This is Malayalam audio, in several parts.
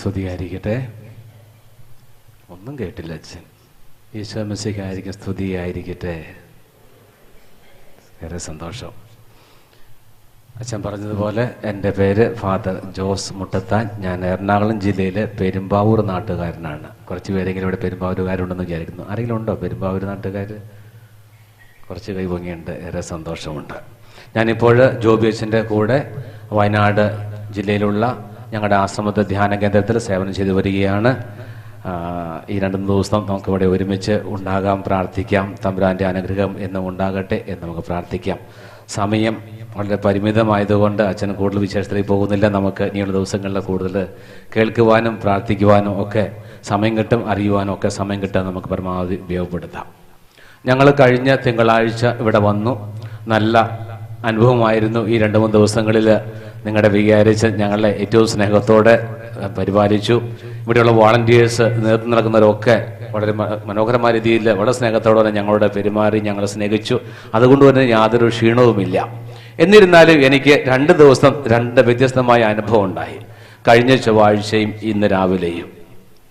സ്തുതിയായിരിക്കട്ടെ. ഒന്നും കേട്ടില്ല അച്ഛൻ. ഈശോ മിശിഹായ്ക്ക് സ്തുതിയായിരിക്കട്ടെ. ഏറെ സന്തോഷം. അച്ഛൻ പറഞ്ഞതുപോലെ എൻ്റെ പേര് ഫാദർ ജോസ് മുട്ടത്താൻ. ഞാൻ എറണാകുളം ജില്ലയിലെ പെരുമ്പാവൂർ നാട്ടുകാരനാണ്. കുറച്ച് പേരെങ്കിലും ഇവിടെ പെരുമ്പാവൂരുകാരുണ്ടെന്ന് വിചാരിക്കുന്നു. ആരെങ്കിലും ഉണ്ടോ പെരുമ്പാവൂർ നാട്ടുകാർ? കുറച്ച് കൈ പൊങ്ങിയുണ്ട്. ഏറെ സന്തോഷമുണ്ട്. ഞാനിപ്പോൾ ജോബി അച്ഛൻ്റെ കൂടെ വയനാട് ജില്ലയിലുള്ള ഞങ്ങളുടെ ആശ്രമത്തെ ധ്യാന കേന്ദ്രത്തിൽ സേവനം ചെയ്തു വരികയാണ്. ഈ 2 ദിവസം നമുക്കിവിടെ ഒരുമിച്ച് ഉണ്ടാകാം, പ്രാർത്ഥിക്കാം. തമ്പുരാൻ്റെ അനുഗ്രഹം എന്നും ഉണ്ടാകട്ടെ എന്ന് നമുക്ക് പ്രാർത്ഥിക്കാം. സമയം വളരെ പരിമിതമായതുകൊണ്ട് അച്ഛൻ കൂടുതൽ വിശേഷത്തിലേക്ക് പോകുന്നില്ല. നമുക്ക് ഇനിയുള്ള ദിവസങ്ങളിൽ കൂടുതൽ കേൾക്കുവാനും പ്രാർത്ഥിക്കുവാനും ഒക്കെ സമയം കിട്ടും, അറിയുവാനും ഒക്കെ സമയം കിട്ടാൻ നമുക്ക് പരമാവധി ഉപയോഗപ്പെടുത്താം. ഞങ്ങൾ കഴിഞ്ഞ തിങ്കളാഴ്ച ഇവിടെ വന്നു. നല്ല അനുഭവമായിരുന്നു. ഈ 2-3 ദിവസങ്ങളിൽ നിങ്ങളുടെ വികാരിച്ച് ഞങ്ങളെ ഏറ്റവും സ്നേഹത്തോടെ പരിപാലിച്ചു. ഇവിടെയുള്ള വോളണ്ടിയേഴ്സ്, നേതൃത്വം നടക്കുന്നവരൊക്കെ വളരെ മനോഹരമായ രീതിയിൽ വളരെ സ്നേഹത്തോടെ ഞങ്ങളോട് പെരുമാറി, ഞങ്ങളെ സ്നേഹിച്ചു. അതുകൊണ്ട് തന്നെ യാതൊരു ക്ഷീണവുമില്ല. എന്നിരുന്നാലും എനിക്ക് 2 ദിവസം 2 വ്യത്യസ്തമായ അനുഭവം ഉണ്ടായി. കഴിഞ്ഞ ചൊവ്വാഴ്ചയും ഇന്ന് രാവിലെയും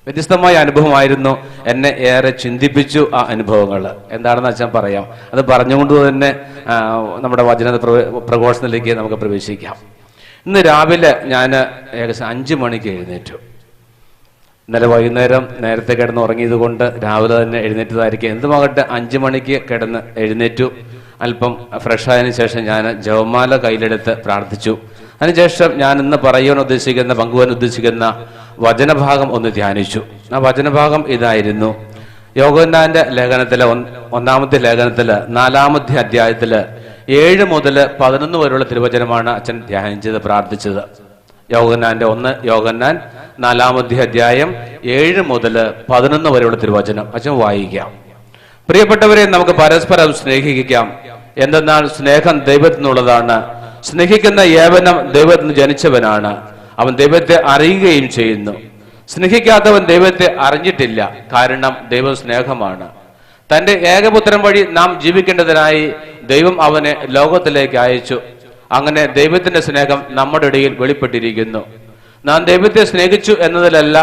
വ്യത്യസ്തമായ അനുഭവമായിരുന്നു. എന്നെ ഏറെ ചിന്തിപ്പിച്ചു ആ അനുഭവങ്ങൾ. എന്താണെന്ന് അച്ഛൻ പറയാം. അത് പറഞ്ഞുകൊണ്ട് തന്നെ നമ്മുടെ വചന പ്രഘോഷണത്തിലേക്ക് നമുക്ക് പ്രവേശിക്കാം. ഇന്ന് രാവിലെ ഞാൻ ഏകദേശം 5 മണിക്ക് എഴുന്നേറ്റു. ഇന്നലെ വൈകുന്നേരം നേരത്തെ കിടന്ന് ഉറങ്ങിയത് കൊണ്ട് രാവിലെ തന്നെ എഴുന്നേറ്റതായിരിക്കും. എന്തുമാകട്ടെ 5 മണിക്ക് കിടന്ന് എഴുന്നേറ്റു. അല്പം ഫ്രഷായതിനു ശേഷം ഞാൻ ജപമാല കയ്യിലെടുത്ത് പ്രാർത്ഥിച്ചു. അതിനുശേഷം ഞാൻ ഇന്ന് പങ്കുവാൻ ഉദ്ദേശിക്കുന്ന വചനഭാഗം ഒന്ന് ധ്യാനിച്ചു. ആ വചനഭാഗം ഇതായിരുന്നു. യോഹന്നാന്റെ ലേഖനത്തിലെ 1-ാമത്തെ ലേഖനത്തില് 4-ാമത്തെ അധ്യായത്തില് 7 മുതൽ 11 വരെയുള്ള തിരുവചനമാണ് അച്ഛൻ ധ്യാനിച്ചത്, പ്രാർത്ഥിച്ചത്. യോഹന്നാൻ 4-ാമത്തെ അധ്യായം 7 മുതൽ 11 വരെയുള്ള തിരുവചനം അച്ഛൻ വായിക്കാം. പ്രിയപ്പെട്ടവരെ, നമുക്ക് പരസ്പരം സ്നേഹിക്കാം. എന്തെന്നാൽ സ്നേഹം ദൈവത്തിൽ നിന്നുള്ളതാണ്. സ്നേഹിക്കുന്ന ഏവനും ദൈവത്തിൽ നിന്ന് ജനിച്ചവനാണ്. അവൻ ദൈവത്തെ അറിയുകയും ചെയ്യുന്നു. സ്നേഹിക്കാത്തവൻ ദൈവത്തെ അറിഞ്ഞിട്ടില്ല, കാരണം ദൈവം സ്നേഹമാണ്. തന്റെ ഏകപുത്രൻ വഴി നാം ജീവിക്കേണ്ടതിനായി ദൈവം അവനെ ലോകത്തിലേക്ക് അയച്ചു. അങ്ങനെ ദൈവത്തിന്റെ സ്നേഹം നമ്മുടെ ഇടയിൽ വെളിപ്പെട്ടിരിക്കുന്നു. നാം ദൈവത്തെ സ്നേഹിച്ചു എന്നതിലല്ല,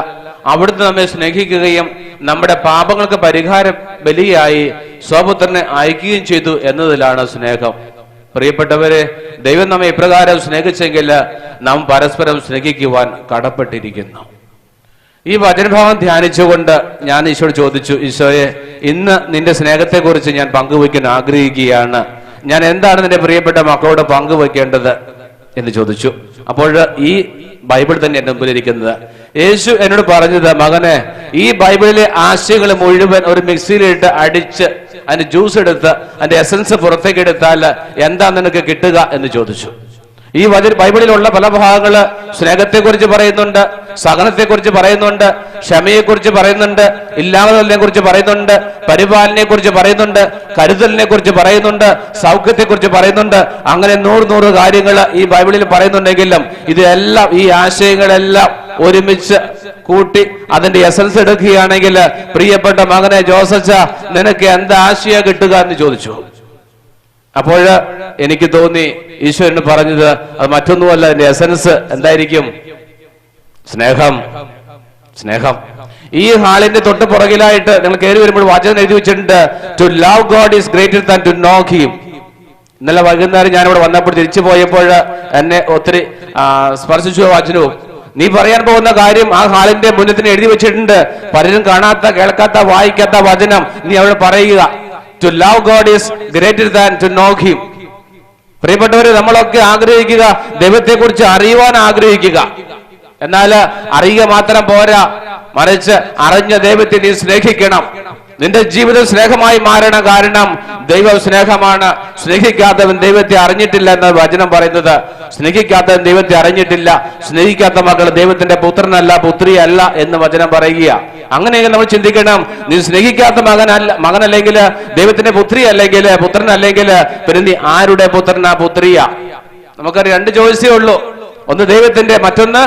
അവിടുന്ന് നമ്മെ സ്നേഹിക്കുകയും നമ്മുടെ പാപങ്ങൾക്ക് പരിഹാര ബലിയായി സ്വപുത്രനെ അയക്കുകയും ചെയ്തു എന്നതിലാണ് സ്നേഹം. പ്രിയപ്പെട്ടവരെ, ദൈവം നമ്മെ ഇപ്രകാരം സ്നേഹിച്ചെങ്കിൽ നാം പരസ്പരം സ്നേഹിക്കുവാൻ കടപ്പെട്ടിരിക്കുന്നു. ഈ വചനഭാവം ധ്യാനിച്ചുകൊണ്ട് ഞാൻ ഈശോയോട് ചോദിച്ചു, ഈശോയെ, ഇന്ന് നിന്റെ സ്നേഹത്തെക്കുറിച്ച് ഞാൻ പങ്കുവയ്ക്കാൻ ആഗ്രഹിക്കുകയാണ്. ഞാൻ എന്താണ് നിന്റെ പ്രിയപ്പെട്ട മക്കളോട് പങ്കുവയ്ക്കേണ്ടത് എന്ന് ചോദിച്ചു. അപ്പോൾ ഈ ബൈബിൾ തന്നെ എന്റെ മുമ്പിലിരിക്കുന്നത്. യേശു എന്നോട് പറഞ്ഞത്, മകനെ, ഈ ബൈബിളിലെ ആശയങ്ങൾ മുഴുവൻ ഒരു മിക്സിയിലിട്ട് അടിച്ച് അതിന്റെ ജ്യൂസ് എടുത്ത് അതിന്റെ എസൻസ് പുറത്തേക്ക് എടുത്താൽ എന്താ നിനക്ക് കിട്ടുക എന്ന് ചോദിച്ചു. ഈ ബൈബിളിലുള്ള പല ഭാഗങ്ങള് സ്നേഹത്തെക്കുറിച്ച് പറയുന്നുണ്ട്, സഹനത്തെക്കുറിച്ച് പറയുന്നുണ്ട്, ക്ഷമയെക്കുറിച്ച് പറയുന്നുണ്ട്, ഇല്ലാമതിനെ കുറിച്ച് പറയുന്നുണ്ട്, പരിപാലനയെ കുറിച്ച് പറയുന്നുണ്ട്, കരുതലിനെ കുറിച്ച് പറയുന്നുണ്ട്, സൗഖ്യത്തെക്കുറിച്ച് പറയുന്നുണ്ട്. അങ്ങനെ 100 കാര്യങ്ങൾ ഈ ബൈബിളിൽ പറയുന്നുണ്ടെങ്കിലും ഇതെല്ലാം, ഈ ആശയങ്ങളെല്ലാം ഒരുമിച്ച് കൂട്ടി അതിന്റെ എസൻസ് എടുക്കുകയാണെങ്കിൽ, പ്രിയപ്പെട്ട മകനെ ജോസച്ച, നിനക്ക് എന്താ ആശയ കിട്ടുക എന്ന് ചോദിച്ചു. അപ്പോൾ എനിക്ക് തോന്നി ഈശോന് പറഞ്ഞത് അത് മറ്റൊന്നുമല്ല, അതിന്റെ എസൻസ് എന്തായിരിക്കും? സ്നേഹം. സ്നേഹം. ഈ ഹാളിന്റെ തൊട്ട് പുറകിലായിട്ട് നിങ്ങൾ കയറി വരുമ്പോൾ വചനം എഴുതി വെച്ചിട്ടുണ്ട്, to love God is greater than to know him. ഇന്നലെ വൈകുന്നേരം ഞാനിവിടെ വന്നപ്പോൾ തിരിച്ചു പോയപ്പോൾ എന്നെ ഒത്തിരി സ്പർശിച്ചു വചനവും. നീ പറയാൻ പോകുന്ന കാര്യം ആ ഹാളിന്റെ മുന്നത്തിന് എഴുതി വെച്ചിട്ടുണ്ട്. പലരും കാണാത്ത, കേൾക്കാത്ത, വായിക്കാത്ത വചനം നീ അവിടെ പറയുക. To love God is greater than to know him. പ്രിയപ്പെട്ടവരെ, നമ്മളൊക്കെ ആഗ്രഹിക്കുക ദൈവത്തെക്കുറിച്ച് അറിയുവാൻ ആഗ്രഹിക്കുക. എന്നാൽ അറിയുക മാത്രം പോരാ, മറിച്ച് അറിഞ്ഞ ദൈവത്തെ നീ സ്നേഹിക്കണം. നിന്റെ ജീവിതം സ്നേഹമായി മാറണം. കാരണം ദൈവം സ്നേഹമാണ്. സ്നേഹിക്കാത്തവൻ ദൈവത്തെ അറിഞ്ഞിട്ടില്ല എന്ന വചനം പറയുന്നത്. സ്നേഹിക്കാത്തവൻ ദൈവത്തെ അറിഞ്ഞിട്ടില്ല. സ്നേഹിക്കാത്ത മക്കൾ ദൈവത്തിന്റെ പുത്രനല്ല, പുത്രിയല്ല എന്ന് വചനം പറയുക. അങ്ങനെയെങ്കിൽ നമ്മൾ ചിന്തിക്കണം, നീ സ്നേഹിക്കാത്ത മകനല്ലെങ്കിൽ, ദൈവത്തിന്റെ പുത്രി അല്ലെങ്കിൽ പുത്രനല്ലെങ്കിൽ, പിന്നെ നീ ആരുടെ പുത്രനാ, പുത്രിയ? നമുക്കറിയാം, 2 ചോയ്സേ ഉള്ളൂ. ഒന്ന് ദൈവത്തിന്റെ, മറ്റൊന്ന്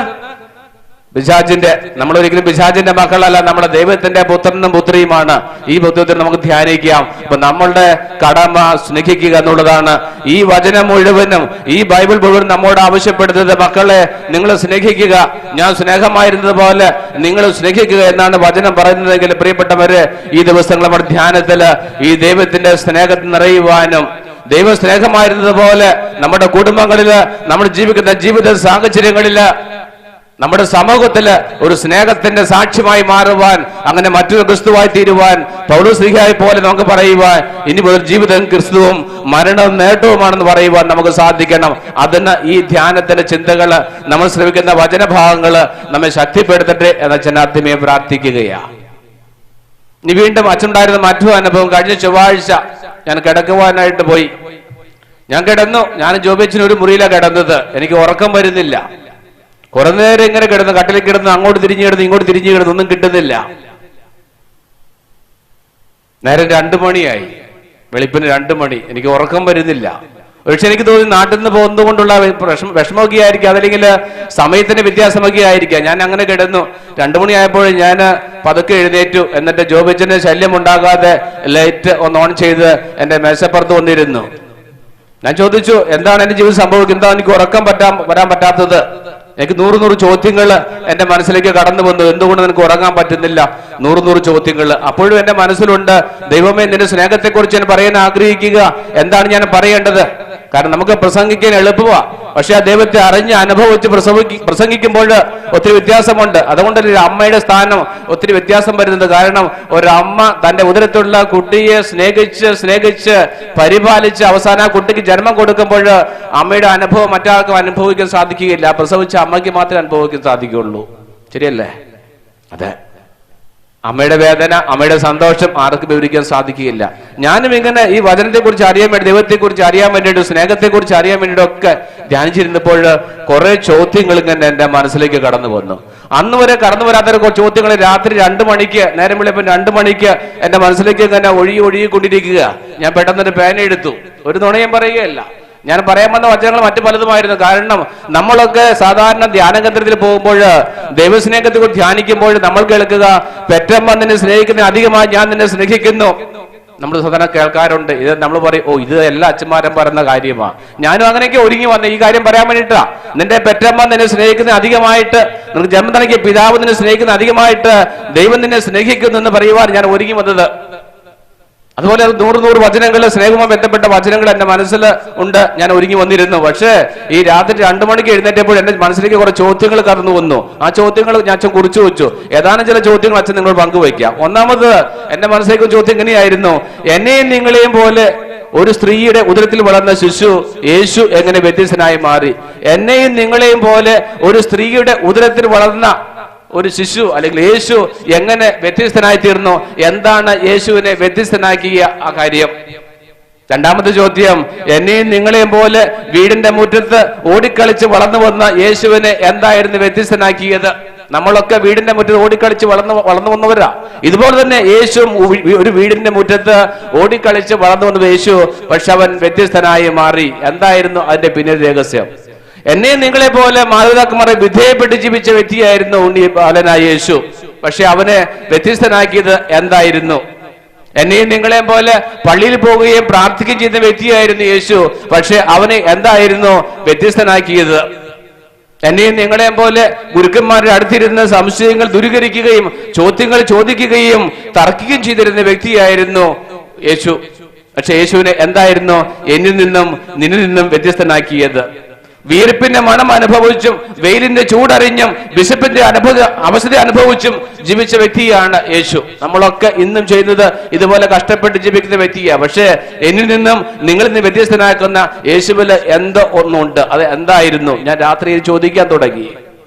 നമ്മളൊരിക്കലും പിശാചിന്റെ മക്കളല്ല, നമ്മുടെ ദൈവത്തിന്റെ പുത്രനും പുത്രിയുമാണ്. ഈ പുത്രത്തിൽ നമുക്ക് ധ്യാനിക്കാം. അപ്പൊ നമ്മളുടെ കടമ സ്നേഹിക്കുക എന്നുള്ളതാണ്. ഈ വചനം മുഴുവനും, ഈ ബൈബിൾ മുഴുവൻ നമ്മോട് ആവശ്യപ്പെടുന്നത്, മക്കളെ നിങ്ങൾ സ്നേഹിക്കുക, ഞാൻ സ്നേഹമായിരുന്നത് പോലെ നിങ്ങൾ സ്നേഹിക്കുക എന്നാണ് വചനം പറയുന്നതെങ്കിൽ, പ്രിയപ്പെട്ടവര്, ഈ ദിവസങ്ങൾ നമ്മുടെ ധ്യാനത്തില് ഈ ദൈവത്തിന്റെ സ്നേഹത്തിൽ നിറയുവാനും, ദൈവ സ്നേഹമായിരുന്നത് പോലെ നമ്മുടെ കുടുംബങ്ങളില്, നമ്മൾ ജീവിക്കുന്ന ജീവിത സാഹചര്യങ്ങളില്, നമ്മുടെ സമൂഹത്തില് ഒരു സ്നേഹത്തിന്റെ സാക്ഷ്യമായി മാറുവാൻ, അങ്ങനെ മറ്റൊരു ക്രിസ്തുവായി തീരുവാൻ, പൗലോസ്ലീഹായെ പോലെ നമുക്ക് പറയുവാൻ, ഇനി മുതൽ ജീവിതം ക്രിസ്തുവും മരണവും നേട്ടവുമാണെന്ന് പറയുവാൻ നമുക്ക് സാധിക്കണം. അതിന് ഈ ധ്യാനത്തിന്റെ ചിന്തകള്, നമ്മൾ ശ്രമിക്കുന്ന വചനഭാഗങ്ങള് നമ്മെ ശക്തിപ്പെടുത്തട്ടെ എന്ന അച്ഛനാത്മയെ പ്രാർത്ഥിക്കുകയാ. ഇനി വീണ്ടും അച്ഛനുണ്ടായിരുന്ന മറ്റൊരു അനുഭവം, കഴിഞ്ഞ ചൊവ്വാഴ്ച ഞാൻ കിടക്കുവാനായിട്ട് പോയി. ഞാൻ കിടന്നു. ഞാൻ ജോബേച്ചിന് ഒരു മുറിയിലാണ് കിടന്നത്. എനിക്ക് ഉറക്കം വരുന്നില്ല. കുറെ നേരം ഇങ്ങനെ കിടന്നു, കട്ടിലിൽ കിടന്ന് അങ്ങോട്ട് തിരിഞ്ഞു കിടന്ന് ഇങ്ങോട്ട് തിരിഞ്ഞു കിടന്ന്, ഒന്നും കിട്ടുന്നില്ല. നേരം 2 മണിയായി, വെളുപ്പിന് 2 മണി. എനിക്ക് ഉറക്കം വരുന്നില്ല. പക്ഷെ എനിക്ക് തോന്നി നാട്ടിൽ നിന്ന് പോകുന്നത് കൊണ്ടുള്ള വിഷമമൊക്കെ ആയിരിക്കും, അതല്ലെങ്കിൽ സമയത്തിന്റെ വ്യത്യാസമൊക്കെ ആയിരിക്കാം. ഞാൻ അങ്ങനെ കിടന്നു. 2 മണിയായപ്പോൾ ഞാൻ പതുക്കെ എഴുന്നേറ്റു. എന്നിട്ട് ജോബിച്ചന്റെ ശല്യം ഉണ്ടാകാതെ ലൈറ്റ് ഒന്ന് ഓൺ ചെയ്ത് എന്റെ മേശപ്പുറത്ത് വന്നിരുന്നു. ഞാൻ ചോദിച്ചു, എന്താണ് എന്റെ ജീവിതം സംഭവിക്കുന്നത്? എന്താ എനിക്ക് ഉറക്കം വരാൻ പറ്റാത്തത്? എനിക്ക് 100 ചോദ്യങ്ങൾ എന്റെ മനസ്സിലേക്ക് കടന്നു വന്നു. എന്തുകൊണ്ട് നിനക്ക് ഉറങ്ങാൻ പറ്റുന്നില്ല? 100 ചോദ്യങ്ങൾ. അപ്പോഴും എന്റെ മനസ്സിലുണ്ട്, ദൈവമേ, നിന്റെ സ്നേഹത്തെക്കുറിച്ച് ഞാൻ പറയാൻ ആഗ്രഹിക്കുക. എന്താണ് ഞാൻ പറയേണ്ടത്? കാരണം നമുക്ക് പ്രസംഗിക്കാൻ എളുപ്പമാണ്, പക്ഷെ ആ ദൈവത്തെ അറിഞ്ഞ് അനുഭവിച്ച് പ്രസംഗിക്കുമ്പോൾ ഒത്തിരി വ്യത്യാസമുണ്ട്. അതുകൊണ്ടല്ലേ അമ്മയുടെ സ്ഥാനം ഒത്തിരി വ്യത്യാസം വരുന്നത്. കാരണം ഒരമ്മ തന്റെ ഉദരത്തിലുള്ള കുട്ടിയെ സ്നേഹിച്ച് പരിപാലിച്ച് അവസാനം ആ കുട്ടിക്ക് ജന്മം കൊടുക്കുമ്പോൾ അമ്മയുടെ അനുഭവം മറ്റാർക്കും അനുഭവിക്കാൻ സാധിക്കുകയില്ല. പ്രസവിച്ച അമ്മയ്ക്ക് മാത്രമേ അനുഭവിക്കാൻ സാധിക്കുകയുള്ളൂ. ശരിയല്ലേ? അതെ. അമ്മയുടെ വേദന, അമ്മയുടെ സന്തോഷം ആർക്കും വിവരിക്കാൻ സാധിക്കുകയില്ല. ഞാനും ഇങ്ങനെ ഈ വചനത്തെക്കുറിച്ച് അറിയാൻ വേണ്ടി, ദൈവത്തെക്കുറിച്ച് അറിയാൻ വേണ്ടിയിട്ട്, സ്നേഹത്തെക്കുറിച്ച് അറിയാൻ വേണ്ടിയിട്ടൊക്കെ ധ്യാനിച്ചിരുന്നപ്പോൾ കുറെ ചോദ്യങ്ങൾ ഇങ്ങനെ എന്റെ മനസ്സിലേക്ക് കടന്നു വന്നു. അന്ന് വരെ കടന്നു വരാത്ത ചോദ്യങ്ങൾ രാത്രി 2 മണിക്ക്, നേരം വെളുപ്പം 2 മണിക്ക് എന്റെ മനസ്സിലേക്ക് ഇങ്ങനെ ഒഴുകിക്കൊണ്ടിരിക്കുക. ഞാൻ പെട്ടെന്നൊരു പേന എടുത്തു. ഒരു നുണയും പറയുകയല്ല. ഞാൻ പറയാൻ വന്ന വചനങ്ങൾ മറ്റു പലതുമായിരുന്നു. കാരണം നമ്മളൊക്കെ സാധാരണ ധ്യാനകേന്ദ്രത്തിൽ പോകുമ്പോൾ, ദൈവസ്നേഹത്തെ കുറിച്ച് ധ്യാനിക്കുമ്പോൾ നമ്മൾ കേൾക്കുക, പെറ്റമ്മ നിന്നെ സ്നേഹിക്കുന്ന അധികമായി ഞാൻ നിന്നെ സ്നേഹിക്കുന്നു. നമ്മൾ സാധാരണ കേൾക്കാറുണ്ട്. ഇത് നമ്മൾ പറയും, ഓ, ഇത് എല്ലാ അച്ഛന്മാരും പറയുന്ന കാര്യമാണ്. ഞാനും അങ്ങനെയൊക്കെ ഒരുങ്ങി വന്ന ഈ കാര്യം പറയാൻ വേണ്ടിയിട്ടാ. നിന്റെ പെറ്റമ്മ നിന്നെ സ്നേഹിക്കുന്ന അധികമായിട്ട്, നിനക്ക് ജന്മം നൽകിയ പിതാവ് നിന്നെ സ്നേഹിക്കുന്ന അധികമായിട്ട് ദൈവം നിന്നെ സ്നേഹിക്കുന്നു എന്ന് പറയുവാൻ ഞാൻ ഒരുങ്ങി വന്നത്. അതുപോലെ 100 വചനങ്ങൾ, സ്നേഹവുമായി ബന്ധപ്പെട്ട വചനങ്ങൾ എന്റെ മനസ്സിൽ ഉണ്ട്. ഞാൻ ഒരുങ്ങി വന്നിരുന്നു. പക്ഷേ ഈ രാത്രി 2 മണിക്ക് എഴുന്നേറ്റപ്പോൾ എന്റെ മനസ്സിലേക്ക് കുറെ ചോദ്യങ്ങൾ കടന്നു വന്നു. ആ ചോദ്യങ്ങൾ ഞാൻ അച്ഛൻ കുറിച്ചു വെച്ചു. ഏതാനും ചില ചോദ്യങ്ങൾ അച്ഛൻ നിങ്ങൾ പങ്കുവയ്ക്കാം. ഒന്നാമത് എന്റെ മനസ്സിലേക്ക് ചോദ്യം ഇങ്ങനെയായിരുന്നു, എന്നെയും നിങ്ങളെയും പോലെ ഒരു സ്ത്രീയുടെ ഉദരത്തിൽ വളർന്ന ശിശു യേശു എങ്ങനെ വ്യത്യസ്തനായി മാറി? എന്നെയും നിങ്ങളെയും പോലെ ഒരു സ്ത്രീയുടെ ഉദരത്തിൽ വളർന്ന ഒരു ശിശു അല്ലെങ്കിൽ യേശു എങ്ങനെ വ്യത്യസ്തനായി തീർന്നു? എന്താണ് യേശുവിനെ വ്യത്യസ്തനാക്കിയ ആ കാര്യം? രണ്ടാമത്തെ ചോദ്യം, എന്നെയും നിങ്ങളെയും പോലെ വീടിന്റെ മുറ്റത്ത് ഓടിക്കളിച്ച് വളർന്നു വന്ന യേശുവിനെ എന്തായിരുന്നു വ്യത്യസ്തനാക്കിയത്? നമ്മളൊക്കെ വീടിന്റെ മുറ്റത്ത് ഓടിക്കളിച്ച് വളർന്നു വന്നവരാ. ഇതുപോലെ തന്നെ യേശു ഒരു വീടിന്റെ മുറ്റത്ത് ഓടിക്കളിച്ച് വളർന്നു വന്ന യേശു, പക്ഷെ അവൻ വ്യത്യസ്തനായി മാറി. എന്തായിരുന്നു അതിന്റെ പിന്നിൽ രഹസ്യം? എന്നെ നിങ്ങളെ പോലെ മാതാപിതാക്കന്മാരെ വിധേയപ്പെട്ട് ജീവിച്ച വ്യക്തിയായിരുന്നു ഉണ്ണി ബാലനായ യേശു. പക്ഷെ അവനെ വ്യത്യസ്തനാക്കിയത് എന്തായിരുന്നു? എന്നെയും നിങ്ങളെയും പോലെ പള്ളിയിൽ പോവുകയും പ്രാർത്ഥിക്കുകയും ചെയ്യുന്ന വ്യക്തിയായിരുന്നു യേശു. പക്ഷെ അവനെ എന്തായിരുന്നു വ്യത്യസ്തനാക്കിയത്? എന്നെയും നിങ്ങളെയും പോലെ ഗുരുക്കന്മാരുടെ അടുത്തിരുന്ന് സംശയങ്ങൾ ദൂരീകരിക്കുകയും ചോദ്യങ്ങൾ ചോദിക്കുകയും തർക്കിക്കുകയും ചെയ്തിരുന്ന വ്യക്തിയായിരുന്നു യേശു. പക്ഷെ യേശുവിനെ എന്തായിരുന്നു എന്നിൽ നിന്നും നിന്നിൽ നിന്നും വ്യത്യസ്തനാക്കിയത്? വിയർപ്പിന്റെ മണം അനുഭവിച്ചും വെയിലിന്റെ ചൂടറിഞ്ഞും വിശപ്പിന്റെ അവസ്ഥ അനുഭവിച്ചും ജീവിച്ച വ്യക്തിയാണ് യേശു. നമ്മളൊക്കെ ഇന്നും ചെയ്യുന്നത് ഇതുപോലെ കഷ്ടപ്പെട്ട് ജീവിക്കുന്ന വ്യക്തിയാണ്. പക്ഷേ എന്നിൽ നിന്നും നിങ്ങളിൽ നിന്ന് വ്യത്യസ്തനാക്കുന്ന യേശുവിൽ എന്തോ ഒന്നുണ്ട്. അത് എന്തായിരുന്നു? ഞാൻ രാത്രിയിൽ ചോദിക്കാൻ തുടങ്ങി.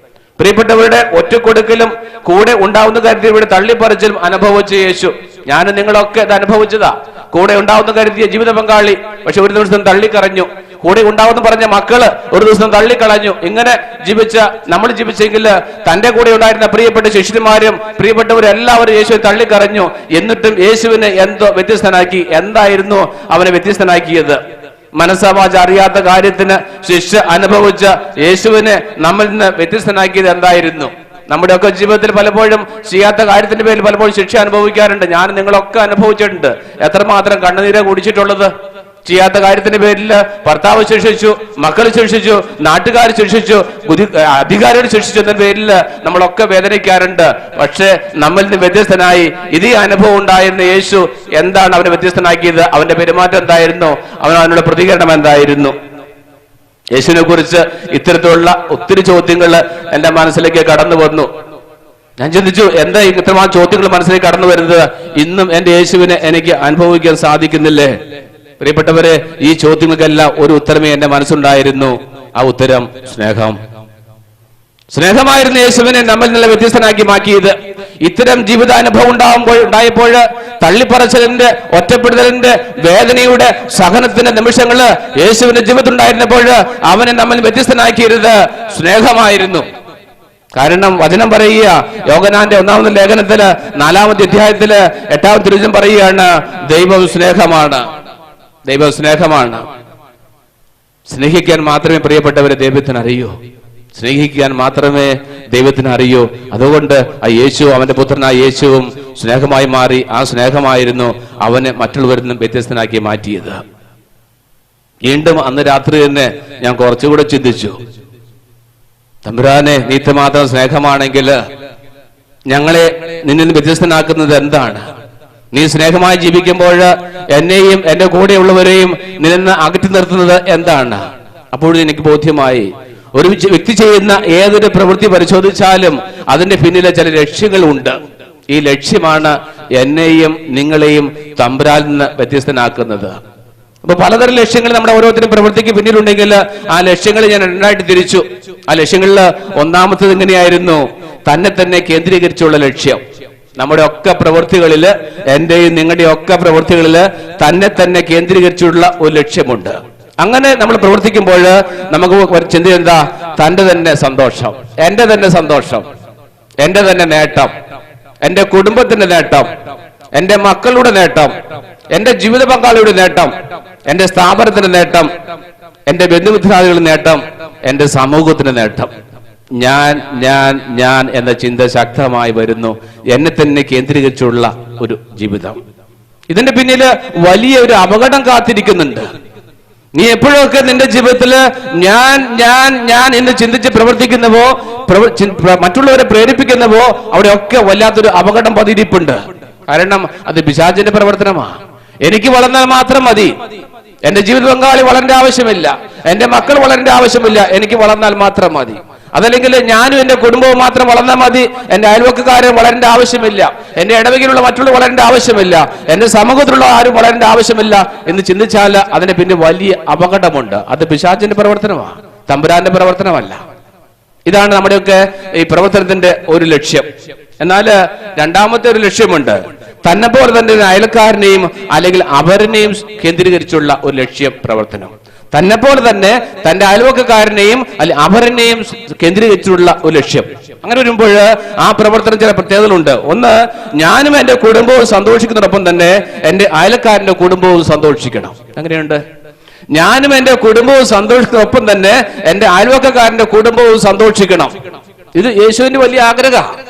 പ്രിയപ്പെട്ടവരുടെ ഒറ്റക്കൊടുക്കലും കൂടെ ഉണ്ടാവുന്ന കാര്യത്തിൽ ഇവിടെ തള്ളിപ്പറിച്ചിലും അനുഭവിച്ച യേശു. ഞാനും നിങ്ങളൊക്കെ ഇത് അനുഭവിച്ചതാ. കൂടെ ഉണ്ടാവുന്ന കരുതിയ ജീവിത പങ്കാളി പക്ഷെ ഒരു ദിവസം തള്ളിക്കറഞ്ഞു. കൂടെ ഉണ്ടാവുന്ന പറഞ്ഞ മക്കള് ഒരു ദിവസം തള്ളിക്കളഞ്ഞു. ഇങ്ങനെ നമ്മൾ ജീവിച്ചെങ്കിൽ തന്റെ കൂടെ ഉണ്ടായിരുന്ന പ്രിയപ്പെട്ട ശിഷ്യന്മാരും പ്രിയപ്പെട്ടവരും എല്ലാവരും യേശുവിനെ തള്ളിക്കറഞ്ഞു. എന്നിട്ടും യേശുവിനെ എന്തോ വ്യത്യസ്തനാക്കി. എന്തായിരുന്നു അവനെ വ്യത്യസ്തനാക്കിയത്? മനസ്സാവാച അറിയാത്ത കാര്യത്തിന് ശിക്ഷ അനുഭവിച്ച യേശുവിനെ നമ്മിൽ നിന്ന് വ്യത്യസ്തനാക്കിയത് എന്തായിരുന്നു? നമ്മുടെയൊക്കെ ജീവിതത്തിൽ പലപ്പോഴും ചെയ്യാത്ത കാര്യത്തിന്റെ പേരിൽ പലപ്പോഴും ശിക്ഷ അനുഭവിക്കാറുണ്ട്. ഞാൻ നിങ്ങളൊക്കെ അനുഭവിച്ചിട്ടുണ്ട്. എത്രമാത്രം കണ്ണുനീരെ കുടിച്ചിട്ടുള്ളത്. ചെയ്യാത്ത കാര്യത്തിന്റെ പേരിൽ ഭർത്താവ് ശിക്ഷിച്ചു, മക്കൾ ശിക്ഷിച്ചു, നാട്ടുകാർ ശിക്ഷിച്ചു, അധികാരികൾ ശിക്ഷിച്ചു എന്ന പേരിൽ നമ്മളൊക്കെ വേദനിക്കാറുണ്ട്. പക്ഷെ നമ്മളിൽ നിന്ന് വ്യത്യസ്തനായി ഇതേ അനുഭവം ഉണ്ടായിരുന്ന യേശു എന്താണ് അവനെ വ്യത്യസ്തനാക്കിയത്? അവന്റെ പെരുമാറ്റം എന്തായിരുന്നു? അവനുള്ള പ്രതികരണം എന്തായിരുന്നു? യേശുവിനെ കുറിച്ച് ഇത്തരത്തിലുള്ള ഒത്തിരി ചോദ്യങ്ങൾ എന്റെ മനസ്സിലേക്ക് കടന്നു വന്നു. ഞാൻ ചിന്തിച്ചു, എന്താ ഇത്രമാത്രം ചോദ്യങ്ങൾ മനസ്സിലേക്ക് കടന്നു വരുന്നത്? ഇന്നും എന്റെ യേശുവിനെ എനിക്ക് അനുഭവിക്കാൻ സാധിക്കുന്നില്ലേ? പ്രിയപ്പെട്ടവരെ, ഈ ചോദ്യങ്ങൾക്കെല്ലാം ഒരു ഉത്തരമേ എന്റെ മനസ്സുണ്ടായിരുന്നു. ആ ഉത്തരം സ്നേഹം. സ്നേഹമായിരുന്നു യേശുവിനെ നമ്മിൽ നിന്ന് വ്യത്യസ്തനാക്കി മാറ്റിയത്. ഇത്തരം ജീവിതാനുഭവം ഉണ്ടായപ്പോൾ തള്ളിപ്പറച്ചിലിന്റെ, ഒറ്റപ്പെടുത്തലിന്റെ, വേദനയുടെ, സഹനത്തിന്റെ നിമിഷങ്ങള് യേശുവിന്റെ ജീവിതത്തിലുണ്ടായിരുന്നപ്പോൾ അവനെ നമ്മൾ വ്യത്യസ്തനാക്കിയത് സ്നേഹമായിരുന്നു. കാരണം വചനം പറയുക, യോഹന്നാന്റെ 1-ാമത്തെ ലേഖനത്തില് 4-ാമത്തെ അധ്യായത്തില് 8-ാമത്തെ തിരുവചനം പറയുകയാണ്, ദൈവം സ്നേഹമാണ്. ദൈവം സ്നേഹമാണ്. സ്നേഹിക്കാൻ മാത്രമേ പ്രിയപ്പെട്ടവരെ ദൈവത്തിന് അറിയൂ. സ്നേഹിക്കാൻ മാത്രമേ ദൈവത്തിന് അറിയൂ. അതുകൊണ്ട് ആ യേശു, അവന്റെ പുത്രനായ യേശുവും സ്നേഹമായി മാറി. ആ സ്നേഹമായിരുന്നു അവനെ മറ്റുള്ളവരിൽ നിന്നും വ്യത്യസ്തനാക്കി മാറ്റിയത്. വീണ്ടും അന്ന് രാത്രി തന്നെ ഞാൻ കുറച്ചുകൂടെ ചിന്തിച്ചു, തമ്പുരാനെ, നീ ഇത്രമാത്രം സ്നേഹമാണെങ്കിൽ ഞങ്ങളെ നിന്നിൽ വ്യത്യസ്തനാക്കുന്നത് എന്താണ്? നീ സ്നേഹമായി ജീവിക്കുമ്പോൾ എന്നെയും എന്റെ കൂടെയുള്ളവരെയും നിന്ന് അകറ്റി നിർത്തുന്നത് എന്താണ്? അപ്പോഴും എനിക്ക് ബോധ്യമായി, ഒരു വ്യക്തി ചെയ്യുന്ന ഏതൊരു പ്രവൃത്തി പരിശോധിച്ചാലും അതിന്റെ പിന്നിലെ ചില ലക്ഷ്യങ്ങളുണ്ട്. ഈ ലക്ഷ്യമാണ് എന്നെയും നിങ്ങളെയും തമ്പുരാനിൽ നിന്ന് വ്യത്യസ്തനാക്കുന്നത്. അപ്പൊ പലതരം ലക്ഷ്യങ്ങൾ നമ്മുടെ ഓരോരുത്തരും പ്രവൃത്തിക്ക് പിന്നിലുണ്ടെങ്കിൽ ആ ലക്ഷ്യങ്ങൾ ഞാൻ രണ്ടായിട്ട് തിരിച്ചു. ആ ലക്ഷ്യങ്ങളിൽ ഒന്നാമത്തത് എങ്ങനെയായിരുന്നു? തന്നെ തന്നെ കേന്ദ്രീകരിച്ചുള്ള ലക്ഷ്യം. നമ്മുടെ ഒക്കെ പ്രവൃത്തികളില്, എന്റെയും നിങ്ങളുടെയും ഒക്കെ പ്രവൃത്തികളില് തന്നെ തന്നെ കേന്ദ്രീകരിച്ചുള്ള ഒരു ലക്ഷ്യമുണ്ട്. അങ്ങനെ നമ്മൾ പ്രവർത്തിക്കുമ്പോൾ നമുക്ക് ചിന്ത എന്താ? തന്റെ തന്നെ സന്തോഷം, എന്റെ തന്നെ സന്തോഷം, എന്റെ തന്നെ നേട്ടം, എന്റെ കുടുംബത്തിന്റെ നേട്ടം, എന്റെ മക്കളുടെ നേട്ടം, എന്റെ ജീവിത പങ്കാളിയുടെ നേട്ടം, എന്റെ സ്ഥാപനത്തിന്റെ നേട്ടം, എന്റെ ബന്ധുമിത്രാദികളുടെ നേട്ടം, എന്റെ സമൂഹത്തിന്റെ നേട്ടം. ഞാൻ ഞാൻ ഞാൻ എന്ന ചിന്ത ശക്തമായി വരുന്നു. എന്നെ തന്നെ കേന്ദ്രീകരിച്ചുള്ള ഒരു ജീവിതം. ഇതിന്റെ പിന്നില് വലിയ ഒരു അപകടം കാത്തിരിക്കുന്നുണ്ട്. നീ എപ്പോഴൊക്കെ നിന്റെ ജീവിതത്തില് ഞാൻ ഞാൻ ഞാൻ എന്ന് ചിന്തിച്ച് പ്രവർത്തിക്കുന്നുവോ, മറ്റുള്ളവരെ പ്രേരിപ്പിക്കുന്നുവോ, അവിടെയൊക്കെ വല്ലാത്തൊരു അപകടം പതിയിരിപ്പുണ്ട്. കാരണം അത് പിശാചിന്റെ പ്രവർത്തനമാണ്. എനിക്ക് വളർന്നാൽ മാത്രം മതി, എന്റെ ജീവിത പങ്കാളി വളരേണ്ട ആവശ്യമില്ല, എന്റെ മക്കൾ വളരേണ്ട ആവശ്യമില്ല, എനിക്ക് വളർന്നാൽ മാത്രം മതി. അതല്ലെങ്കിൽ ഞാനും എന്റെ കുടുംബവും മാത്രം വളർന്നാൽ മതി, എന്റെ അയൽവക്കക്കാരൻ വളരേണ്ട ആവശ്യമില്ല, എന്റെ ഇടവകയിലുള്ള മറ്റുള്ളവർ വളരേണ്ട ആവശ്യമില്ല, എന്റെ സമൂഹത്തിലുള്ള ആരും വളരേണ്ട ആവശ്യമില്ല എന്ന് ചിന്തിച്ചാൽ അതിന് പിന്നെ വലിയ അപകടമുണ്ട്. അത് പിശാചിന്റെ പ്രവർത്തനമാണ്, തമ്പുരാന്റെ പ്രവർത്തനമല്ല. ഇതാണ് നമ്മുടെയൊക്കെ ഈ പ്രവർത്തനത്തിന്റെ ഒരു ലക്ഷ്യം. എന്നാൽ രണ്ടാമത്തെ ഒരു ലക്ഷ്യമുണ്ട്. തന്നെ പോലെ തന്നെ അയൽക്കാരനെയും അല്ലെങ്കിൽ അവരനെയും കേന്ദ്രീകരിച്ചുള്ള ഒരു ലക്ഷ്യം, പ്രവർത്തനം. തന്നെ പോലെ തന്നെ തന്റെ അയൽവക്കക്കാരനെയും അല്ലെങ്കിൽ അവരനെയും കേന്ദ്രീകരിച്ചുള്ള ഒരു ലക്ഷ്യം. അങ്ങനെ വരുമ്പോൾ ആ പ്രവർത്തനം ചില പ്രത്യേകതകളുണ്ട്. ഒന്ന്, ഞാനും എന്റെ കുടുംബവും സന്തോഷിക്കുന്നതോടൊപ്പം തന്നെ എന്റെ അയൽക്കാരന്റെ കുടുംബവും സന്തോഷിക്കണം. അങ്ങനെയുണ്ട്. ഞാനും എന്റെ കുടുംബവും സന്തോഷിക്കുന്നതോടൊപ്പം തന്നെ എന്റെ അയൽവക്കക്കാരന്റെ കുടുംബവും സന്തോഷിക്കണം. ഇത് യേശുവിന്റെ വലിയ ആഗ്രഹമാണ്.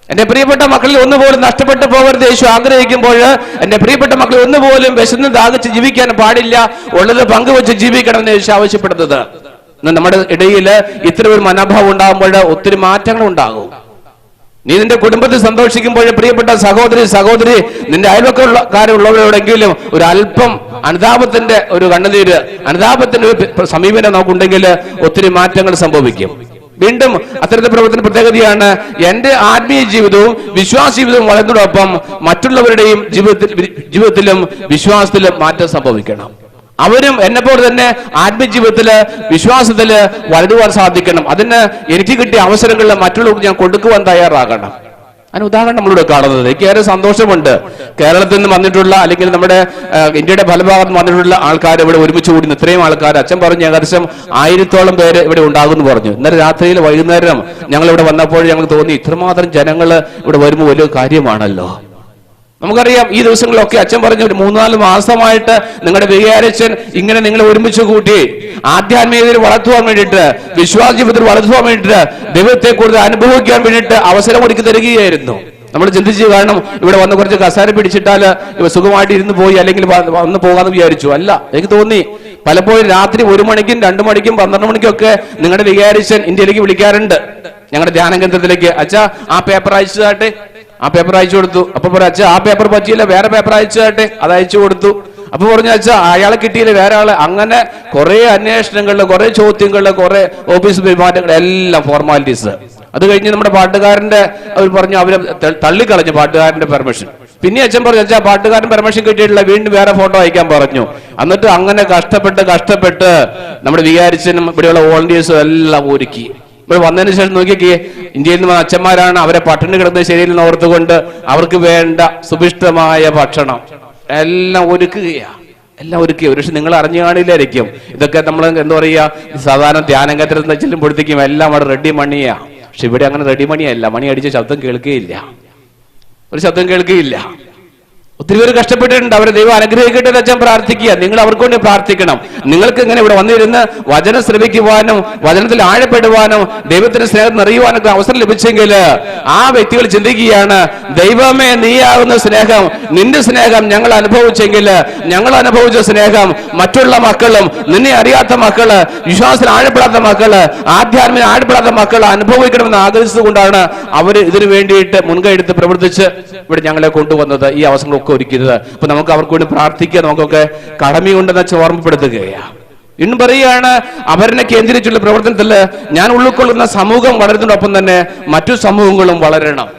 എന്റെ പ്രിയപ്പെട്ട മക്കളിൽ ഒന്നുപോലും നഷ്ടപ്പെട്ടു പോകരുത് യേശു ആഗ്രഹിക്കുമ്പോൾ. എന്റെ പ്രിയപ്പെട്ട മക്കളിൽ ഒന്നുപോലും വിശന്ന് ദാഹിച്ച് ജീവിക്കാൻ പാടില്ല, ഉള്ളത് പങ്കുവെച്ച് ജീവിക്കണം എന്ന് യേശു ആവശ്യപ്പെടുന്നത്. നമ്മുടെ ഇടയിൽ ഇത്തരം ഒരു മനോഭാവം ഉണ്ടാകുമ്പോൾ ഒത്തിരി മാറ്റങ്ങൾ ഉണ്ടാകും. നീ നിന്റെ കുടുംബത്തിൽ സന്തോഷിക്കുമ്പോൾ പ്രിയപ്പെട്ട സഹോദരി നിന്റെ അയൽവക്കക്കാരുള്ളവരോടെങ്കിലും ഒരു അല്പം അനുതാപത്തിന്റെ ഒരു കണ്ണുനീര്, അനുതാപത്തിന്റെ ഒരു സമീപനം നമുക്കുണ്ടെങ്കിൽ ഒത്തിരി മാറ്റങ്ങൾ സംഭവിക്കും. വീണ്ടും അത്തരത്തിൽ പ്രവർത്തന പ്രത്യേകതയാണ് എന്റെ ആത്മീയ ജീവിതവും വിശ്വാസ ജീവിതവും വളർന്നതോടൊപ്പം മറ്റുള്ളവരുടെയും ജീവിതത്തിലും വിശ്വാസത്തിലും മാറ്റം സംഭവിക്കണം. അവരും എന്നെ പോലെ തന്നെ ആത്മീയ ജീവിതത്തില് വിശ്വാസത്തില് വളരുവാൻ സാധിക്കണം. അതിന് എനിക്ക് കിട്ടിയ അവസരങ്ങളിൽ മറ്റുള്ളവർക്ക് ഞാൻ കൊടുക്കുവാൻ തയ്യാറാകണം. അതിന് ഉദാഹരണം നമ്മളിവിടെ കാണുന്നത്. എനിക്ക് ഏറെ സന്തോഷമുണ്ട്. കേരളത്തിൽ നിന്ന് വന്നിട്ടുള്ള അല്ലെങ്കിൽ നമ്മുടെ ഇന്ത്യയുടെ പല ഭാഗത്ത് നിന്ന് വന്നിട്ടുള്ള ആൾക്കാർ ഇവിടെ ഒരുമിച്ച് കൂടി. ഇത്രയും ആൾക്കാർ, അച്ഛൻ പറഞ്ഞു ഏകദേശം 1000-ഓളം പേര് ഇവിടെ ഉണ്ടാകുമെന്ന് പറഞ്ഞു. ഇന്നലെ രാത്രിയിൽ വൈകുന്നേരം ഞങ്ങൾ ഇവിടെ വന്നപ്പോൾ ഞങ്ങൾക്ക് തോന്നി ഇത്രമാത്രം ജനങ്ങൾ ഇവിടെ വരുമ്പോൾ വലിയ കാര്യമാണല്ലോ. നമുക്കറിയാം ഈ ദിവസങ്ങളിലൊക്കെ അച്ഛൻ പറഞ്ഞു, ഒരു 3-4 മാസമായിട്ട് നിങ്ങളുടെ വികാരച്ചൻ ഇങ്ങനെ നിങ്ങളെ ഒരുമിച്ച് കൂട്ടി ആധ്യാത്മികതയിൽ വളർത്തുവാൻ വേണ്ടിയിട്ട്, വിശ്വാസ ജീവിതത്തിൽ വളർത്തുവാൻ വേണ്ടിയിട്ട്, ദൈവത്തെ കൂടുതൽ അനുഭവിക്കാൻ വേണ്ടിയിട്ട് അവസരം ഒരുക്കി തരികയായിരുന്നു. നമ്മൾ ചിന്തിച്ച്, കാരണം ഇവിടെ വന്ന് കുറച്ച് കസാര പിടിച്ചിട്ടാല് സുഖമായിട്ട് ഇരുന്ന് പോയി അല്ലെങ്കിൽ വന്ന് പോകാന്ന് വിചാരിച്ചു. അല്ല, എനിക്ക് തോന്നി പലപ്പോഴും രാത്രി 1 മണിക്കും 2 മണിക്കും 12 മണിക്കും ഒക്കെ നിങ്ങളുടെ വികാരിച്ചൻ ഇന്ത്യയിലേക്ക് വിളിക്കാറുണ്ട്, ഞങ്ങളുടെ ധ്യാന കേന്ദ്രത്തിലേക്ക്. അച്ഛാ ആ പേപ്പർ അയച്ചതാട്ടെ, ആ പേപ്പർ അയച്ചു കൊടുത്തു. അപ്പൊ പറഞ്ഞു, അച്ഛാ ആ പേപ്പർ പറ്റിയില്ല, വേറെ പേപ്പർ അയച്ചതാട്ടെ, അത് അയച്ചു കൊടുത്തു. അപ്പൊ പറഞ്ഞു, അച്ഛാ അയാളെ കിട്ടിയില്ല, വേറെ ആള്. അങ്ങനെ കുറെ അന്വേഷണങ്ങളില്, കുറെ ചോദ്യങ്ങളില്, കുറെ ഓഫീസ് പെരുമാറ്റങ്ങൾ, എല്ലാം ഫോർമാലിറ്റീസ്. അത് കഴിഞ്ഞ് നമ്മുടെ പാട്ടുകാരന്റെ അവർ പറഞ്ഞു, അവര് തള്ളിക്കളഞ്ഞു പാട്ടുകാരന്റെ പെർമിഷൻ. പിന്നെ അച്ഛൻ പറഞ്ഞു, അച്ഛാ പാട്ടുകാരൻ പെർമിഷൻ കിട്ടിയിട്ടില്ല, വീണ്ടും വേറെ ഫോട്ടോ അയക്കാൻ പറഞ്ഞു. എന്നിട്ട് അങ്ങനെ കഷ്ടപ്പെട്ട് നമ്മുടെ വികാരിച്ചനും ഇവിടെയുള്ള വോളണ്ടിയേഴ്സും എല്ലാം ഒരുക്കി. ഇവിടെ വന്നതിന് ശേഷം നോക്കിക്കേ, ഇന്ത്യയിൽ നിന്ന് അച്ഛന്മാരാണ്, അവരെ പട്ടിണി കിടന്നത് ശരിയില്ലെന്ന് ഓർത്തുകൊണ്ട് അവർക്ക് വേണ്ട സുഭിഷ്ടമായ ഭക്ഷണം എല്ലാം ഒരുക്കുകയാ, എല്ലാം ഒരുക്കുക. ഒരു പക്ഷെ നിങ്ങൾ അറിഞ്ഞു കാണില്ലായിരിക്കും. ഇതൊക്കെ നമ്മൾ എന്താ പറയുക, സാധാരണ ധ്യാന കേന്ദ്രത്തിൽ ചെല്ലുമ്പോഴത്തേക്കും എല്ലാം അവിടെ റെഡി മണിയാ. പക്ഷെ ഇവിടെ അങ്ങനെ റെഡി മണിയല്ല, മണി അടിച്ച ശബ്ദം കേൾക്കുകയില്ല, ഒരു ശബ്ദം കേൾക്കുകയില്ല. ഒത്തിരി പേര് കഷ്ടപ്പെട്ടിട്ടുണ്ട്, അവരെ ദൈവം അനുഗ്രഹിക്കട്ടെ എന്ന് അച്ഛൻ പ്രാർത്ഥിക്കുക. നിങ്ങൾ അവർക്ക് വേണ്ടി പ്രാർത്ഥിക്കണം. നിങ്ങൾക്ക് ഇങ്ങനെ ഇവിടെ വന്നിരുന്ന് വചനം ശ്രമിക്കുവാനും വചനത്തിൽ ആഴപ്പെടുവാനും ദൈവത്തിന്റെ സ്നേഹം നിറയുവാനൊക്കെ അവസരം ലഭിച്ചെങ്കിൽ ആ വ്യക്തികൾ ചിന്തിക്കുകയാണ്, ദൈവമേ നീയാകുന്ന സ്നേഹം, നിന്റെ സ്നേഹം ഞങ്ങൾ അനുഭവിച്ചെങ്കിൽ, ഞങ്ങൾ അനുഭവിച്ച സ്നേഹം മറ്റുള്ള മക്കളും, നിന്നെ അറിയാത്ത മക്കള്, വിശ്വാസത്തിൽ ആഴപ്പെടാത്ത മക്കള്, ആധ്യാത്മിക ആഴപ്പെടാത്ത മക്കൾ അനുഭവിക്കണമെന്ന് ആഗ്രഹിച്ചതുകൊണ്ടാണ് അവർ ഇതിനു വേണ്ടിയിട്ട് മുൻകൈ എടുത്ത് പ്രവർത്തിച്ച് ഇവിടെ ഞങ്ങളെ കൊണ്ടുവന്നത്. ഈ അവസരങ്ങൾ ഒരുക്കരുത്. അപ്പൊ നമുക്ക് അവർക്ക് വേണ്ടി പ്രാർത്ഥിക്കുക, നമുക്കൊക്കെ കടമയുണ്ടെന്ന് വെച്ച് ഓർമ്മപ്പെടുത്തുകയാണ്. ഇന്ന് പറയുകയാണ്, അവരെ കേന്ദ്രീകരിച്ചുള്ള പ്രവർത്തനത്തിൽ ഞാൻ ഉൾക്കൊള്ളുന്ന സമൂഹം വളരുന്നതോടൊപ്പം തന്നെ മറ്റു സമൂഹങ്ങളും വളരണം.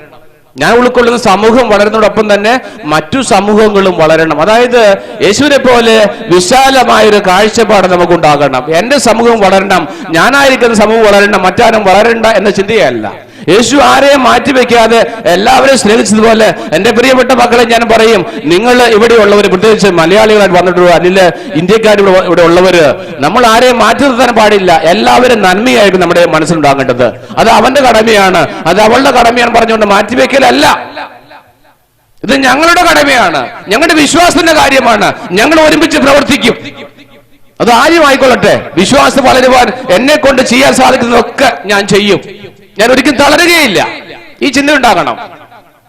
ഞാൻ ഉൾക്കൊള്ളുന്ന സമൂഹം വളരുന്നതോടൊപ്പം തന്നെ മറ്റു സമൂഹങ്ങളും വളരണം. അതായത് യേശുവിനെ പോലെ വിശാലമായൊരു കാഴ്ചപ്പാട് നമുക്കുണ്ടാകണം. എന്റെ സമൂഹം വളരണം, ഞാനായിരിക്കുന്ന സമൂഹം വളരണം, മറ്റാരും വളരണ്ട എന്ന ചിന്തയല്ല. യേശു ആരെയും മാറ്റിവെക്കാതെ എല്ലാവരെയും സ്നേഹിച്ചതുപോലെ എന്റെ പ്രിയപ്പെട്ട മക്കളെ ഞാൻ പറയും, നിങ്ങൾ ഇവിടെയുള്ളവർ, പ്രത്യേകിച്ച് മലയാളികളായിട്ട് വന്നിട്ടുള്ള അല്ലെങ്കിൽ ഇന്ത്യക്കാർ ഇവിടെ ഉള്ളവര്, നമ്മൾ ആരെയും മാറ്റി നിർത്താൻ പാടില്ല. എല്ലാവരും നന്മയായിരിക്കും നമ്മുടെ മനസ്സിലുണ്ടാകേണ്ടത്. അത് അവന്റെ കടമയാണ്, അത് അവളുടെ കടമയാണ് പറഞ്ഞുകൊണ്ട് മാറ്റിവെക്കലല്ല. ഇത് ഞങ്ങളുടെ കടമയാണ്, ഞങ്ങളുടെ വിശ്വാസത്തിന്റെ കാര്യമാണ്. ഞങ്ങൾ ഒരുമിച്ച് പ്രവർത്തിക്കും. അത് ആരും ആയിക്കൊള്ളട്ടെ, വിശ്വാസം വളരുവാൻ എന്നെ കൊണ്ട് ചെയ്യാൻ സാധിക്കുന്നതൊക്കെ ഞാൻ ചെയ്യും. ഞാൻ ഒരിക്കലും തളരുകയില്ല. ഈ ചിന്ത ഉണ്ടാകണം.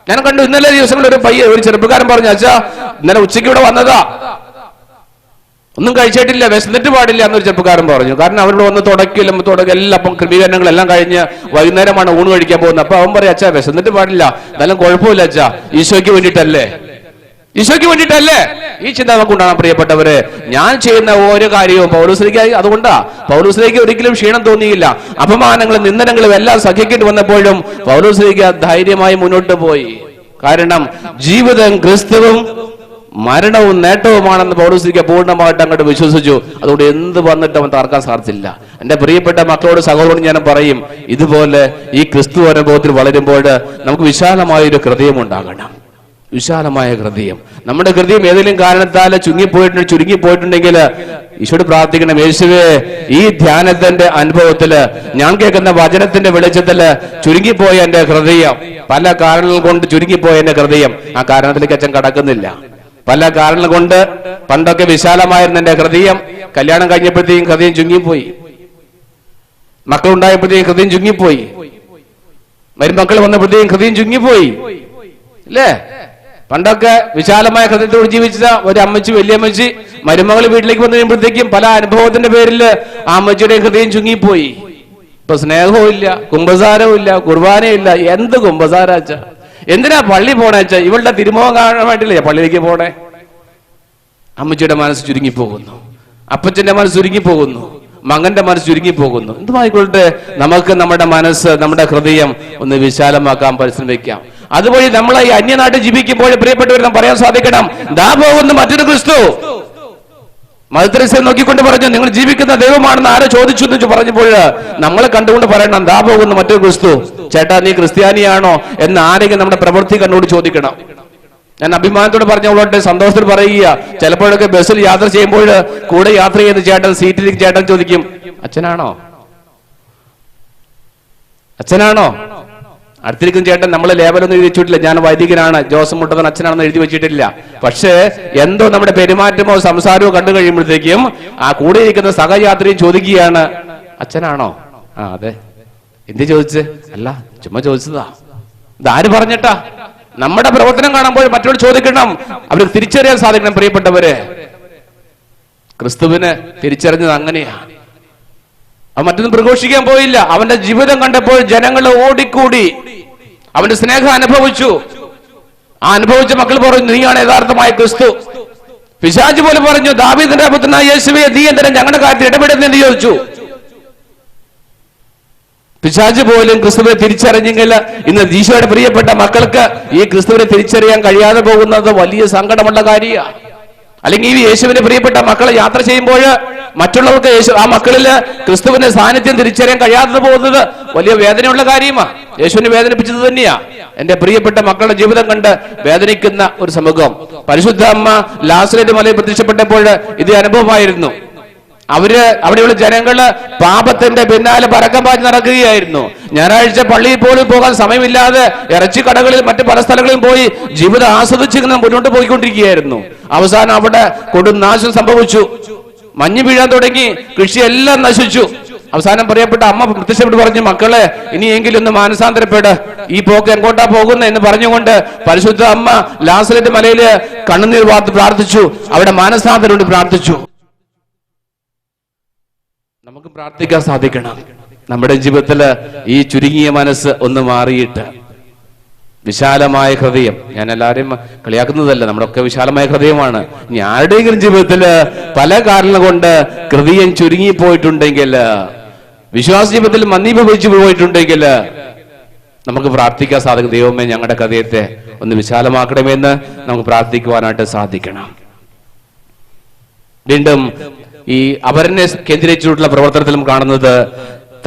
ഞാൻ കണ്ടു, ഇന്നലെ ദിവസങ്ങളിൽ ഒരു ചെറുപ്പക്കാരൻ പറഞ്ഞു, അച്ഛാ ഇന്നലെ ഉച്ചയ്ക്ക് ഇവിടെ വന്നതാ, ഒന്നും കഴിച്ചിട്ടില്ല, വിശന്നിട്ട് പാടില്ല എന്നൊരു ചെറുപ്പക്കാരൻ പറഞ്ഞു. കാരണം അവരോട് വന്ന് തുടക്കെല്ലാം അപ്പം ക്രമീകരണങ്ങളെല്ലാം കഴിഞ്ഞ് വൈകുന്നേരമാണ് ഊണ് കഴിക്കാൻ പോകുന്നത്. അപ്പൊ അവൻ പറയും, അച്ഛാ വിശന്നിട്ട് പാടില്ല, എന്നാലും കുഴപ്പമില്ല അച്ഛാ, ഈശോയ്ക്ക് വേണ്ടിയിട്ടല്ലേ, ഈശോയ്ക്ക് വേണ്ടിയിട്ടല്ലേ. ഈ ചിന്ത നമുക്ക് ഉണ്ടാകാൻ പ്രിയപ്പെട്ടവര്. ഞാൻ ചെയ്യുന്ന ഓരോ കാര്യവും പൗലോസിലേക്ക്, അതുകൊണ്ടാ പൗലോസിലേക്ക് ഒരിക്കലും ക്ഷീണം തോന്നിയില്ല. അപമാനങ്ങളും നിന്ദനങ്ങളും എല്ലാം സഹിക്കേണ്ടി വന്നപ്പോഴും പൗലോസിലേക്ക് ധൈര്യമായി മുന്നോട്ട് പോയി. കാരണം ജീവിതം ക്രിസ്തുവും മരണവും നേട്ടവുമാണെന്ന് പൗലോസിലേക്ക് പൂർണ്ണമായിട്ട് അങ്ങോട്ട് വിശ്വസിച്ചു. അതുകൊണ്ട് എന്ത് വന്നിട്ട് അവൻ തർക്കാൻ സാധിച്ചില്ല. എന്റെ പ്രിയപ്പെട്ട മക്കളോട്, സഹോദരൻ ഞാൻ പറയും, ഇതുപോലെ ഈ ക്രിസ്തു അനുഭവത്തിൽ വളരുമ്പോൾ നമുക്ക് വിശാലമായൊരു ഹൃദയം ഉണ്ടാകണം. വിശാലമായ ഹൃദയം. നമ്മുടെ ഹൃദയം ഏതെങ്കിലും കാരണത്താൽ ചുരുങ്ങിപ്പോയിട്ടുണ്ടെങ്കിൽ ഈശോട് പ്രാർത്ഥിക്കണം, യേശുവേ ഈ ധ്യാനത്തിന്റെ അനുഭവത്തില്, ഞാൻ കേൾക്കുന്ന വചനത്തിന്റെ വെളിച്ചത്തില് ചുരുങ്ങിപ്പോയ എന്റെ ഹൃദയം, പല കാരണങ്ങൾ കൊണ്ട് ചുരുങ്ങിപ്പോയ എന്റെ ഹൃദയം, ആ കാരണത്തിലേക്ക് അച്ഛൻ കടക്കുന്നില്ല. പല കാരണങ്ങൾ കൊണ്ട് പണ്ടൊക്കെ വിശാലമായിരുന്ന എന്റെ ഹൃദയം കല്യാണം കഴിഞ്ഞപ്പോഴത്തേക്കും ഹൃദയം ചുരുങ്ങിപ്പോയി, മക്കളുണ്ടായപ്പോഴത്തേക്കും ഹൃദയം ചുരുങ്ങിപ്പോയി, മരുമക്കൾ വന്നപ്പോഴത്തേക്കും ഹൃദയം ചുരുങ്ങിപ്പോയി, അല്ലേ? പണ്ടൊക്കെ വിശാലമായ ഹൃദയത്തോട് ജീവിച്ച ഒരു അമ്മച്ചി, വലിയമ്മച്ചി, മരുമകൾ വീട്ടിലേക്ക് വന്നു കഴിയുമ്പോഴത്തേക്കും പല അനുഭവത്തിന്റെ പേരിൽ ആ അമ്മച്ചിയുടെ ഹൃദയം ചുങ്ങിപ്പോയി. ഇപ്പൊ സ്നേഹവും ഇല്ല, കുമ്പസാരവും ഇല്ല, കുർബാനയില്ല. എന്ത് കുമ്പസാരാച്ച, എന്തിനാ പള്ളി പോണേച്ച? ഇവളുടെ തിരുമുഖം കാണാൻ വേണ്ടിയില്ലേ പള്ളിയിലേക്ക് പോണേ? അമ്മച്ചിയുടെ മനസ്സ് ചുരുങ്ങിപ്പോകുന്നു, അപ്പച്ചന്റെ മനസ്സ് ചുരുങ്ങിപ്പോകുന്നു, മകന്റെ മനസ്സ് ചുരുങ്ങിപ്പോകുന്നു. എന്തുമായിക്കൊള്ളട്ടെ, നമുക്ക് നമ്മുടെ മനസ്സ്, നമ്മുടെ ഹൃദയം ഒന്ന് വിശാലമാക്കാൻ പരിശ്രമിക്കാം. അതുവഴി നമ്മൾ ഈ അന്യനാട്ടിൽ ജീവിക്കുമ്പോൾ പ്രിയപ്പെട്ടവർ നാം പറയാൻ സാധിക്കണം, ദാ പോകുന്ന മറ്റൊരു ക്രിസ്തു. മദർ തെരേസയെ നോക്കിക്കൊണ്ട് പറഞ്ഞു, നിങ്ങൾ ജീവിക്കുന്ന ദൈവമാണെന്ന് ആരോ ചോദിച്ചു എന്ന് പറഞ്ഞപ്പോൾ നമ്മളെ കണ്ടുകൊണ്ട് പറയണം, ദാ പോകുന്ന മറ്റൊരു ക്രിസ്തു. ചേട്ടാ നീ ക്രിസ്ത്യാനിയാണോ എന്ന് ആരെങ്കിലും നമ്മുടെ പ്രവൃത്തി കണ്ടുകൊണ്ട് ചോദിക്കണം. ഞാൻ അഭിമാനത്തോട് പറഞ്ഞവളോട്ടെ, സന്തോഷത്തിൽ പറയുക, ചിലപ്പോഴൊക്കെ ബസ്സിൽ യാത്ര ചെയ്യുമ്പോൾ കൂടെ യാത്ര ചെയ്യുന്ന ചേട്ടൻ സീറ്റിലേക്ക് ചേട്ടൻ ചോദിക്കും, അച്ഛനാണോ, അച്ഛനാണോ? അടുത്തിരിക്കുന്ന ചേട്ടൻ നമ്മൾ ലേബലൊന്നും എഴുതി വെച്ചിട്ടില്ല, ഞാൻ വൈദികനാണ്, ജോസ് മുട്ടത്തൻ അച്ഛനാണെന്ന് എഴുതി വെച്ചിട്ടില്ല. പക്ഷേ എന്തോ നമ്മുടെ പെരുമാറ്റമോ സംസാരമോ കണ്ടു കഴിയുമ്പോഴത്തേക്കും ആ കൂടെ ഇരിക്കുന്ന സഹയാത്രിയും ചോദിക്കുകയാണ്, അച്ഛനാണോ? ആ അതെ. എന്ത് ചോദിച്ച്? അല്ല, ചുമ്മാ ചോദിച്ചതാ. ഇതാര് പറഞ്ഞിട്ടാ? നമ്മുടെ പ്രവർത്തനം കാണുമ്പോൾ മറ്റൊരു ചോദിക്കണം, അവർ തിരിച്ചറിയാൻ സാധിക്കണം. പ്രിയപ്പെട്ടവരെ, ക്രിസ്തുവിന് തിരിച്ചറിഞ്ഞത് അങ്ങനെയാ. അവൻ മറ്റൊന്നും പ്രഘോഷിക്കാൻ പോയില്ല. അവന്റെ ജീവിതം കണ്ടപ്പോൾ ജനങ്ങൾ ഓടിക്കൂടി അവന്റെ സ്നേഹം അനുഭവിച്ചു. ആ അനുഭവിച്ച മക്കൾ പറഞ്ഞു, നീയാണ് യഥാർത്ഥമായ ക്രിസ്തു. പിശാച് പോലും പറഞ്ഞു, ദാവീദിന്റെ പുത്രനായ യേശുവേ, നീ എന്തിനാ ഞങ്ങളുടെ കാര്യത്തിൽ ഇടപെടുന്നെന്ന് ചോദിച്ചു. പിശാച് പോലും ക്രിസ്തുവിനെ തിരിച്ചറിഞ്ഞെങ്കിൽ ഇന്ന് ഈശോയുടെ പ്രിയപ്പെട്ട മക്കൾക്ക് ഈ ക്രിസ്തുവിനെ തിരിച്ചറിയാൻ കഴിയാതെ പോകുന്നത് വലിയ സങ്കടമുള്ള കാര്യമാണ്. അല്ലെങ്കിൽ ഈ യേശുവിന്റെ പ്രിയപ്പെട്ട മക്കളെ യാത്ര ചെയ്യുമ്പോൾ മറ്റുള്ളവർക്ക് ആ മക്കളില് ക്രിസ്തുവിന്റെ സാന്നിധ്യം തിരിച്ചറിയാൻ കഴിയാതെ പോകുന്നത് വലിയ വേദനയുള്ള കാര്യമാണ്. യേശുവിനെ വേദനിപ്പിച്ചത് തന്നെയാ എന്റെ പ്രിയപ്പെട്ട മക്കളുടെ ജീവിതം കണ്ട് വേദനിക്കുന്ന ഒരു സമൂഹം. പരിശുദ്ധ അമ്മ ലാസറേറ്റ് മലയിൽ പ്രത്യക്ഷപ്പെട്ടപ്പോൾ ഇത് അനുഭവമായിരുന്നു. അവിടെയുള്ള ജനങ്ങള് പാപത്തിന്റെ പിന്നാലെ പരക്കം പാഞ്ഞ് നടക്കുകയായിരുന്നു. ഞായറാഴ്ച പള്ളിയിൽ പോലും പോകാൻ സമയമില്ലാതെ ഇറച്ചി കടകളിൽ മറ്റു പല സ്ഥലങ്ങളിലും പോയി ജീവിതം ആസ്വദിച്ചിങ്ങനെ മുന്നോട്ട് പോയിക്കൊണ്ടിരിക്കുകയായിരുന്നു. അവസാനം അവിടെ കൊടും നാശം സംഭവിച്ചു. മഞ്ഞ് വീഴാൻ തുടങ്ങി, കൃഷിയെല്ലാം നശിച്ചു. അവസാനം പറയപ്പെട്ട അമ്മ പ്രത്യക്ഷപ്പെട്ട് പറഞ്ഞു, മക്കളെ ഇനിയെങ്കിലും ഒന്ന് മാനസാന്തരപ്പെട്, ഈ പോക്ക് എങ്ങോട്ടാ പോകുന്ന എന്ന് പറഞ്ഞുകൊണ്ട് പരിശുദ്ധ അമ്മ ലാസറേറ്റ് മലയില് കണ്ണുനീർ വാർത്ത് പ്രാർത്ഥിച്ചു. അവിടെ മാനസാന്തരം കൊണ്ട് പ്രാർത്ഥിച്ചു. നമുക്ക് പ്രാർത്ഥിക്കാൻ സാധിക്കണം. നമ്മുടെ ജീവിതത്തില് ഈ ചുരുങ്ങിയ മനസ്സ് ഒന്ന് മാറിയിട്ട് വിശാലമായ ഹൃദയം, ഞാൻ എല്ലാവരെയും കളിയാക്കുന്നതല്ല, നമ്മളൊക്കെ വിശാലമായ ഹൃദയമാണ്. ഇനി ആരുടെയെങ്കിലും ജീവിതത്തില് പല കാരണങ്ങൾ കൊണ്ട് ഹൃദയം ചുരുങ്ങിപ്പോയിട്ടുണ്ടെങ്കിൽ, വിശ്വാസ ജീവിതത്തിൽ മന്ദീഭവിച്ചു പോയിട്ടുണ്ടെങ്കിൽ നമുക്ക് പ്രാർത്ഥിക്കാൻ സാധിക്കും. ദൈവമേ, ഞങ്ങളുടെ ഹൃദയത്തെ ഒന്ന് വിശാലമാക്കണമെന്ന് നമുക്ക് പ്രാർത്ഥിക്കുവാനായിട്ട് സാധിക്കണം. വീണ്ടും ഈ അപരനെ കേന്ദ്രീകരിച്ചിട്ടുള്ള പ്രവർത്തനത്തിലും കാണുന്നത്,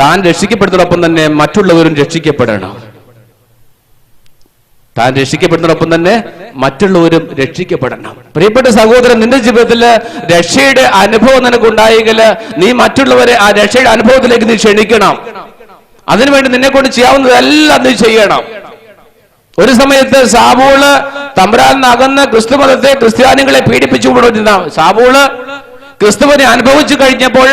താൻ രക്ഷിക്കപ്പെടുന്നതോടൊപ്പം തന്നെ മറ്റുള്ളവരും രക്ഷിക്കപ്പെടണം. താൻ രക്ഷിക്കപ്പെടുന്നതോടൊപ്പം തന്നെ മറ്റുള്ളവരും രക്ഷിക്കപ്പെടണം. പ്രിയപ്പെട്ട സഹോദരൻ, നിന്റെ ജീവിതത്തിൽ രക്ഷയുടെ അനുഭവം നിനക്കുണ്ടായെങ്കിൽ നീ മറ്റുള്ളവരെ ആ രക്ഷയുടെ അനുഭവത്തിലേക്ക് നീ ക്ഷണിക്കണം. അതിനുവേണ്ടി നിന്നെ കൊണ്ട് ചെയ്യാവുന്നതെല്ലാം നീ ചെയ്യണം. ഒരു സമയത്ത് സാവൂള് തമ്പുരാൻ അകന്ന് ക്രിസ്തു മതത്തെ ക്രിസ്ത്യാനികളെ പീഡിപ്പിച്ചുകൊണ്ടിരുന്ന സാവൂള് ക്രിസ്തുവിനെ അനുഭവിച്ചു കഴിഞ്ഞപ്പോൾ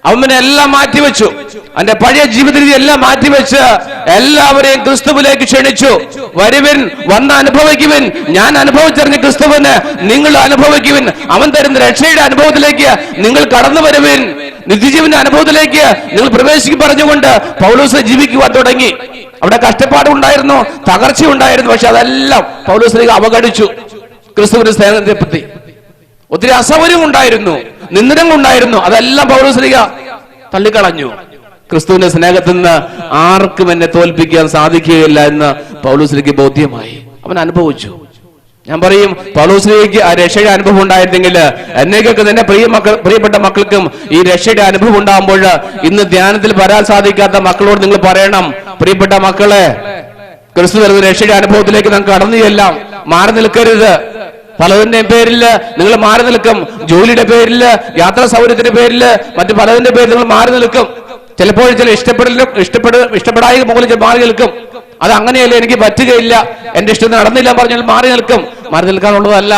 അവനെ എല്ലാം മാറ്റിവെച്ചു. അവന്റെ പഴയ ജീവിത രീതി എല്ലാം മാറ്റിവെച്ച് എല്ലാവരെയും ക്രിസ്തുവിലേക്ക് ക്ഷണിച്ചു. വരുവിൻ, വന്ന് അനുഭവിക്കുവിൻ. ഞാൻ അനുഭവിച്ചറിഞ്ഞ ക്രിസ്തുവിന് നിങ്ങൾ അനുഭവിക്കുവിൻ. അവൻ തരുന്ന രക്ഷയുടെ അനുഭവത്തിലേക്ക് നിങ്ങൾ കടന്നു വരുവിൻ. നിത്യജീവന്റെ അനുഭവത്തിലേക്ക് നിങ്ങൾ പ്രവേശിക്കും പറഞ്ഞുകൊണ്ട് പൗലോസ് ജീവിക്കുവാൻ തുടങ്ങി. അവിടെ കഷ്ടപ്പാടുണ്ടായിരുന്നു, തകർച്ചയുണ്ടായിരുന്നു. പക്ഷെ അതെല്ലാം പൗലോസ് അവഗണിച്ചു. ക്രിസ്തുവിന്റെ സ്നേഹത്തെ പറ്റി ഒത്തിരി അസൗകര്യം ഉണ്ടായിരുന്നു, നിന്ദനം ഉണ്ടായിരുന്നു. അതെല്ലാം പൗലോസ്ലീഹ തള്ളിക്കളഞ്ഞു. ക്രിസ്തുവിന്റെ സ്നേഹത്തിൽ നിന്ന് ആർക്കും എന്നെ തോൽപ്പിക്കാൻ സാധിക്കുകയില്ല എന്ന് പൗലോസ്ലീഹയ്ക്ക് ബോധ്യമായി. അവൻ അനുഭവിച്ചു. ഞാൻ പറയും, പൗലോസ്ലീഹയ്ക്ക് ആ രക്ഷയുടെ അനുഭവം ഉണ്ടായിരുന്നെങ്കിൽ എന്നേക്കൊക്കെ തന്നെ പ്രിയപ്പെട്ട മക്കൾക്കും ഈ രക്ഷയുടെ അനുഭവം ഉണ്ടാകുമ്പോൾ ഇന്ന് ധ്യാനത്തിൽ വരാൻ സാധിക്കാത്ത മക്കളോട് നിങ്ങൾ പറയണം, പ്രിയപ്പെട്ട മക്കളെ, ക്രിസ്തു തരുന്ന രക്ഷയുടെ അനുഭവത്തിലേക്ക് നമുക്ക് കടന്നു ചെല്ലാം. മാറി നിൽക്കരുത്. പലതിന്റെയും പേരില് നിങ്ങൾ മാറി നിൽക്കും. ജോലിയുടെ പേരില്, യാത്രാ സൗകര്യത്തിന്റെ പേരില്, മറ്റു പലതിന്റെ പേരിൽ നിങ്ങൾ മാറി നിൽക്കും. ചിലപ്പോൾ ചില ഇഷ്ടപ്പെടായ മുകളിൽ മാറി നിൽക്കും. അത് അങ്ങനെയല്ല, എനിക്ക് പറ്റുകയില്ല, എന്റെ ഇഷ്ടത്തിന് നടന്നില്ല പറഞ്ഞാൽ മാറി നിൽക്കും. മാറി നിൽക്കാനുള്ളതല്ല.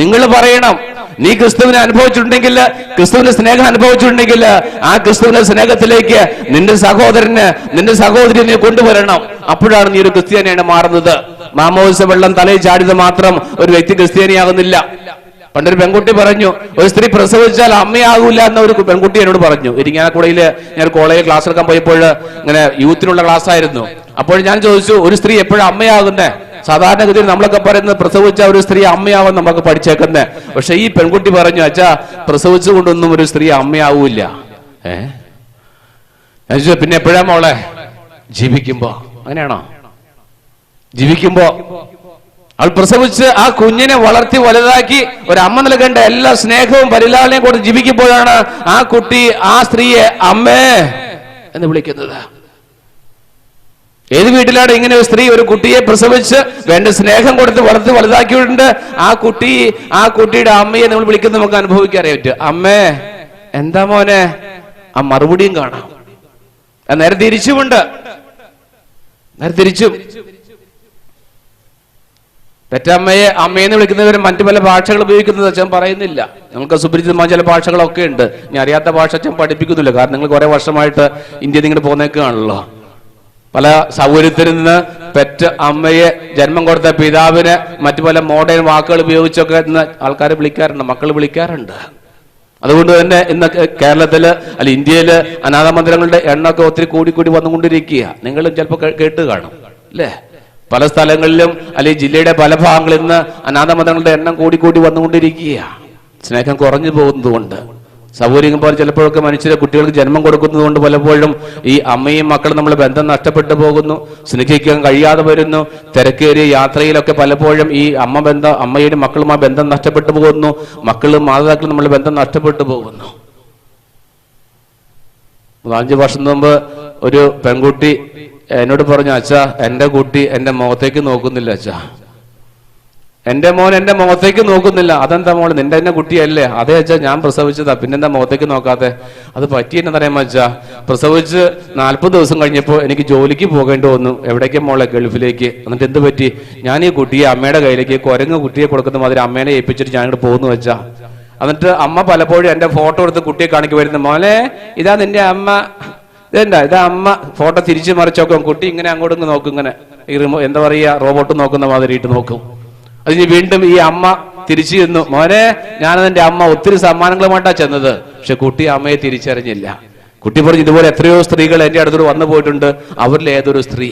നിങ്ങൾ പറയണം, നീ ക്രിസ്തുവിനെ അനുഭവിച്ചിട്ടുണ്ടെങ്കിൽ, ക്രിസ്തുവിന്റെ സ്നേഹം അനുഭവിച്ചിട്ടുണ്ടെങ്കിൽ ആ ക്രിസ്തുവിന്റെ സ്നേഹത്തിലേക്ക് നിന്റെ സഹോദരന്, നിന്റെ സഹോദരി നീ കൊണ്ടുവരണം. അപ്പോഴാണ് നീ ഒരു ക്രിസ്ത്യാനിയായിട്ട് മാറുന്നത്. മാമോദിസ വെള്ളം തലയിൽ ചാടിയത് മാത്രം ഒരു വ്യക്തി ക്രിസ്ത്യാനിയാകുന്നില്ല. പണ്ടൊരു പെൺകുട്ടി പറഞ്ഞു, ഒരു സ്ത്രീ പ്രസവിച്ചാൽ അമ്മയാകൂല എന്ന ഒരു പെൺകുട്ടി എന്നോട് പറഞ്ഞു. ഇരിങ്ങാലക്കുടയില് ഞാൻ കോളേജിൽ ക്ലാസ് എടുക്കാൻ പോയപ്പോൾ ഇങ്ങനെ യൂത്തിനുള്ള ക്ലാസ് ആയിരുന്നു. അപ്പോൾ ഞാൻ ചോദിച്ചു, ഒരു സ്ത്രീ എപ്പോഴും അമ്മയാകുന്നേ? സാധാരണഗതിയിൽ നമ്മളൊക്കെ പറയുന്നത് പ്രസവിച്ച ഒരു സ്ത്രീ അമ്മയാവാൻ നമുക്ക് പഠിച്ചേക്കുന്നേ. പക്ഷെ ഈ പെൺകുട്ടി പറഞ്ഞു, അച്ഛാ, പ്രസവിച്ചുകൊണ്ടൊന്നും ഒരു സ്ത്രീ അമ്മയാവൂല. പിന്നെ എപ്പോഴാ മോളെ? ജീവിക്കുമ്പോ. അങ്ങനെയാണോ? ജീവിക്കുമ്പോ അവൾ പ്രസവിച്ച് ആ കുഞ്ഞിനെ വളർത്തി വലുതാക്കി ഒരമ്മ നൽകേണ്ട എല്ലാ സ്നേഹവും പരിലാളനയും കൊണ്ട് ജീവിക്കുമ്പോഴാണ് ആ കുട്ടി ആ സ്ത്രീയെ അമ്മേ എന്ന് വിളിക്കുന്നത്. ഏത് വീട്ടിലാണ് ഇങ്ങനെ ഒരു സ്ത്രീ ഒരു കുട്ടിയെ പ്രസവിച്ച് വേണ്ട സ്നേഹം കൊടുത്ത് വളർത്തി വലുതാക്കിയിട്ടുണ്ട്? ആ കുട്ടിയുടെ അമ്മയെ നമ്മൾ വിളിക്കുന്നത് നമുക്ക് അനുഭവിക്കാൻ അറിയാൻ പറ്റും. അമ്മേ, എന്താ മോനെ? ആ മറുപടിയും കാണാം. നേരെ തിരിച്ചുമുണ്ട്. നേരെ തിരിച്ചും പെറ്റമ്മയെ അമ്മയെന്ന് വിളിക്കുന്നവരും മറ്റു പല ഭാഷകൾ ഉപയോഗിക്കുന്നത് അച്ഛൻ പറയുന്നില്ല. നിങ്ങൾക്ക് സുപരിചിതമായ ചില ഭാഷകളൊക്കെ ഉണ്ട്. ഇനി അറിയാത്ത ഭാഷ അച്ഛൻ പഠിപ്പിക്കുന്നില്ല. കാരണം നിങ്ങൾ കുറെ വർഷമായിട്ട് ഇന്ത്യയിൽ നിങ്ങൾ പോന്നേക്കാണല്ലോ. പല സൗകര്യത്തിൽ നിന്ന് പെറ്റ അമ്മയെ ജന്മം കൊടുത്ത പിതാവിനെ മറ്റു പല മോഡേൺ വാക്കുകൾ ഉപയോഗിച്ചൊക്കെ ഇന്ന് ആൾക്കാർ വിളിക്കാറുണ്ട്, മക്കൾ വിളിക്കാറുണ്ട്. അതുകൊണ്ട് തന്നെ ഇന്ന് കേരളത്തില് അല്ല ഇന്ത്യയില് അനാഥ മന്ദിരങ്ങളുടെ എണ്ണമൊക്കെ ഒത്തിരി കൂടി വന്നുകൊണ്ടിരിക്കുക. നിങ്ങളും ചിലപ്പോൾ കേട്ട് കാണും അല്ലേ? പല സ്ഥലങ്ങളിലും അല്ലെങ്കിൽ ജില്ലയുടെ പല ഭാഗങ്ങളിൽ നിന്ന് അനാഥ മന്ദിരങ്ങളുടെ എണ്ണം കൂടി വന്നുകൊണ്ടിരിക്കുക. സ്നേഹം കുറഞ്ഞു പോകുന്നത് കൊണ്ട്, സൗകര്യം പോലെ ചിലപ്പോഴൊക്കെ മനുഷ്യരെ കുട്ടികൾക്ക് ജന്മം കൊടുക്കുന്നത് കൊണ്ട് പലപ്പോഴും ഈ അമ്മയും മക്കളും നമ്മൾ ബന്ധം നഷ്ടപ്പെട്ടു പോകുന്നു, സ്നേഹിക്കാൻ കഴിയാതെ വരുന്നു. തിരക്കേറിയ യാത്രയിലൊക്കെ പലപ്പോഴും ഈ അമ്മയുടെ മക്കളുമായി ബന്ധം നഷ്ടപ്പെട്ടു പോകുന്നു. മക്കളും മാതാക്കളും നമ്മൾ ബന്ധം നഷ്ടപ്പെട്ടു പോകുന്നു. 5 വർഷം മുമ്പ് ഒരു പെൺകുട്ടി എന്നോട് പറഞ്ഞു, അച്ഛാ എന്റെ കുട്ടി എന്റെ മുഖത്തേക്ക് നോക്കുന്നില്ല അച്ഛാ, എന്റെ മോൻ എന്റെ മുഖത്തേക്ക് നോക്കുന്നില്ല. അതെന്താ മോള്, നിന്റെ തന്നെ കുട്ടിയല്ലേ? അതേ അച്ഛാ, ഞാൻ പ്രസവിച്ചതാ, പിന്നെന്താ മുഖത്തേക്ക് നോക്കാതെ? അത് പറ്റിയെന്നറിയാമോ അച്ഛാ, പ്രസവിച്ച് 40 ദിവസം കഴിഞ്ഞപ്പോൾ എനിക്ക് ജോലിക്ക് പോകേണ്ടി വന്നു. എവിടേക്ക് മോളെ? ഗൾഫിലേക്ക്. എന്നിട്ട് എന്ത് പറ്റി? ഞാൻ ഈ കുട്ടിയെ അമ്മയുടെ കയ്യിലേക്ക് കുരങ്ങ് കുട്ടിയെ കൊടുക്കുന്ന മാതിരി അമ്മേനെ ഏൽപ്പിച്ചിട്ട് ഞാൻ ഇങ്ങോട്ട് പോകുന്നു വെച്ചാ. എന്നിട്ട് അമ്മ പലപ്പോഴും എന്റെ ഫോട്ടോ എടുത്ത് കുട്ടിയെ കാണിക്കുമായിരുന്നു. മോനെ ഇതാ നിന്റെ അമ്മ, ഇതാ അമ്മ. ഫോട്ടോ തിരിച്ചു മറിച്ചോക്കും. കുട്ടി ഇങ്ങനെ അങ്ങോട്ടും നോക്കും, ഇങ്ങനെ ഈ എന്താ പറയാ റോബോട്ട് നോക്കുന്ന മാതിരി ഇട്ട് നോക്കും. അതിന് വീണ്ടും ഈ അമ്മ തിരിച്ചു ചെന്നു, മോനെ ഞാനതിന്റെ അമ്മ, ഒത്തിരി സമ്മാനങ്ങളുമായിട്ടാ ചെന്നത്. പക്ഷെ കുട്ടി അമ്മയെ തിരിച്ചറിഞ്ഞില്ല. കുട്ടി പറഞ്ഞു, ഇതുപോലെ എത്രയോ സ്ത്രീകൾ എന്റെ അടുത്തോട് വന്നു പോയിട്ടുണ്ട്, അവരിലേതൊരു സ്ത്രീ.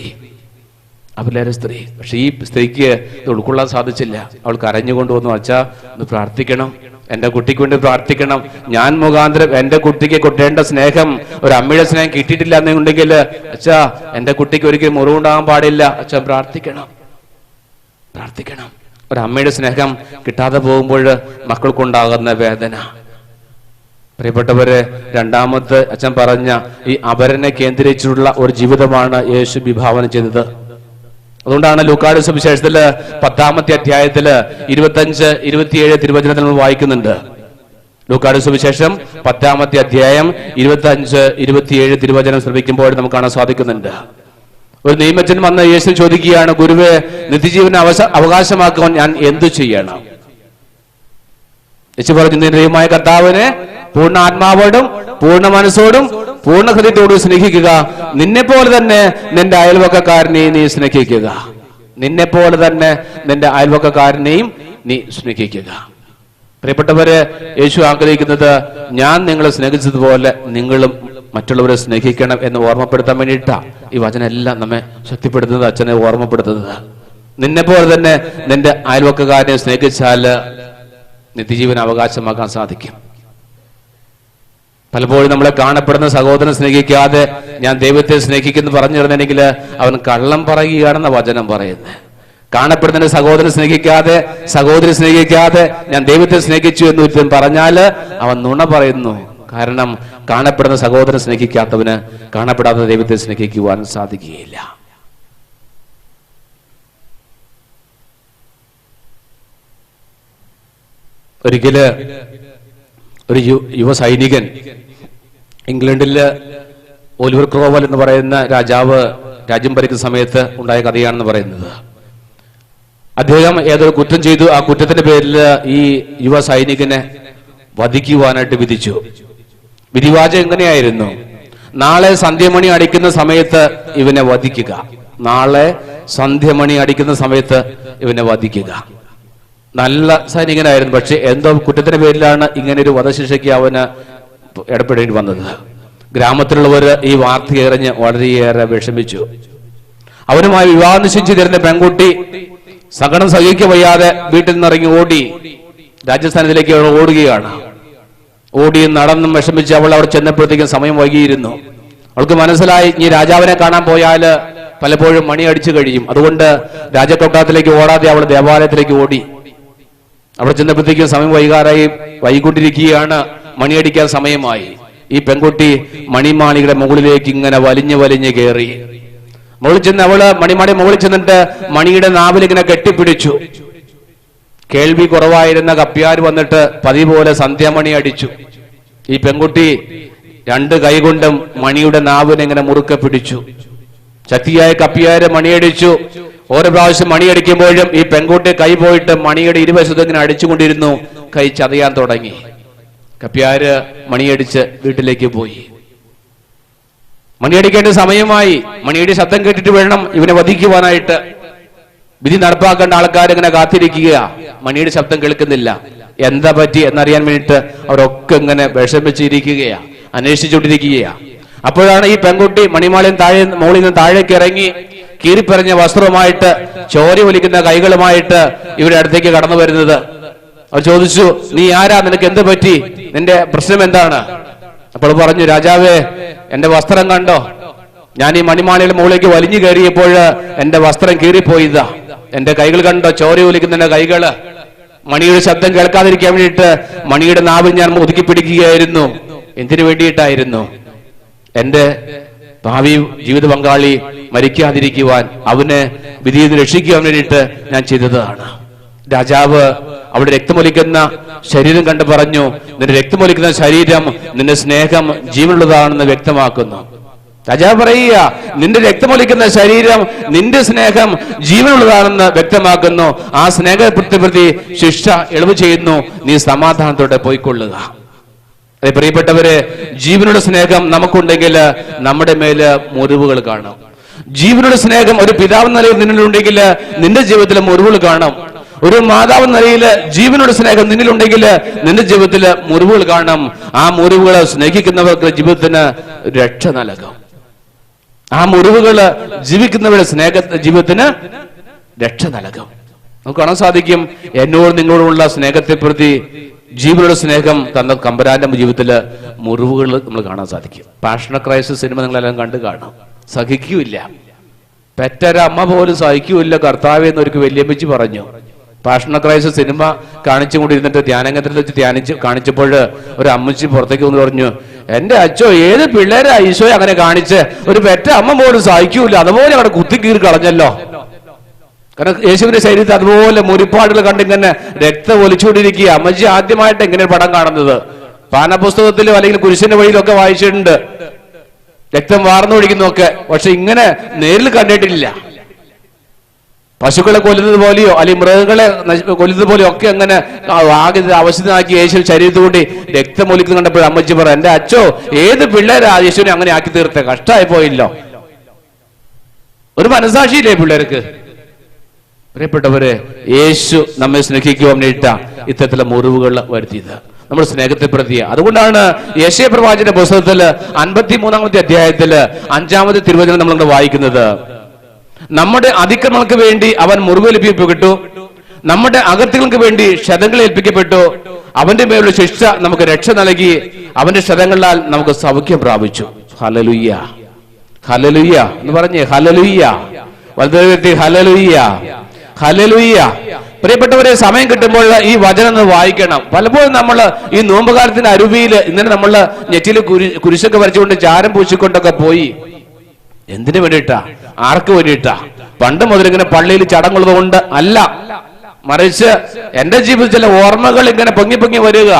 പക്ഷെ ഈ സ്ത്രീക്ക് ഇത് ഉൾക്കൊള്ളാൻ സാധിച്ചില്ല. അവൾ കരഞ്ഞുകൊണ്ട് വന്നു, അച്ഛാ ഒന്ന് പ്രാർത്ഥിക്കണം, എന്റെ കുട്ടിക്ക് വേണ്ടി പ്രാർത്ഥിക്കണം. ഞാൻ മുഖാന്തരം എന്റെ കുട്ടിക്ക് കിട്ടേണ്ട സ്നേഹം, ഒരു അമ്മയുടെ സ്നേഹം കിട്ടിയിട്ടില്ല എന്നുണ്ടെങ്കിൽ അച്ഛാ എന്റെ കുട്ടിക്ക് ഒരിക്കലും മുറിവുണ്ടാകാൻ പാടില്ല. അച്ഛാ പ്രാർത്ഥിക്കണം. ഒരു അമ്മയുടെ സ്നേഹം കിട്ടാതെ പോകുമ്പോൾ മക്കൾക്കുണ്ടാകുന്ന വേദന. പ്രിയപ്പെട്ടവരെ, രണ്ടാമത്തെ അച്ഛൻ പറഞ്ഞ ഈ അപരനെ കേന്ദ്രീകരിച്ചുള്ള ഒരു ജീവിതമാണ് യേശു വിഭാവന ചെയ്തത്. അതുകൊണ്ടാണ് ലൂക്കായുടെ സുവിശേഷത്തില് 10-ാമത്തെ അധ്യായത്തില് 25-27 തിരുവചനത്തിൽ നമ്മൾ വായിക്കുന്നുണ്ട്. ലൂക്കായുടെ സുവിശേഷം 10-ാമത്തെ അധ്യായം 25-27 തിരുവചനം ശ്രമിക്കുമ്പോൾ നമുക്ക് കാണാൻ സാധിക്കുന്നുണ്ട്. ഒരു നിയമജ്ഞൻ വന്ന് യേശു ചോദിക്കുകയാണ്, ഗുരുവേ, നിത്യജീവനെ അവകാശമാക്കുവാൻ ഞാൻ എന്തു ചെയ്യണം? യേശു പറഞ്ഞു, നിന്റെ ദൈവമായ കർത്താവിനെ പൂർണ്ണ ആത്മാവോടും പൂർണ്ണ മനസ്സോടും പൂർണ്ണ ഹൃദയത്തോടും സ്നേഹിക്കുക. നിന്നെ പോലെ തന്നെ നിന്റെ അയൽവക്കക്കാരനെയും നീ സ്നേഹിക്കുക. പ്രിയപ്പെട്ടവരെ, യേശു ആഗ്രഹിക്കുന്നത് ഞാൻ നിങ്ങളെ സ്നേഹിച്ചതുപോലെ നിങ്ങളും മറ്റുള്ളവരെ സ്നേഹിക്കണം എന്ന് ഓർമ്മപ്പെടുത്താൻ വേണ്ടിയിട്ടാ ഈ വചനം എല്ലാം നമ്മെ ശക്തിപ്പെടുത്തുന്നത്, അച്ഛനെ ഓർമ്മപ്പെടുത്തുന്നത്. നിന്നെ പോലെ തന്നെ നിന്റെ അയൽവക്കക്കാരനെ സ്നേഹിച്ചാല് നിത്യജീവൻ അവകാശമാക്കാൻ സാധിക്കും. പലപ്പോഴും നമ്മളെ കാണപ്പെടുന്ന സഹോദരനെ സ്നേഹിക്കാതെ ഞാൻ ദൈവത്തെ സ്നേഹിക്കുന്നു പറഞ്ഞിരുന്നെങ്കിൽ അവൻ കള്ളം പറയുകയാണെന്ന വചനം പറയുന്നത്. കാണപ്പെടുന്ന സഹോദരനെ സ്നേഹിക്കാതെ, സഹോദരി സ്നേഹിക്കാതെ ഞാൻ ദൈവത്തെ സ്നേഹിച്ചു എന്ന് ഒരിക്കലും പറഞ്ഞാല് അവൻ നുണ പറയുന്നു. കാരണം കാണപ്പെടുന്ന സഹോദരനെ സ്നേഹിക്കാത്തവന് കാണപ്പെടാത്ത ദൈവത്തെ സ്നേഹിക്കുവാൻ സാധിക്കുകയില്ല. ഒരിക്കല് ഒരു യുവ സൈനികൻ, ഇംഗ്ലണ്ടില് ഒലിവർ ക്രോവൽ എന്ന് പറയുന്ന രാജാവ് രാജ്യം ഭരിക്കുന്ന സമയത്ത് ഉണ്ടായ കഥയാണെന്ന് പറയുന്നത്. അദ്ദേഹം ഏതൊരു കുറ്റം ചെയ്തു. ആ കുറ്റത്തിന്റെ പേരിൽ ഈ യുവ സൈനികനെ വധിക്കുവാനായിട്ട് വിധിച്ചു. വിധിവാചകം എങ്ങനെയായിരുന്നു? നാളെ സന്ധ്യമണി അടിക്കുന്ന സമയത്ത് ഇവനെ വധിക്കുക. നാളെ സന്ധ്യമണി അടിക്കുന്ന സമയത്ത് ഇവനെ വധിക്കുക. നല്ല സൈനികനായിരുന്നു. പക്ഷെ എന്തോ കുറ്റത്തിന്റെ പേരിലാണ് ഇങ്ങനെ ഒരു വധശിക്ഷയ്ക്ക് അവന് ഇടപെടേണ്ടി വന്നത്. ഗ്രാമത്തിലുള്ളവർ ഈ വാർത്ത എറിഞ്ഞ് വളരെയേറെ വിഷമിച്ചു. അവനുമായി വിവാഹം നിശ്ചയിച്ചു തരുന്ന പെൺകുട്ടി സങ്കടം സഹിക്കാൻ വയ്യാതെ വീട്ടിൽ നിന്നിറങ്ങി ഓടി രാജസ്ഥാനത്തിലേക്ക് ഓടുകയാണ്. ഓടിയും നടന്നും വിഷമിച്ച് അവൾ അവിടെ ചെന്നപ്പോഴത്തേക്കും സമയം വൈകിയിരുന്നു. അവൾക്ക് മനസ്സിലായി, ഈ രാജാവിനെ കാണാൻ പോയാല് പലപ്പോഴും മണി അടിച്ചു കഴിയും. അതുകൊണ്ട് രാജകൊട്ടാരത്തിലേക്ക് ഓടാതെ അവൾ ദേവാലയത്തിലേക്ക് ഓടി. അവിടെ ചെന്നപ്പോഴത്തേക്കും സമയം വൈകിക്കൊണ്ടിരിക്കുകയാണ്. മണിയടിക്കാൻ സമയമായി. ഈ പെൺകുട്ടി മണിമാണിയുടെ മുകളിലേക്ക് ഇങ്ങനെ വലിഞ്ഞു കയറി. മുകളിൽ ചെന്ന് അവള് മണിമാണി മുകളിൽ ചെന്നിട്ട് മണിയുടെ നാവിൽ ഇങ്ങനെ കെട്ടിപ്പിടിച്ചു. കേൾവി കുറവായിരുന്ന കപ്പ്യാർ വന്നിട്ട് പതിവ് പോലെ സന്ധ്യാമണി അടിച്ചു. ഈ പെൺകുട്ടി 2 കൈകൊണ്ടും മണിയുടെ നാവിനെ ഇങ്ങനെ മുറുക്കെ പിടിച്ചു. ശക്തിയായ കപ്പിയാര് മണിയടിച്ചു. ഓരോ പ്രാവശ്യം മണിയടിക്കുമ്പോഴും ഈ പെൺകുട്ടി കൈ പോയിട്ട് മണിയുടെ ഇരുവശത്തും ഇങ്ങനെ അടിച്ചുകൊണ്ടിരുന്നു. കൈ ചതയാൻ തുടങ്ങി. കപ്പിയാര് മണിയടിച്ച് വീട്ടിലേക്ക് പോയി. മണിയടിക്കേണ്ട സമയമായി. മണിയുടെ ശബ്ദം കേട്ടിട്ട് വേണം ഇവനെ വധിക്കുവാനായിട്ട്. വിധി നടപ്പാക്കേണ്ട ആൾക്കാർ ഇങ്ങനെ കാത്തിരിക്കുക. മണിയുടെ ശബ്ദം കേൾക്കുന്നില്ല. എന്താ പറ്റി എന്നറിയാൻ വേണ്ടിയിട്ട് അവരൊക്കെ ഇങ്ങനെ വിഷമിച്ചിരിക്കുകയാ, അന്വേഷിച്ചുകൊണ്ടിരിക്കുകയാ. അപ്പോഴാണ് ഈ പെൺകുട്ടി മണിമാളിൽ മോളിൽ നിന്ന് താഴേക്ക് ഇറങ്ങി കീറിപ്പറഞ്ഞ വസ്ത്രവുമായിട്ട് ചോര ഒലിക്കുന്ന കൈകളുമായിട്ട് ഇവരുടെ അടുത്തേക്ക് കടന്നു വരുന്നത്. അവർ ചോദിച്ചു, നീ ആരാ? നിനക്ക് എന്ത് പറ്റി? നിന്റെ പ്രശ്നം എന്താണ്? അപ്പോൾ പറഞ്ഞു, രാജാവേ, എന്റെ വസ്ത്രം കണ്ടോ? ഞാൻ ഈ മണിമാളിയുടെ മുകളിലേക്ക് വലിഞ്ഞു കയറിയപ്പോൾ എന്റെ വസ്ത്രം കീറിപ്പോയിതാ. എന്റെ കൈകൾ കണ്ടോ? ചോര ഒലിക്കുന്ന കൈകള്. മണിയുടെ ശബ്ദം കേൾക്കാതിരിക്കാൻ വേണ്ടിയിട്ട് മണിയുടെ നാവിൽ ഞാൻ ഒതുക്കി പിടിക്കുകയായിരുന്നു. എന്തിനു വേണ്ടിയിട്ടായിരുന്നു? എന്റെ ഭാവി ജീവിത പങ്കാളി മരിക്കാതിരിക്കുവാൻ, അവനെ വിധിയിൽ നിന്ന് രക്ഷിക്കുവാൻ വേണ്ടിയിട്ട് ഞാൻ ചെയ്തതാണ്. രാജാവ് അവിടെ രക്തമൊലിക്കുന്ന ശരീരം കണ്ട് പറഞ്ഞു, നിന്റെ രക്തമൊലിക്കുന്ന ശരീരം നിന്റെ സ്നേഹം ജീവനുള്ളതാണെന്ന് വ്യക്തമാക്കുന്നു. രാജാവ് പറയുക, നിന്റെ രക്തമൊലിക്കുന്ന ശരീരം നിന്റെ സ്നേഹം ജീവനുള്ളതാണെന്ന് വ്യക്തമാക്കുന്നു. ആ സ്നേഹത്തെ പ്രതി ശിക്ഷ ഇളവ് ചെയ്യുന്നു. നീ സമാധാനത്തോടെ പോയിക്കൊള്ളുക. പ്രിയപ്പെട്ടവരെ, ജീവനുള്ള സ്നേഹം നമുക്കുണ്ടെങ്കിൽ നമ്മുടെ മേല് മുറിവുകൾ കാണും. ജീവനുള്ള സ്നേഹം ഒരു പിതാവ് നിലയിൽ നിന്നിലുണ്ടെങ്കിൽ നിന്റെ ജീവിതത്തിലെ മുറിവുകൾ കാണും. ഒരു മാതാവ് നിലയിൽ ജീവനുള്ള സ്നേഹം നിന്നിലുണ്ടെങ്കിൽ നിന്റെ ജീവിതത്തില് മുറിവുകൾ കാണും. ആ മുറിവുകൾ സ്നേഹിക്കുന്നവർക്ക് ജീവിതത്തിന് രക്ഷ നൽകും. ആ മുറിവുകള് ജീവിക്കുന്നവരുടെ ജീവിതത്തിന് രക്ഷ നൽകും. നമുക്ക് കാണാൻ സാധിക്കും, എന്നോട് നിങ്ങളോടുള്ള സ്നേഹത്തെ പ്രതി ജീവനുള്ള സ്നേഹം തന്ന കമ്പരാന്റെ ജീവിതത്തില് മുറിവുകൾ നമ്മൾ കാണാൻ സാധിക്കും. പാഷൻ ഓഫ് ക്രൈസ്റ്റ് സിനിമ നിങ്ങളെല്ലാം കണ്ടു കാണാം. സഹിക്കൂല്ല, പെറ്റര അമ്മ പോലും സഹിക്കൂല്ല കർത്താവേ എന്നൊരു വല്യമ്മച്ചി പറഞ്ഞു. പാഷൻ ഓഫ് ക്രൈസ്റ്റ് സിനിമ കാണിച്ചുകൊണ്ടിരുന്നിട്ട് ധ്യാനകേന്ദ്രത്തിൽ വെച്ച് കാണിച്ചപ്പോൾ ഒരു അമ്മച്ചി പുറത്തേക്ക് വന്ന് പറഞ്ഞു, എന്റെ അച്ഛോ, ഏത് പിള്ളേരാ ഈശോയെ അങ്ങനെ കാണിച്ച്? ഒരു പെറ്റ അമ്മ പോലും സഹിക്കൂല, അതുപോലെ അവിടെ കുത്തിക്കീറി കളഞ്ഞല്ലോ. കാരണം യേശുവിന്റെ ശരീരത്തിൽ അതുപോലെ മുറിപ്പാടുകൾ കണ്ടിങ്ങനെ രക്തം ഒലിച്ചുകൊണ്ടിരിക്കുക. അമ്മച്ചി ആദ്യമായിട്ട് എങ്ങനെ പടം കാണുന്നത്? പാനപുസ്തകത്തിലും അല്ലെങ്കിൽ കുരിശിന്റെ വഴിയിലൊക്കെ വായിച്ചിട്ടുണ്ട്, രക്തം വാർന്നൊഴിക്കുന്നൊക്കെ. പക്ഷെ ഇങ്ങനെ നേരിൽ കണ്ടിട്ടില്ല. പശുക്കളെ കൊല്ലുന്നത് പോലെയോ അല്ലെങ്കിൽ മൃഗങ്ങളെ കൊല്ലുന്നത് പോലെയോ ഒക്കെ അങ്ങനെ ആകെ അവശനാക്കി യേശു ശരീരത്തിൽ കൂടി രക്തം ഒലിക്കുന്നത് കണ്ടപ്പോൾ അമ്മച്ചി പറ, എന്റെ അച്ഛോ, ഏത് പിള്ളേരാ യേശുവിനെ അങ്ങനെ ആക്കി തീർത്തെ? കഷ്ടമായി പോയില്ലോ. ഒരു മനസാക്ഷിയില്ലേ പിള്ളേർക്ക്? പ്രിയപ്പെട്ടവരെ, യേശു നമ്മെ സ്നേഹിക്കുവാൻ വേണ്ടിയിട്ട ഇത്തരത്തിലുള്ള മുറിവുകൾ വരുത്തിയത് നമ്മൾ സ്നേഹത്തെ പ്രതി. അതുകൊണ്ടാണ് യെശയ്യാ പ്രവാചകന്റെ പുസ്തകത്തില് 53-ാമത്തെ അധ്യായത്തില് 5-ാമത്തെ തിരുവചനം നമ്മൾ വായിക്കുന്നത്, നമ്മുടെ അതിക്രമങ്ങൾക്ക് വേണ്ടി അവൻ മുറിവേൽപ്പിക്കപ്പെട്ടു, നമ്മുടെ അകൃത്യങ്ങൾക്ക് വേണ്ടി ക്ഷതങ്ങൾ ഏൽപ്പിക്കപ്പെട്ടു, അവന്റെ മേലുള്ള ശിക്ഷ നമുക്ക് രക്ഷ നൽകി, അവന്റെ ക്ഷതങ്ങളാൽ നമുക്ക് സൗഖ്യം പ്രാപിച്ചു. ഹല്ലേലൂയ, ഹല്ലേലൂയ എന്ന് പറഞ്ഞേ. ഹല്ലേലൂയ, വലതുകൈ ഹല്ലേലൂയ, ഹല്ലേലൂയ. പ്രിയപ്പെട്ടവരെ, സമയം കിട്ടുമ്പോൾ ഈ വചനം ഒന്ന് വായിക്കണം. പലപ്പോഴും നമ്മൾ ഈ നോമ്പുകാലത്തിന്റെ അരുവിയിൽ ഇന്നലെ നമ്മൾ നെറ്റിയിൽ കുരിശൊക്കെ വരച്ചുകൊണ്ട് ചാരം പൂശിക്കൊണ്ടൊക്കെ പോയി. എന്തിനു വേണ്ടിയിട്ടാ? ആർക്ക് വേണ്ടിയിട്ടാ? പണ്ട് മുതൽ ഇങ്ങനെ പള്ളിയിൽ ചടങ്ങുള്ളത് കൊണ്ട് അല്ല, മറിച്ച് എന്റെ ജീവിതത്തിൽ ചില ഓർമ്മകൾ ഇങ്ങനെ പൊങ്ങി പൊങ്ങി വരിക.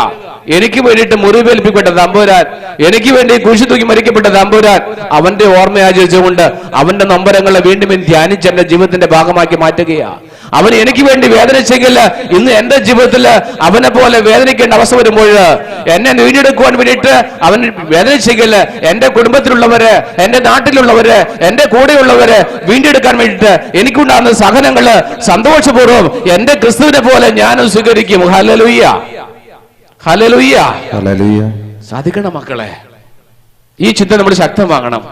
എനിക്ക് വേണ്ടിയിട്ട് മുറിവേൽപ്പിക്കപ്പെട്ട തമ്പുരാൻ, എനിക്ക് വേണ്ടി കുരിശു തൂക്കി മരിക്കപ്പെട്ട തമ്പുരാൻ, അവന്റെ ഓർമ്മ ആചരിച്ചുകൊണ്ട് അവന്റെ നൊമ്പരങ്ങളെ വീണ്ടും ധ്യാനിച്ച് എന്റെ ജീവിതത്തിന്റെ ഭാഗമാക്കി മാറ്റുകയാ. അവൻ എനിക്ക് വേണ്ടി വേദനിച്ചെങ്കിൽ ഇന്ന് എന്റെ ജീവിതത്തിൽ അവനെ പോലെ വേദനിക്കേണ്ട അവസ്ഥ വരുമ്പോൾ എന്നെ വീണ്ടെടുക്കുവാൻ വേണ്ടിയിട്ട് അവൻ വേദനിച്ചെങ്കിൽ എന്റെ കുടുംബത്തിലുള്ളവര്, എന്റെ നാട്ടിലുള്ളവര്, എന്റെ കൂടെയുള്ളവര് വീണ്ടെടുക്കാൻ വേണ്ടിയിട്ട് എനിക്കുണ്ടാകുന്ന സഹനങ്ങള് സന്തോഷപൂർവ്വം എന്റെ ക്രിസ്തുവിനെ പോലെ ഞാനും സ്വീകരിക്കും. Hallelujah, hallelujah, hallelujah. സാധിക്കണം മക്കളെ, ഈ ചിന്ത നമ്മൾ ശക്തമാകണം.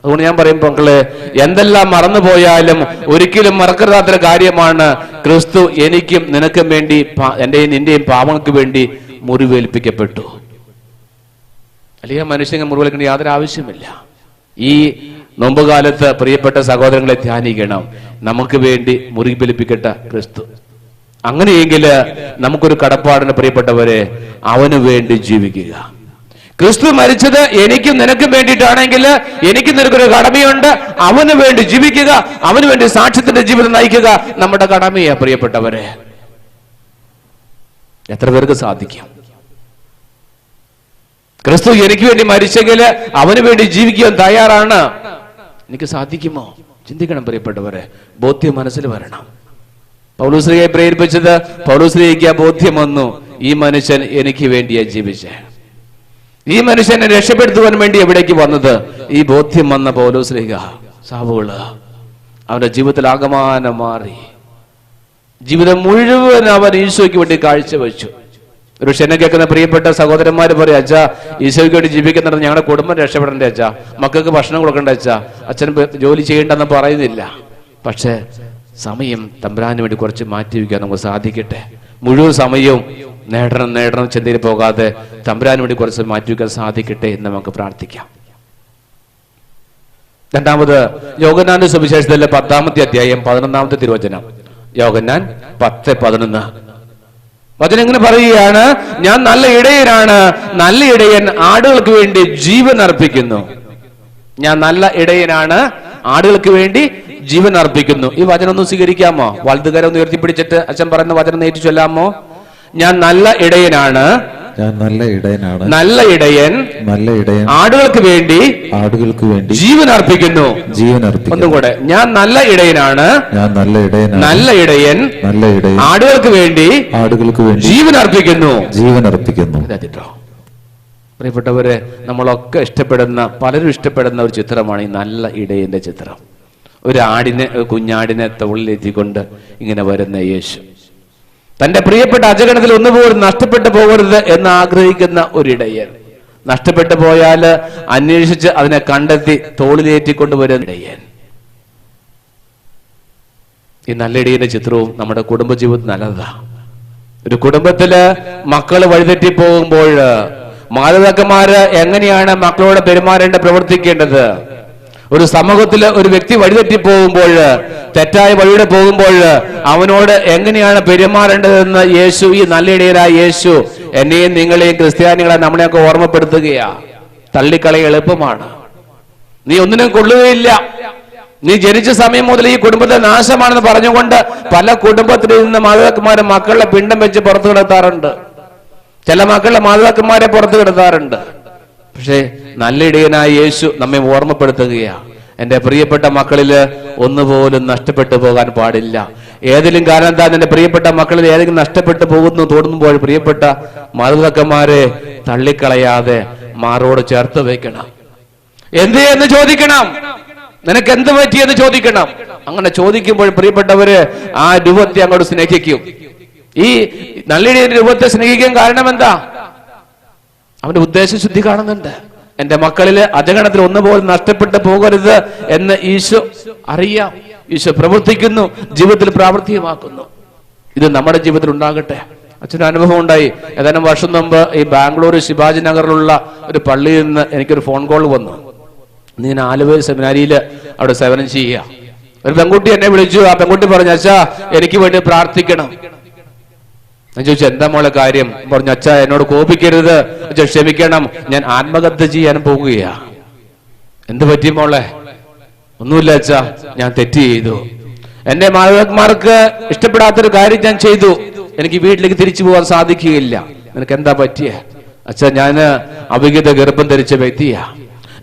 അതുകൊണ്ട് ഞാൻ പറയും മക്കളെ, എന്തെല്ലാം മറന്നുപോയാലും ഒരിക്കലും മറക്കരുതാത്തൊരു കാര്യമാണ് ക്രിസ്തു എനിക്കും നിനക്കും വേണ്ടി, എന്റെയും നിന്റെയും പാപങ്ങൾക്ക് വേണ്ടി മുറിവേൽപ്പിക്കപ്പെട്ടു. അല്ലെങ്കിൽ മനുഷ്യനെ മുറിവേൽക്കേണ്ട യാതൊരു ആവശ്യമില്ല. ഈ നോമ്പുകാലത്ത് പ്രിയപ്പെട്ട സഹോദരങ്ങളെ ധ്യാനിക്കണം. നമുക്ക് വേണ്ടി മുറിവേൽപ്പിക്കട്ട ക്രിസ്തു. അങ്ങനെയെങ്കിൽ നമുക്കൊരു കടപ്പാടിന് പ്രിയപ്പെട്ടവരെ, അവന് വേണ്ടി ജീവിക്കുക. ക്രിസ്തു മരിച്ചത് എനിക്കും നിനക്കും വേണ്ടിയിട്ടാണെങ്കിൽ എനിക്കും നിനക്കൊരു കടമയുണ്ട്. അവന് വേണ്ടി ജീവിക്കുക, അവന് വേണ്ടി സാക്ഷ്യത്തിന്റെ ജീവിതം നയിക്കുക നമ്മുടെ കടമയാ പ്രിയപ്പെട്ടവരെ. എത്ര പേർക്ക് സാധിക്കും? ക്രിസ്തു എനിക്ക് വേണ്ടി മരിച്ചെങ്കിൽ അവന് വേണ്ടി ജീവിക്കാൻ തയ്യാറാണ്. എനിക്ക് സാധിക്കുമോ? ചിന്തിക്കണം പ്രിയപ്പെട്ടവരെ, ബോധ്യം മനസ്സിൽ വരണം. പൗലോസ്ലീഹയെ പ്രേരിപ്പിച്ചത്, പൗലോസ്ലീഹയ്ക്ക് ആ ബോധ്യം വന്നു, ഈ മനുഷ്യൻ എനിക്ക് വേണ്ടിയാ ജീവിച്ചേ, ഈ മനുഷ്യനെ രക്ഷപ്പെടുത്തുവാൻ വേണ്ടി എവിടേക്ക് വന്നത്. ഈ ബോധ്യം വന്ന പൗലോസ്ലീഹ സാവുകള് അവന്റെ ജീവിതത്തിൽ ആകമാനം മാറി. ജീവിതം മുഴുവൻ അവൻ ഈശോയ്ക്ക് വേണ്ടി കാഴ്ചവെച്ചു. ഒരു എന്നെ കേൾക്കുന്ന പ്രിയപ്പെട്ട സഹോദരന്മാര് പറയും, അച്ഛാ ഈശോയ്ക്ക് വേണ്ടി ജീവിക്കുന്നുണ്ട്, ഞങ്ങളുടെ കുടുംബം രക്ഷപ്പെടണ്ടേ അച്ഛാ, മക്കൾക്ക് ഭക്ഷണം കൊടുക്കണ്ടേ അച്ഛാ, അച്ഛൻ ജോലി ചെയ്യേണ്ടെന്ന് പറയുന്നില്ല. പക്ഷെ സമയം തമ്പുരാന് വേണ്ടി കുറച്ച് മാറ്റി വയ്ക്കാൻ നമുക്ക് സാധിക്കട്ടെ. മുഴുവൻ സമയവും നേടണം ചിന്തയിൽ പോകാതെ തമ്പുരാന് വേണ്ടി കുറച്ച് മാറ്റി വയ്ക്കാൻ സാധിക്കട്ടെ എന്ന് നമുക്ക് പ്രാർത്ഥിക്കാം. രണ്ടാമത് യോഹന്നാന്റെ സുവിശേഷത്തിലെ 10-ാമത്തെ അധ്യായം 11-ാമത്തെ തിരുവചനം. യോഹന്നാൻ 10:11 വചനം ഇങ്ങനെ പറയുകയാണ്, ഞാൻ നല്ല ഇടയനാണ്, നല്ല ഇടയൻ ആടുകൾക്ക് വേണ്ടി ജീവൻ അർപ്പിക്കുന്നു. ഞാൻ നല്ല ഇടയനാണ്, ആടുകൾക്ക് വേണ്ടി ജീവൻ അർപ്പിക്കുന്നു. ഈ വചനം ഒന്ന് സ്വീകരിക്കാമോ? വലതുകരം ഒന്ന് ഉയർത്തിപ്പിടിച്ചിട്ട് അച്ഛൻ പറയുന്ന വചനം നേരിട്ട് ചൊല്ലാമോ? ഞാൻ നല്ല ഇടയനാണ്, നല്ല ഇടയനാണ്, നല്ല ഇടയൻ ആടുകൾക്ക് വേണ്ടി ജീവൻ അർപ്പിക്കുന്നു. ഒന്നും കൂടെ, ഞാൻ നല്ല ഇടയനാണ്, നല്ല ഇടയൻ ആടുകൾക്ക് വേണ്ടി ജീവൻ അർപ്പിക്കുന്നു. പ്രിയപ്പെട്ടവരെ, നമ്മളൊക്കെ ഇഷ്ടപ്പെടുന്ന, പലരും ഇഷ്ടപ്പെടുന്ന ഒരു ചിത്രമാണ് ഈ നല്ല ഇടയന്റെ ചിത്രം. ഒരു ആടിനെ, കുഞ്ഞാടിനെ തോളിലെത്തിക്കൊണ്ട് ഇങ്ങനെ വരുന്ന യേശു, തന്റെ പ്രിയപ്പെട്ട അജഗണത്തിൽ ഒന്നുപോലും നഷ്ടപ്പെട്ടു പോകരുത് എന്ന് ആഗ്രഹിക്കുന്ന ഒരിടയൻ. നഷ്ടപ്പെട്ടു പോയാൽ അന്വേഷിച്ച് അതിനെ കണ്ടെത്തി തോളിലേറ്റിക്കൊണ്ടുവരുന്ന ഇടയൻ. ഈ നല്ല ഇടയന്റെ ചിത്രവും നമ്മുടെ കുടുംബജീവിതത്തിൽ നല്ലതാ. ഒരു കുടുംബത്തില് മക്കള് വഴിതെറ്റി പോകുമ്പോൾ മാതാപിതാക്കന്മാര് എങ്ങനെയാണ് മക്കളോട് പെരുമാറേണ്ടത്, പ്രവർത്തിക്കേണ്ടത്? ഒരു സമൂഹത്തില് ഒരു വ്യക്തി വഴിതെറ്റി പോകുമ്പോൾ, തെറ്റായ വഴിയുടെ പോകുമ്പോൾ അവനോട് എങ്ങനെയാണ് പെരുമാറേണ്ടതെന്ന് യേശു, ഈ നല്ല ഇടയനായ യേശു എന്നെയും നിങ്ങളെയും ക്രിസ്ത്യാനികളെ നമ്മളെയൊക്കെ ഓർമ്മപ്പെടുത്തുകയാ. തള്ളിക്കളയ എളുപ്പമാണ്, നീ ഒന്നിനും കൊള്ളുകയില്ല, നീ ജനിച്ച സമയം മുതൽ ഈ കുടുംബത്തെ നാശമാണെന്ന് പറഞ്ഞുകൊണ്ട് പല കുടുംബത്തിൽ നിന്ന് മാതാപിതാക്കന്മാരെ മക്കളുടെ പിണ്ടം വെച്ച് പുറത്തു കിടത്താറുണ്ട്. ചില മക്കളുടെ മാതാപിതാക്കന്മാരെ പുറത്തു കിടത്താറുണ്ട്. പക്ഷേ നല്ല ഇടയനായ യേശു നമ്മെ ഓർമ്മപ്പെടുത്തുകയാ, എന്റെ പ്രിയപ്പെട്ട മക്കളില് ഒന്നുപോലും നഷ്ടപ്പെട്ടു പോകാൻ പാടില്ല. ഏതെങ്കിലും കാരണത്താൽ എന്റെ പ്രിയപ്പെട്ട മക്കളിൽ ഏതെങ്കിലും നഷ്ടപ്പെട്ടു പോകുന്നു തോന്നുമ്പോൾ പ്രിയപ്പെട്ട മാതാപിതാക്കന്മാരെ തള്ളിക്കളയാതെ മാറോട് ചേർത്ത് വയ്ക്കണം. എന്ത് എന്ന് ചോദിക്കണം, നിനക്ക് എന്ത് പറ്റിയെന്ന് ചോദിക്കണം. അങ്ങനെ ചോദിക്കുമ്പോൾ പ്രിയപ്പെട്ടവര് ആ രൂപത്തെ അങ്ങോട്ട് സ്നേഹിക്കും. ഈ നല്ല ഇടയന്റെ രൂപത്തെ സ്നേഹിക്കാൻ കാരണം എന്താ? അവന്റെ ഉദ്ദേശശുദ്ധി കാണുന്നുണ്ട്. എന്റെ മക്കളില് അജഗണത്തിൽ ഒന്നുപോലും നഷ്ടപ്പെട്ടു പോകരുത് എന്ന് ഈശോ അറിയാം. ഈശോ പ്രവർത്തിക്കുന്നു, ജീവിതത്തിൽ പ്രാവർത്തികമാക്കുന്നു. ഇത് നമ്മുടെ ജീവിതത്തിൽ ഉണ്ടാകട്ടെ. അച്ഛന് അനുഭവം ഉണ്ടായി. ഏതാനും വർഷം മുമ്പ് ഈ ബാംഗ്ലൂർ ശിവാജി നഗറിലുള്ള ഒരു പള്ളിയിൽ നിന്ന് എനിക്കൊരു ഫോൺ കോൾ വന്നു. നീ ആലുവ സെമിനാരിയില് അവിടെ സേവനം ചെയ്യുക. ഒരു പെൺകുട്ടി എന്നെ വിളിച്ചു. ആ പെൺകുട്ടി പറഞ്ഞു, അച്ഛാ എനിക്ക് വേണ്ടി പ്രാർത്ഥിക്കണം. ഞാൻ ചോദിച്ചു, എന്താ മോളെ കാര്യം? പറഞ്ഞു, അച്ഛാ എന്നോട് കോപിക്കരുത്, അച്ഛാ ക്ഷമിക്കണം, ഞാൻ ആത്മഹത്യ ചെയ്യാൻ പോകുകയാ. എന്ത് പറ്റി മോളെ? ഒന്നുമില്ല അച്ഛാ, ഞാൻ തെറ്റ് ചെയ്തു. എന്റെ മാതാപിതാക്കന്മാർക്ക് ഇഷ്ടപ്പെടാത്തൊരു കാര്യം ഞാൻ ചെയ്തു. എനിക്ക് വീട്ടിലേക്ക് തിരിച്ചു പോകാൻ സാധിക്കുകയില്ല. നിനക്ക് എന്താ പറ്റിയ? അച്ഛാ ഞാന് അവിഹിത ഗർഭം ധരിച്ച വ്യക്തിയാ.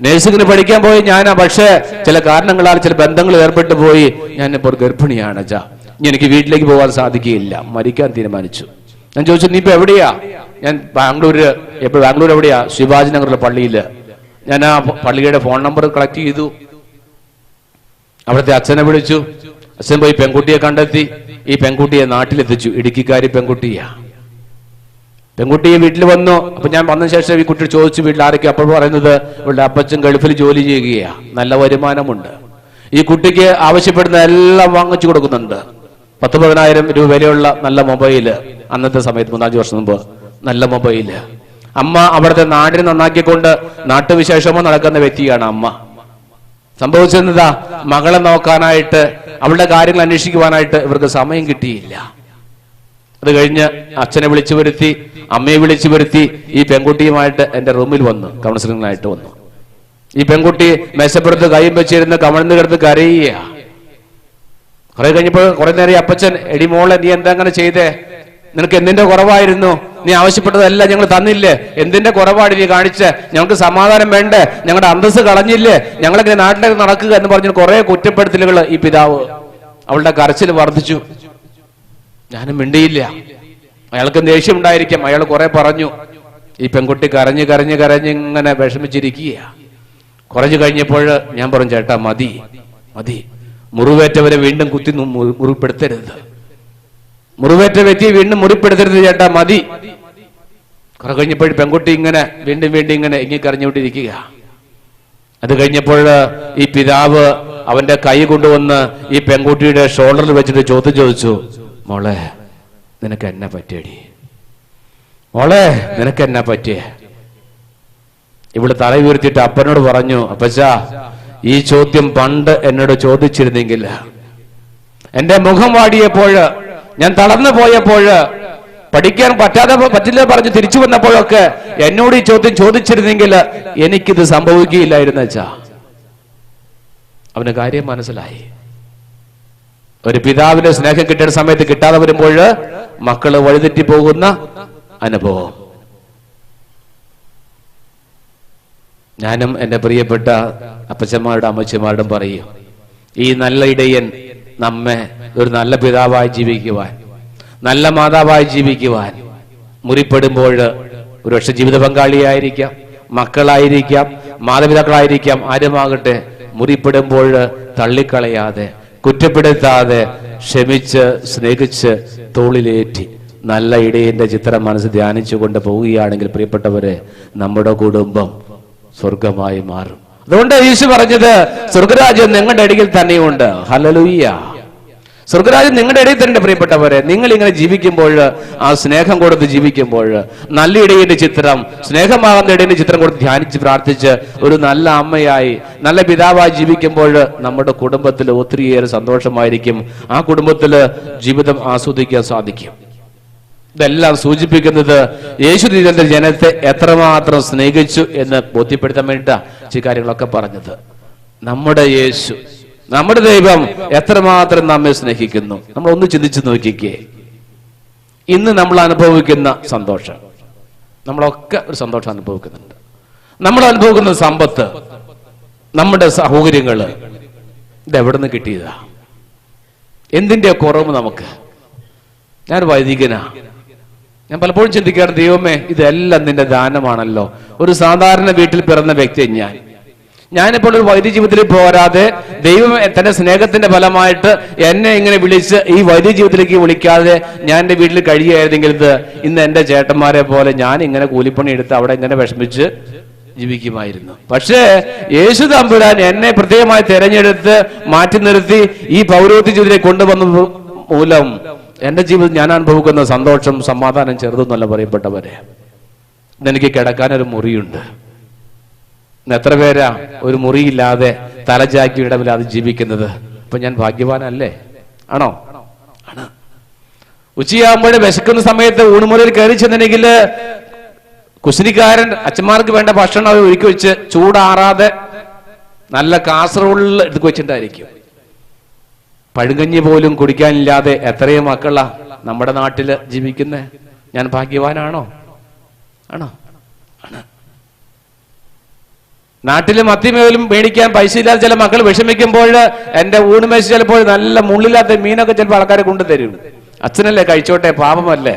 നേഴ്സിംഗിന് പഠിക്കാൻ പോയി ഞാനാ. പക്ഷേ ചില കാരണങ്ങളാൽ ചില ബന്ധങ്ങൾ ഏർപ്പെട്ടു പോയി. ഞാൻ ഇപ്പോൾ ഗർഭിണിയാണ് അച്ഛാ. ഇനി എനിക്ക് വീട്ടിലേക്ക് പോകാൻ സാധിക്കുകയില്ല. മരിക്കാൻ തീരുമാനിച്ചു. ഞാൻ ചോദിച്ചു, നീ ഇപ്പൊ എവിടെയാ? ഞാൻ ബാംഗ്ലൂർ എവിടെയാ? ശിവാജി നഗറിലെ പള്ളിയില്. ഞാൻ ആ പള്ളിയുടെ ഫോൺ നമ്പർ കളക്ട് ചെയ്തു. അവിടുത്തെ അച്ഛനെ വിളിച്ചു. അച്ഛൻ പോയി പെൺകുട്ടിയെ കണ്ടെത്തി. ഈ പെൺകുട്ടിയെ നാട്ടിലെത്തിച്ചു. ഇടുക്കിക്കാരി പെൺകുട്ടിയാ. പെൺകുട്ടിയെ വീട്ടിൽ വന്നു. അപ്പൊ ഞാൻ വന്ന ശേഷം ഈ കുട്ടി ചോദിച്ചു, വീട്ടിൽ ആരൊക്കെ? അപ്പോൾ പറയുന്നത് ഇവളുടെ അപ്പച്ചൻ ഗൾഫിൽ ജോലി ചെയ്യുകയാ, നല്ല വരുമാനമുണ്ട്. ഈ കുട്ടിക്ക് ആവശ്യപ്പെടുന്ന എല്ലാം വാങ്ങിച്ചു കൊടുക്കുന്നുണ്ട്. 10,000 രൂപ വിലയുള്ള നല്ല മൊബൈല്. അന്നത്തെ സമയത്ത് 3-5 വർഷം മുമ്പ് നല്ല മൊബൈല്. അമ്മ അവിടുത്തെ നാടിനെ നന്നാക്കിക്കൊണ്ട് നാട്ടുവിശേഷമോ നടക്കുന്ന വ്യക്തിയാണ് അമ്മ. സംഭവിച്ചെന്നതാ, മകളെ നോക്കാനായിട്ട് അവളുടെ കാര്യങ്ങൾ അന്വേഷിക്കുവാനായിട്ട് ഇവർക്ക് സമയം കിട്ടിയില്ല. അത് കഴിഞ്ഞ് അച്ഛനെ വിളിച്ചു വരുത്തി, അമ്മയെ വിളിച്ചു വരുത്തി ഈ പെൺകുട്ടിയുമായിട്ട് എന്റെ റൂമിൽ വന്നു, കൗൺസിലിംഗിനായിട്ട് വന്നു. ഈ പെൺകുട്ടി മേശപ്പുറത്ത് കൈയും വെച്ചിരുന്ന് കമഴ്ന്ന് കിടന്ന് കരയുക. കുറെ കഴിഞ്ഞപ്പോൾ കുറെ നേരം അപ്പച്ചൻ, എടി മോളെ നീ എന്താ അങ്ങനെ ചെയ്തേ? നിനക്ക് എന്തിന്റെ കുറവായിരുന്നു? നീ ആവശ്യപ്പെട്ടതെല്ലാം ഞങ്ങൾ തന്നില്ലേ? എന്തിന്റെ കുറവാണ് നീ കാണിച്ച്? ഞങ്ങൾക്ക് സമാധാനം വേണ്ടേ? ഞങ്ങളുടെ അന്തസ്സ് കളഞ്ഞില്ലേ? ഞങ്ങളിങ്ങനെ നാട്ടിലേക്ക് നടക്കുക എന്ന് പറഞ്ഞ് കുറെ കുറ്റപ്പെടുത്തലുകൾ ഈ പിതാവ്. അവളുടെ കരച്ചിൽ വർദ്ധിച്ചു. ഞാനും മിണ്ടിയില്ല. അയാൾക്ക് ദേഷ്യം ഉണ്ടായിരിക്കാം. അയാൾ കുറെ പറഞ്ഞു. ഈ പെൺകുട്ടി കരഞ്ഞ് കരഞ്ഞ് കരഞ്ഞ് ഇങ്ങനെ വിഷമിച്ചിരിക്കുക. കുറഞ്ഞു കഴിഞ്ഞപ്പോൾ ഞാൻ പറഞ്ഞു, ചേട്ടാ മതി മതി, മുറിവേറ്റവരെ വീണ്ടും കുത്തി മുറിപ്പെടുത്തരുത്, മുറിവേറ്റ വ്യക്തിയെ വീണ്ടും മുറിപ്പെടുത്തരുത് ചേട്ടാ, മതി. കുറെ കഴിഞ്ഞപ്പോൾ പെൺകുട്ടി ഇങ്ങനെ വീണ്ടും വീണ്ടും ഇങ്ങനെ കരഞ്ഞുകൊണ്ടിരിക്കുക. അത് കഴിഞ്ഞപ്പോൾ ഈ പിതാവ് അവന്റെ കൈ കൊണ്ടുവന്ന് ഈ പെൺകുട്ടിയുടെ ഷോൾഡറിൽ വെച്ചിട്ട് ചോദിച്ചു, മോളെ നിനക്ക് എന്നെ പറ്റിയടി, മോളെ നിനക്ക് എന്നെ പറ്റിയേ? ഇവിടെ തല ഉയർത്തിയിട്ട് അപ്പനോട് പറഞ്ഞു, അപ്പച്ചാ ഈ ചോദ്യം പണ്ട് എന്നോട് ചോദിച്ചിരുന്നെങ്കിൽ, എന്റെ മുഖം വാടിയപ്പോൾ, ഞാൻ തളർന്നു പോയപ്പോൾ, പഠിക്കാൻ പറ്റില്ല പറഞ്ഞ് തിരിച്ചു വന്നപ്പോഴൊക്കെ എന്നോട് ഈ ചോദ്യം ചോദിച്ചിരുന്നെങ്കിൽ എനിക്കിത് സംഭവിക്കുകയില്ലായിരുന്നു അച്ഛാ. അവന് കാര്യം മനസ്സിലായി. ഒരു പിതാവിന്റെ സ്നേഹം കിട്ടിയ സമയത്ത് കിട്ടാതെ വരുമ്പോൾ മക്കള് വഴിതെറ്റി പോകുന്ന അനുഭവം. ഞാനും എൻ്റെ പ്രിയപ്പെട്ട അപ്പച്ചന്മാരുടെ അമ്മച്ചമാരോടും പറയും, ഈ നല്ല ഇടയൻ നമ്മെ ഒരു നല്ല പിതാവായി ജീവിക്കുവാൻ, നല്ല മാതാവായി ജീവിക്കുവാൻ, മുറിപ്പെടുമ്പോൾ ഒരുപക്ഷെ ജീവിത പങ്കാളിയായിരിക്കാം, മക്കളായിരിക്കാം, മാതാപിതാക്കളായിരിക്കാം, ആരുമാകട്ടെ, മുറിപ്പെടുമ്പോൾ തള്ളിക്കളയാതെ, കുറ്റപ്പെടുത്താതെ, ക്ഷമിച്ച് സ്നേഹിച്ച് തോളിലേറ്റി നല്ല ഇടയന്റെ ചിത്രം മനസ്സ് ധ്യാനിച്ചുകൊണ്ട് പോവുകയാണെങ്കിൽ പ്രിയപ്പെട്ടവരെ, നമ്മുടെ കുടുംബം സ്വർഗമായി മാറും. അതുകൊണ്ട് യേശു പറഞ്ഞത്, സ്വർഗരാജ്യം നിങ്ങളുടെ ഇടയിൽ തന്നെയുണ്ട്. ഹല്ലേലൂയ. സ്വർഗരാജ്യം നിങ്ങളുടെ ഇടയിൽ തന്നെ പ്രിയപ്പെട്ടവരെ. നിങ്ങൾ ഇങ്ങനെ ജീവിക്കുമ്പോൾ, ആ സ്നേഹം കൊടുത്ത് ജീവിക്കുമ്പോൾ, നല്ല ഇടയന്റെ ചിത്രം, സ്നേഹമാകുന്ന ഇടയന്റെ ചിത്രം കൊടുത്ത് ധ്യാനിച്ച് പ്രാർത്ഥിച്ച് ഒരു നല്ല അമ്മയായി, നല്ല പിതാവായി ജീവിക്കുമ്പോൾ നമ്മുടെ കുടുംബത്തിൽ ഒത്തിരിയേറെ സന്തോഷമായിരിക്കും. ആ കുടുംബത്തിൽ ജീവിതം ആസ്വദിക്കാൻ സാധിക്കും. ഇതെല്ലാം സൂചിപ്പിക്കുന്നത് യേശു തന്റെ ജനത്തെ എത്രമാത്രം സ്നേഹിച്ചു എന്ന് ബോധ്യപ്പെടുത്താൻ വേണ്ടിയിട്ടാ ഈ കാര്യങ്ങളൊക്കെ പറഞ്ഞത്. നമ്മുടെ യേശു, നമ്മുടെ ദൈവം എത്രമാത്രം നമ്മെ സ്നേഹിക്കുന്നു. നമ്മൾ ഒന്ന് ചിന്തിച്ചു നോക്കിക്കേ. ഇന്ന് നമ്മൾ അനുഭവിക്കുന്ന സന്തോഷം, നമ്മളൊക്കെ ഒരു സന്തോഷം അനുഭവിക്കുന്നുണ്ട്. നമ്മൾ അനുഭവിക്കുന്ന സമ്പത്ത്, നമ്മുടെ സൗകര്യങ്ങള്, ഇതെവിടെ നിന്ന് കിട്ടിയതാ? എന്തിന്റെ കുറവ് നമുക്ക്? ഞാൻ വൈദികനാ. ഞാൻ പലപ്പോഴും ചിന്തിക്കാറ്, ദൈവമേ ഇതെല്ലാം നിന്റെ ദാനമാണല്ലോ. ഒരു സാധാരണ വീട്ടിൽ പിറന്ന വ്യക്തി ഞാനിപ്പോൾ ഒരു വൈദ്യ ജീവിതത്തിൽ പോരാതെ, ദൈവം തന്റെ സ്നേഹത്തിന്റെ ഫലമായിട്ട് എന്നെ ഇങ്ങനെ വിളിച്ച് ഈ വൈദ്യ ജീവിതത്തിലേക്ക് വിളിക്കാതെ ഞാൻ എന്റെ വീട്ടിൽ കഴിയുകയായിരുന്നെങ്കിൽ ഇന്ന് എന്റെ ചേട്ടന്മാരെ പോലെ ഞാൻ ഇങ്ങനെ കൂലിപ്പണി എടുത്ത് അവിടെ ഇങ്ങനെ വിഷമിച്ച് ജീവിക്കുമായിരുന്നു. പക്ഷേ യേശു തമ്പുരാൻ എന്നെ പ്രത്യേകമായി തെരഞ്ഞെടുത്ത് മാറ്റി നിർത്തി ഈ പൗരോഹിത്യ ജീവിതത്തിലേക്ക് കൊണ്ടുവന്ന മൂലം എന്റെ ജീവിതം ഞാൻ അനുഭവിക്കുന്ന സന്തോഷം, സമാധാനം ചെറുതൊന്നല്ല പറയപ്പെട്ടവരെ. ഇന്നെനിക്ക് കിടക്കാനൊരു മുറിയുണ്ട്. എത്ര പേരാ ഒരു മുറിയില്ലാതെ തലചാക്കി ഇടമില്ലാതെ ജീവിക്കുന്നത്? അപ്പൊ ഞാൻ ഭാഗ്യവാനല്ലേ? ആണോ? ആണ്. ഉച്ചയാകുമ്പോഴേ വിശക്കുന്ന സമയത്ത് ഊണുമുറിയിൽ കയറി ചെന്നെങ്കിൽ കുശിനിക്കാരൻ അച്ഛന്മാർക്ക് വേണ്ട ഭക്ഷണം അവർ ഒരുക്കി വെച്ച് ചൂടാറാതെ നല്ല കാസറോളിൽ എടുത്തു വെച്ചിട്ടായിരിക്കും. പഴുകഞ്ഞി പോലും കുടിക്കാനില്ലാതെ എത്രയോ മക്കളാ നമ്മുടെ നാട്ടില് ജീവിക്കുന്നേ. ഞാൻ ഭാഗ്യവാനാണോ? ആണോ? ആണ്. നാട്ടില് മത്തിമേലും മേടിക്കാൻ പൈസ ഇല്ലാതെ ചില മക്കൾ വിഷമിക്കുമ്പോൾ എന്റെ ഊണുമേശ ചിലപ്പോൾ നല്ല മുള്ളില്ലാത്ത മീനൊക്കെ ചിലപ്പോൾ ആൾക്കാരെ കൊണ്ടുതരും. അച്ഛനല്ലേ കഴിച്ചോട്ടെ, പാപമല്ലേ,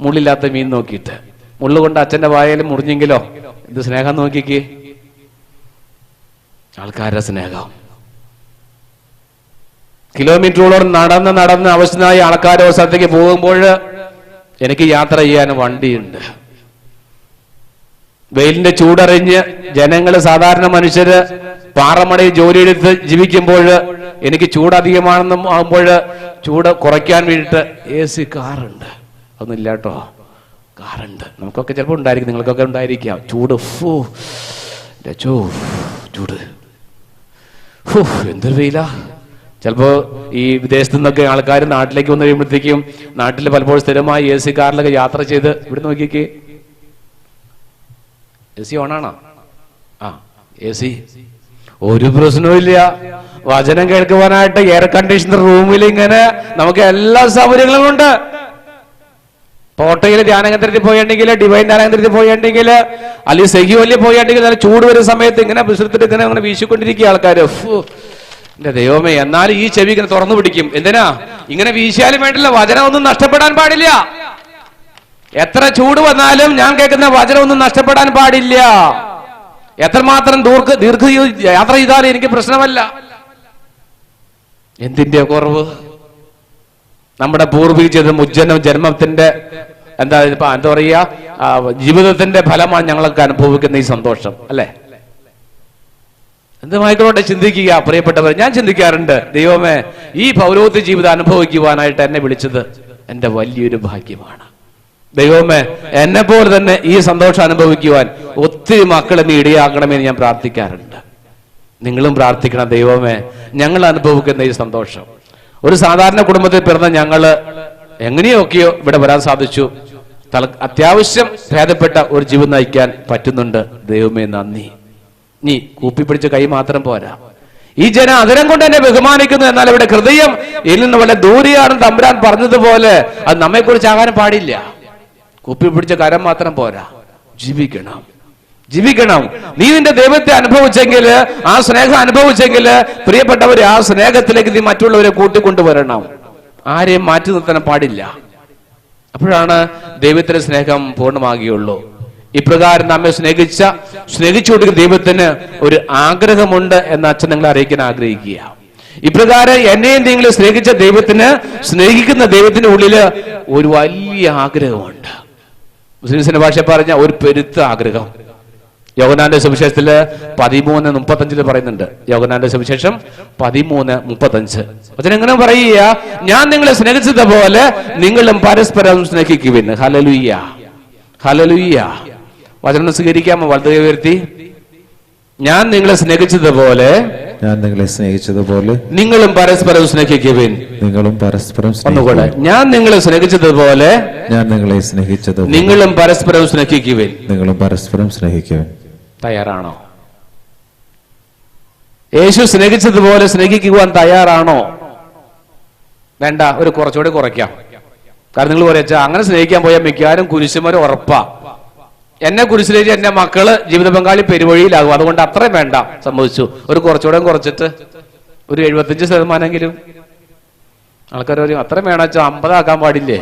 മുള്ളില്ലാത്ത മീൻ നോക്കിയിട്ട്. മുള്ളുകൊണ്ട് അച്ഛന്റെ വായലും മുറിഞ്ഞെങ്കിലോ ഇത് സ്നേഹം നോക്കിക്ക്. ആൾക്കാരുടെ സ്നേഹം. കിലോമീറ്ററുകളോളം നടന്ന് അവശനായി ആൾക്കാരെ ഒരു സ്ഥലത്തേക്ക് പോകുമ്പോൾ എനിക്ക് യാത്ര ചെയ്യാൻ വണ്ടിയുണ്ട്. വെയിലിന്റെ ചൂടറിഞ്ഞ് ജനങ്ങള്, സാധാരണ മനുഷ്യര് പാറമടയിൽ ജോലിയെടുത്ത് ജീവിക്കുമ്പോൾ എനിക്ക് ചൂടധികമാണെന്നും ആകുമ്പോൾ ചൂട് കുറയ്ക്കാൻ വേണ്ടിയിട്ട് AC കാറുണ്ട്. ഒന്നുമില്ല കേട്ടോ, കാറുണ്ട്. നമുക്കൊക്കെ ചിലപ്പോൾ ഉണ്ടായിരിക്കും, നിങ്ങൾക്കൊക്കെ ഉണ്ടായിരിക്കാം. ചൂട് ചൂട് എന്തൊരു വെയിലാ. ചിലപ്പോ ഈ വിദേശത്തു നിന്നൊക്കെ ആൾക്കാർ നാട്ടിലേക്ക് വന്നു കഴിയുമ്പോഴത്തേക്കും നാട്ടിൽ പലപ്പോഴും സ്ഥിരമായി AC കാറിലൊക്കെ യാത്ര ചെയ്ത് ഇവിടെ നോക്കിക്കേ, AC ഓണാണോ? AC ഒരു പ്രശ്നവും ഇല്ല. വചനം കേൾക്കുവാനായിട്ട് എയർ കണ്ടീഷണർ റൂമിൽ ഇങ്ങനെ നമുക്ക് എല്ലാ സൗകര്യങ്ങളും ഉണ്ട്. കോട്ടയിൽ ധ്യാനകേന്ദ്രത്തിൽ പോയിട്ടുണ്ടെങ്കിൽ, ഡിവൈൻ ധ്യാനകേന്ദ്രത്തിൽ പോയിട്ടുണ്ടെങ്കിൽ, അല്ലെങ്കിൽ സെഹിവല്ലിൽ പോയിട്ടുണ്ടെങ്കിൽ നല്ല ചൂട് വരുന്ന സമയത്ത് ഇങ്ങനെ വിശ്രത്തിട്ട് ഇങ്ങനെ വീശിക്കൊണ്ടിരിക്കുക ആൾക്കാർ. എന്റെ ദൈവമേ, എന്നാലും ഈ ചെവി ഇങ്ങനെ തുറന്നു പിടിക്കും. എന്തിനാ ഇങ്ങനെ വീശിയാലും വേണ്ടില്ല, വചനം ഒന്നും നഷ്ടപ്പെടാൻ പാടില്ല. എത്ര ചൂട് വന്നാലും ഞാൻ കേൾക്കുന്ന വചനം ഒന്നും നഷ്ടപ്പെടാൻ പാടില്ല. എത്രമാത്രം ദീർഘ യാത്ര ചെയ്താലും എനിക്ക് പ്രശ്നമല്ല. എന്തിന്റെ കുറവ്? നമ്മുടെ പൂർവിക മുജ്ജനം ജന്മത്തിന്റെ എന്താ പറയാ, ജീവിതത്തിന്റെ ഫലമാണ് ഞങ്ങളൊക്കെ അനുഭവിക്കുന്ന ഈ സന്തോഷം, അല്ലെ? എന്തുമായിക്കോട്ടെ ചിന്തിക്കുക പ്രിയപ്പെട്ടവർ. ഞാൻ ചിന്തിക്കാറുണ്ട്, ദൈവമേ, ഈ പൗരോഹിത്യ ജീവിതം അനുഭവിക്കുവാനായിട്ട് എന്നെ വിളിച്ചത് എന്റെ വലിയൊരു ഭാഗ്യമാണ്. ദൈവമേ, എന്നെ പോലെ തന്നെ ഈ സന്തോഷം അനുഭവിക്കുവാൻ ഒത്തിരി മക്കളെ നീ ഇടയാക്കണമെന്ന് ഞാൻ പ്രാർത്ഥിക്കാറുണ്ട്. നിങ്ങളും പ്രാർത്ഥിക്കണം, ദൈവമേ, ഞങ്ങൾ അനുഭവിക്കുന്ന ഈ സന്തോഷം. ഒരു സാധാരണ കുടുംബത്തിൽ പിറന്ന ഞങ്ങള് എങ്ങനെയൊക്കെയോ ഇവിടെ വരാൻ സാധിച്ചു. അത്യാവശ്യം ഭേദപ്പെട്ട ഒരു ജീവിതം നയിക്കാൻ പറ്റുന്നുണ്ട്. ദൈവമേ നന്ദി. നീ കൂപ്പിപ്പിടിച്ച കൈ മാത്രം പോരാ, ഈ ജനം അതിരം കൊണ്ട് എന്നെ ബഹുമാനിക്കുന്നു, എന്നാൽ ഇവിടെ ഹൃദയം ഇതിൽ നിന്ന് വളരെ ദൂരെയാണെന്ന് തമ്പുരാൻ പറഞ്ഞതുപോലെ അത് നമ്മെ കുറിച്ച് ആകാൻ പാടില്ല. കൂപ്പിപ്പിടിച്ച കരം മാത്രം പോരാ, ജീവിക്കണം, ജീവിക്കണം. നീ നിന്റെ ദൈവത്തെ അനുഭവിച്ചെങ്കിൽ, ആ സ്നേഹം അനുഭവിച്ചെങ്കിൽ, പ്രിയപ്പെട്ടവരെ, ആ സ്നേഹത്തിലേക്ക് നീ മറ്റുള്ളവരെ കൂട്ടിക്കൊണ്ടുവരണം. ആരെയും മാറ്റി നിർത്താൻ പാടില്ല. അപ്പോഴാണ് ദൈവത്തിന്റെ സ്നേഹം പൂർണ്ണമാകുകയുള്ളൂ. ഇപ്രകാരം നമ്മെ സ്നേഹിച്ചു കൊടുക്കുന്ന ദൈവത്തിന് ഒരു ആഗ്രഹമുണ്ട് എന്ന് അച്ഛൻ നിങ്ങളെ അറിയിക്കാൻ ആഗ്രഹിക്കുക. ഇപ്രകാരം എന്നെയും നിങ്ങൾ സ്നേഹിച്ച ദൈവത്തിന്, സ്നേഹിക്കുന്ന ദൈവത്തിന്റെ ഉള്ളില് ഒരു വലിയ ആഗ്രഹമുണ്ട്. മുസ്ലിംസിന്റെ ഭാഷ പറഞ്ഞ ഒരു പെരുത്ത ആഗ്രഹം. യോഹന്നാന്റെ സുവിശേഷത്തില് 13:35 പറയുന്നുണ്ട്. യോഹന്നാന്റെ സുവിശേഷം 13:35 അതിനെങ്ങനെ പറയുക? ഞാൻ നിങ്ങളെ സ്നേഹിച്ചതുപോലെ നിങ്ങളും പരസ്പരം സ്നേഹിക്കുവിൻ. Hallelujah, hallelujah. വചനം സ്വീകരിക്കാമോ? വലതു കൈ ഉയർത്തി. ഞാൻ നിങ്ങളെ സ്നേഹിച്ചതുപോലെ നിങ്ങളും പരസ്പരം സ്നേഹിക്കുവിൻ. നിങ്ങളും പരസ്പരം ഒന്നുകൂടെ, ഞാൻ നിങ്ങളെ സ്നേഹിച്ചതുപോലെ നിങ്ങളും പരസ്പരം സ്നേഹിക്കുവിൻ. നിങ്ങളും പരസ്പരം സ്നേഹിക്കുവിൻ. തയ്യാറാണോ? യേശു സ്നേഹിച്ചതുപോലെ സ്നേഹിക്കുവാൻ തയ്യാറാണോ? വേണ്ട, ഒരു കുറച്ചുകൂടി കുറയ്ക്കാം. കാരണം നിങ്ങൾ പറയാ അങ്ങനെ സ്നേഹിക്കാൻ പോയാൽ മിക്കവാറും കുരിശുമരം ഉറപ്പാ. എന്നെ കുരിശിലേക്ക് എന്റെ മക്കള് ജീവിത പങ്കാളി പെരുവഴിയിലാകും. അതുകൊണ്ട് അത്രയും വേണ്ട, സംഭവിച്ചു. ഒരു കുറച്ചുകൂടെ കുറച്ചിട്ട് ഒരു 75% ആൾക്കാർ പറയും അത്രയും വേണം അച്ഛൻ, 50 ആക്കാൻ പാടില്ലേ?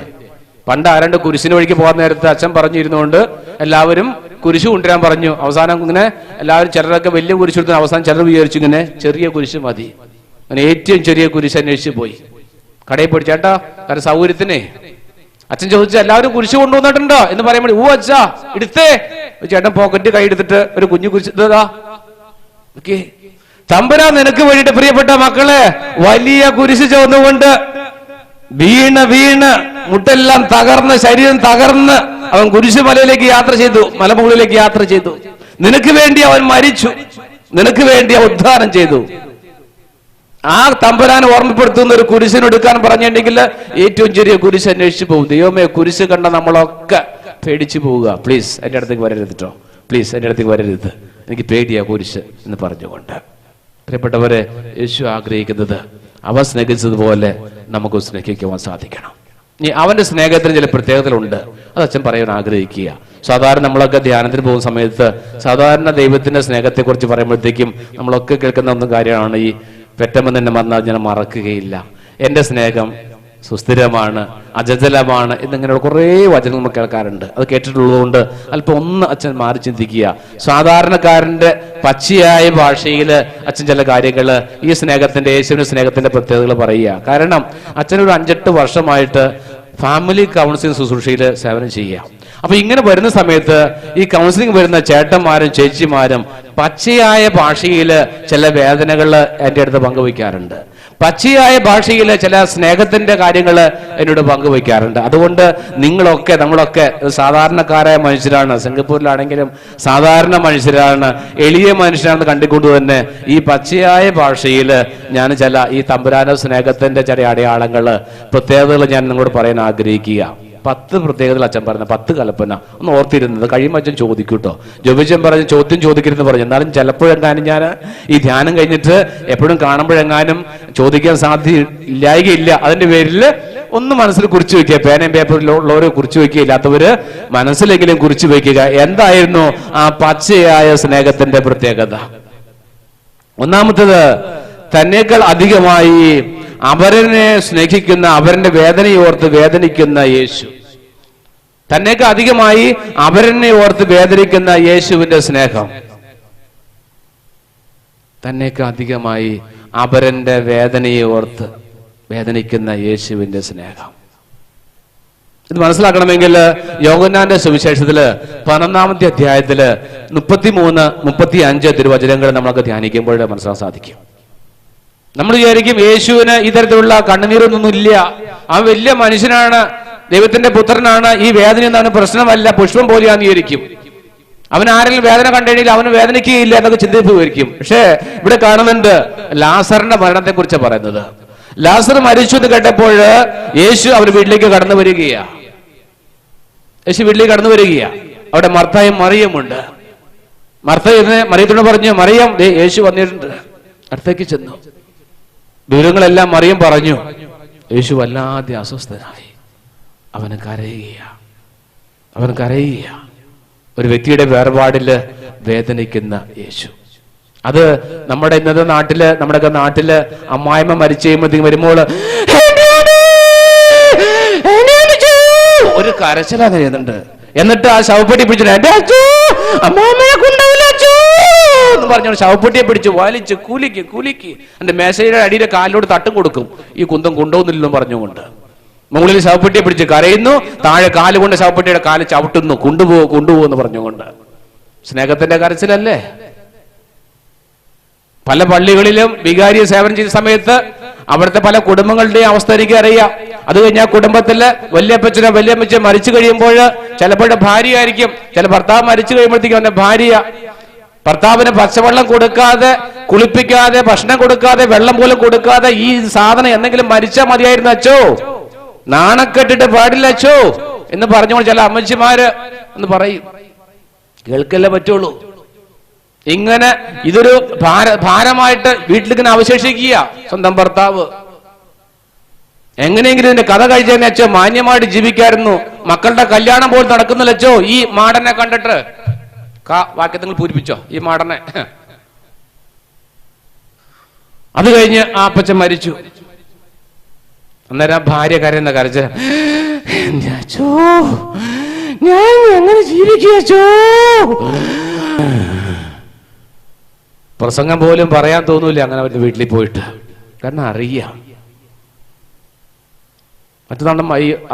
പണ്ട് ആരണ്ട് കുരിശിന് വഴിക്ക് പോകാൻ നേരത്തെ അച്ഛൻ പറഞ്ഞിരുന്നുകൊണ്ട് എല്ലാവരും കുരിശ് കൊണ്ടുവരാൻ പറഞ്ഞു. അവസാനം ഇങ്ങനെ എല്ലാവരും ചിലരൊക്കെ വലിയ കുരിശ് എടുത്തു. അവസാനം ചിലർ വിചാരിച്ചു ഇങ്ങനെ ചെറിയ കുരിശ് മതി. അങ്ങനെ ഏറ്റവും ചെറിയ കുരിശ് അന്വേഷിച്ച് പോയി. കടയിൽ പോയി, ചേട്ടാ കാരണം സൗകര്യത്തിനെ അച്ഛൻ ചോദിച്ചു എല്ലാവരും കുരിശ് കൊണ്ടുവന്നിട്ടുണ്ടോ എന്ന് പറയുമ്പോൾ ഊ അച്ഛാ എടുത്തേ. ചേട്ടൻ പോക്കറ്റ് കൈ എടുത്തിട്ട് ഒരു കുഞ്ഞു കുരിശ് ഓക്കെ. തമ്പുരാൻ നിനക്ക് വേണ്ടിയിട്ട് പ്രിയപ്പെട്ട മക്കളെ വലിയ കുരിശ് ചുവന്നുകൊണ്ട് വീണ് മുട്ടെല്ലാം തകർന്ന് ശരീരം തകർന്ന് അവൻ കുരിശുമലയിലേക്ക് യാത്ര ചെയ്തു, മലമുകളിലേക്ക് യാത്ര ചെയ്തു. നിനക്ക് വേണ്ടി അവൻ മരിച്ചു, നിനക്ക് വേണ്ടി അവൻ ഉദ്ധാരം ചെയ്തു. ആ തമ്പുരാൻ ഓർമ്മപ്പെടുത്തുന്ന ഒരു കുരിശിനെടുക്കാൻ പറഞ്ഞിട്ടുണ്ടെങ്കിൽ ഏറ്റവും ചെറിയ കുരിശ് അന്വേഷിച്ചു പോകും. ദൈവമേ, കുരിശ് കണ്ട നമ്മളൊക്കെ പേടിച്ചു പോവുക. പ്ലീസ് എന്റെ അടുത്തേക്ക് വരരുത് കേട്ടോ, പ്ലീസ് എന്റെ അടുത്തേക്ക് വരരുത്, എനിക്ക് പേടിയാ കുരിശ് എന്ന് പറഞ്ഞുകൊണ്ട്. പ്രിയപ്പെട്ടവരെ, യേശു ആഗ്രഹിക്കുന്നത് അവ സ്നേഹിച്ചതുപോലെ നമുക്ക് സ്നേഹിക്കുവാൻ സാധിക്കണം. ഇനി അവന്റെ സ്നേഹത്തിന് ചില പ്രത്യേകതകളുണ്ട്, അത് അച്ഛൻ പറയാൻ ആഗ്രഹിക്കുക. സാധാരണ നമ്മളൊക്കെ ധ്യാനത്തിന് പോകുന്ന സമയത്ത് സാധാരണ ദൈവത്തിന്റെ സ്നേഹത്തെ കുറിച്ച് പറയുമ്പോഴത്തേക്കും നമ്മളൊക്കെ കേൾക്കുന്ന ഒന്നും കാര്യമാണ്, ഈ പെറ്റമ്മ തന്നെ വന്നാൽ ഞാൻ മറക്കുകയില്ല, എന്റെ സ്നേഹം സുസ്ഥിരമാണ്, അജലമാണ് എന്നിങ്ങനെയുള്ള കുറേ വചനം നമ്മൾ കേൾക്കാറുണ്ട്. അത് കേട്ടിട്ടുള്ളതുകൊണ്ട് അല്പം ഒന്ന് അച്ഛൻ മാറി ചിന്തിക്കുക. സാധാരണക്കാരന്റെ പച്ചയായ ഭാഷയിൽ അച്ഛൻ ചില കാര്യങ്ങൾ ഈ സ്നേഹത്തിന്റെ, യേശുവിന്റെ സ്നേഹത്തിന്റെ പ്രത്യേകതകൾ പറയുക. കാരണം അച്ഛനൊരു 5-8 വർഷമായിട്ട് ഫാമിലി കൗൺസിലിംഗ് ശുശ്രൂഷയിൽ സേവനം ചെയ്യുക. അപ്പൊ ഇങ്ങനെ വരുന്ന സമയത്ത് ഈ കൗൺസിലിംഗ് വരുന്ന ചേട്ടന്മാരും ചേച്ചിമാരും പച്ചയായ ഭാഷയിൽ ചില വേദനകൾ എൻ്റെ അടുത്ത് പങ്കുവയ്ക്കാറുണ്ട്. പച്ചയായ ഭാഷയിൽ ചില സ്നേഹത്തിന്റെ കാര്യങ്ങൾ എന്നോട് പങ്കുവയ്ക്കാറുണ്ട്. അതുകൊണ്ട് നമ്മളൊക്കെ സാധാരണക്കാരായ മനുഷ്യരാണ്. സിംഗപ്പൂരിലാണെങ്കിലും സാധാരണ മനുഷ്യരാണ്, എളിയ മനുഷ്യരാണെന്ന് കണ്ടുകൊണ്ട് തന്നെ ഈ പച്ചയായ ഭാഷയിൽ ഞാൻ ചില ഈ തമ്പുരാന സ്നേഹത്തിന്റെ ചില അടയാളങ്ങൾ, പ്രത്യേകതകൾ ഞാൻ നിങ്ങളോട് പറയാൻ ആഗ്രഹിക്കുക. 10 പ്രത്യേകതകൾ അച്ഛൻ പറഞ്ഞ 10 കൽപ്പന ഒന്ന് ഓർത്തിരുന്നത് കഴിയുമ്പോൾ അച്ഛൻ ചോദിക്കൂട്ടോ. ജോബിച്ചൻ പറഞ്ഞ് ചോദ്യം ചോദിക്കരുതെന്ന് പറഞ്ഞു. എന്നാലും ചിലപ്പോഴെങ്ങാനും ഞാൻ ഈ ധ്യാനം കഴിഞ്ഞിട്ട് എപ്പോഴും കാണുമ്പോഴെങ്ങാനും ചോദിക്കാൻ സാധ്യത ഇല്ലായികയില്ല. അതിന്റെ പേരിൽ ഒന്ന് മനസ്സിൽ കുറിച്ചു വെക്കുക. പേനയും പേപ്പറിലുള്ളവരെ കുറിച്ചു വെക്കുക, ഇല്ലാത്തവര് മനസ്സിലെങ്കിലും കുറിച്ചു വെക്കുക. എന്തായിരുന്നു ആ പച്ചയായ സ്നേഹത്തിന്റെ പ്രത്യേകത? ഒന്നാമത്തേത്, തന്നേക്കാൾ അധികമായി അവരനെ സ്നേഹിക്കുന്ന, അവരുടെ വേദനയോർത്ത് വേദനിക്കുന്ന യേശു. തന്നേക്കാൾ അധികമായി അവരനെ ഓർത്ത് വേദനിക്കുന്ന യേശുവിന്റെ സ്നേഹം. തന്നേക്കാൾ അധികമായി അവരന്റെ വേദനയെ ഓർത്ത് വേദനിക്കുന്ന യേശുവിന്റെ സ്നേഹം. ഇത് മനസ്സിലാക്കണമെങ്കിൽ യോഹന്നാന്റെ സുവിശേഷത്തില് 11-ാമത്തെ അധ്യായത്തില് 33-35 തിരുവചനങ്ങൾ നമ്മളൊക്കെ ധ്യാനിക്കുമ്പോൾ മനസ്സിലാക്കാൻ സാധിക്കും. നമ്മൾ വിചാരിക്കും യേശുവിന് ഇത്തരത്തിലുള്ള കണ്ണുനീരൊന്നും ഇല്ല, അവൻ വലിയ മനുഷ്യനാണ്, ദൈവത്തിന്റെ പുത്രനാണ്, ഈ വേദനയൊന്നും പ്രശ്നമല്ല, പുഷ്പം പോലെയാന്ന് വിചാരിക്കും. അവൻ ആരെങ്കിലും വേദന കണ്ടുകഴിഞ്ഞാൽ അവന് വേദനിക്കുകയില്ല എന്നൊക്കെ ചിന്തിക്കുമായിരിക്കും. പക്ഷേ ഇവിടെ കാണുന്നുണ്ട് ലാസറിന്റെ മരണത്തെ കുറിച്ച് പറയുന്നത്. ലാസർ മരിച്ചു എന്ന് കേട്ടപ്പോൾ യേശു അവർ വീട്ടിലേക്ക് കടന്നു വരികയാ. യേശു വീട്ടിലേക്ക് കടന്നു വരികയാ. അവിടെ മർത്തായും മറിയമുണ്ട്. മർത്ത മറിയത്തോട് പറഞ്ഞു, മറിയം ദേ യേശു വന്നിട്ടുണ്ട്. അടുത്തേക്ക് ചെന്നു. വിവരങ്ങളെല്ലാം മറിയം പറഞ്ഞു. യേശു വല്ലാതെ അസ്വസ്ഥനായി. അവന് കരയുക. ഒരു വ്യക്തിയുടെ വേർപാടില് വേദനിക്കുന്ന യേശു. അത് നമ്മുടെ ഇന്നത്തെ നാട്ടില്, നമ്മുടെയൊക്കെ നാട്ടില് അമ്മായിമ്മ മരിച്ചു കഴിയുമ്പോഴത്തേക്കും വരുമ്പോൾ ഒരു കരച്ചിലാ കഴിയുന്നുണ്ട്. എന്നിട്ട് ആ ശവപ്പെട്ടി പിടിച്ചിട്ട് എന്റെ അച്ഛോ അമ്മാമ്മയെ കൊണ്ടുപോയില്ല അച്ഛോ എന്ന് പറഞ്ഞു ശവപ്പെട്ടിയെ പിടിച്ച് വലിച്ച് കുലുക്കി എന്റെ മേശയുടെ അടിയിലെ കാലിലോട് തട്ടും കൊടുക്കും. ഈ കുന്തം കൊണ്ടുപോകുന്നില്ലെന്നും പറഞ്ഞുകൊണ്ട് മുകളിൽ ശവപ്പെട്ടിയെ പിടിച്ച് കരയുന്നു, താഴെ കാല് കൊണ്ട് ശവപ്പെട്ടിയുടെ കാല് ചവിട്ടുന്നു, കൊണ്ടുപോകുന്നു പറഞ്ഞുകൊണ്ട്. സ്നേഹത്തിന്റെ കരച്ചിലല്ലേ? പല പള്ളികളിലും വികാരിയെ സേവനം ചെയ്ത സമയത്ത് അവിടുത്തെ പല കുടുംബങ്ങളുടെയും അവസ്ഥ എനിക്ക് അറിയാം. അത് കഴിഞ്ഞാൽ കുടുംബത്തില് വല്യപ്പച്ചനോ വല്യമ്മച്ചോ മരിച്ചു കഴിയുമ്പോൾ ചിലപ്പോഴും ഭാര്യ ആയിരിക്കും, ചില ഭർത്താവ് മരിച്ചു കഴിയുമ്പോഴത്തേക്കും അവന്റെ ഭാര്യ ഭർത്താവിന് പച്ചവെള്ളം കൊടുക്കാതെ, കുളിപ്പിക്കാതെ, ഭക്ഷണം കൊടുക്കാതെ, വെള്ളം പോലും കൊടുക്കാതെ, ഈ സാധനം എന്തെങ്കിലും മരിച്ചാൽ മതിയായിരുന്നു അച്ചോ, നാണക്കെട്ടിട്ട് പാടില്ല അച്ചോ എന്ന് പറഞ്ഞുകൊണ്ട് ചില അമ്മച്ചിമാര് എന്ന് പറയും. കേൾക്കല്ലേ പറ്റുള്ളൂ. ഇങ്ങനെ ഇതൊരു ഭാരമായിട്ട് വീട്ടിലിങ്ങനെ അവശേഷിക്കുക സ്വന്തം ഭർത്താവ്. എങ്ങനെയെങ്കിലും ഇതിന്റെ കഥ കഴിച്ചതിനെ അച്ചോ മാന്യമായിട്ട് ജീവിക്കായിരുന്നു. മക്കളുടെ കല്യാണം പോലും നടക്കുന്നില്ല അച്ചോ ഈ മാടനെ കണ്ടിട്ട്. വാക്യം നിങ്ങൾ പൂരിപ്പിച്ചോ ഈ മാടനെ. അത് കഴിഞ്ഞ് ആ അപ്പച്ചൻ മരിച്ചു. അന്നേരം ഭാര്യ കരയുന്ന കരച്ച്, അച്ചോ ഞാൻ എങ്ങനെ ജീവിക്കോ? പ്രസംഗം പോലും പറയാൻ തോന്നൂല അങ്ങനെ അവരുടെ വീട്ടിൽ പോയിട്ട്. കാരണം അറിയാം. മറ്റന്നാണ്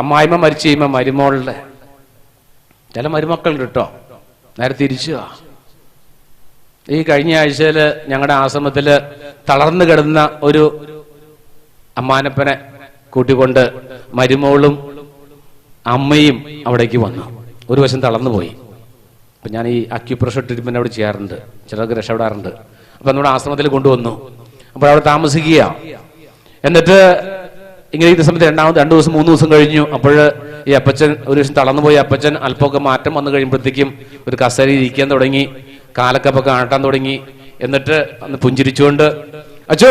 അമ്മായിമ്മ മരിച്ചു കഴിയുമ്പോൾ മരുമോളുടെ ചില മരുമക്കളുണ്ട് കേട്ടോ, നേരെ തിരിച്ചുവാ. ഈ കഴിഞ്ഞ ആഴ്ചയില് ഞങ്ങളുടെ ആശ്രമത്തില് തളർന്നു കിടന്ന ഒരു അമ്മാനപ്പനെ കൂട്ടിക്കൊണ്ട് മരുമോളും അമ്മയും അവിടേക്ക് വന്നു. ഒരു വശം തളർന്നു പോയി. അപ്പൊ ഞാൻ ഈ അക്യുപ്രഷർ ട്രീറ്റ്മെന്റ് അവിടെ ചെയ്യാറുണ്ട്, ചിലർക്ക് രക്ഷപ്പെടാറുണ്ട്. അപ്പൊ നമ്മുടെ ആശ്രമത്തിൽ കൊണ്ടുവന്നു. അപ്പോൾ അവിടെ താമസിക്കുക. എന്നിട്ട് ഇങ്ങനെ ഈ സമയത്ത് 2 ദിവസം 3 ദിവസം കഴിഞ്ഞു. അപ്പോൾ ഈ അപ്പച്ചൻ ഒരു ദിവസം തളർന്നു പോയി. അപ്പച്ചൻ അല്പമൊക്കെ മാറ്റം വന്നു കഴിയുമ്പോഴത്തേക്കും ഒരു കസേരയിൽ ഇരിക്കാൻ തുടങ്ങി, കാലക്കപ്പൊക്കെ ആട്ടാൻ തുടങ്ങി. എന്നിട്ട് അന്ന് പുഞ്ചിരിച്ചുകൊണ്ട്, അച്ചോ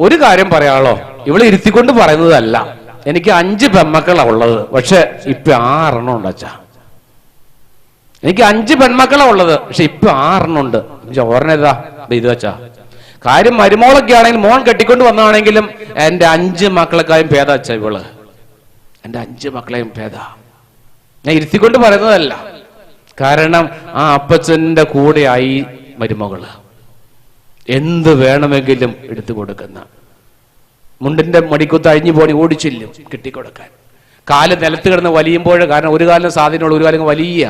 ഒരു കാര്യം പറയാളോ, ഇവളെ ഇരുത്തിക്കൊണ്ട് പറയുന്നതല്ല, എനിക്ക് 5 പെൺമക്കളാ ഉള്ളത്, പക്ഷെ ഇപ്പൊ 6 എണ്ണം ഉണ്ട് അച്ഛാ. എനിക്ക് 5 പെൺമക്കളാ ഉള്ളത്, പക്ഷെ ഇപ്പൊ 6 എണ്ണം ഉണ്ട്. ഓർണേതാ ഇത് വെച്ചാ കാര്യം. മരുമോളൊക്കെ ആണെങ്കിലും മോൻ കെട്ടിക്കൊണ്ട് വന്നാണെങ്കിലും എന്റെ 5 മക്കളെക്കായും ഭേദ അച്ഛ ഇവള്. എന്റെ 5 മക്കളെയും ഭേദ. ഞാൻ ഇരുത്തിക്കൊണ്ട് പറയുന്നതല്ല. കാരണം ആ അപ്പച്ചന്റെ കൂടെയായി മരുമകള്. എന്ത് വേണമെങ്കിലും എടുത്തു കൊടുക്കുന്ന, മുണ്ടിന്റെ മടിക്കുത്ത് അഴിഞ്ഞു പോണി ഓടിച്ചില്ലും കെട്ടിക്കൊടുക്കാൻ. കാല് നിലത്ത് കിടന്ന് വലിയുമ്പോൾ, കാരണം ഒരു കാലം സാധനമുള്ള ഒരു കാലം വലിയ.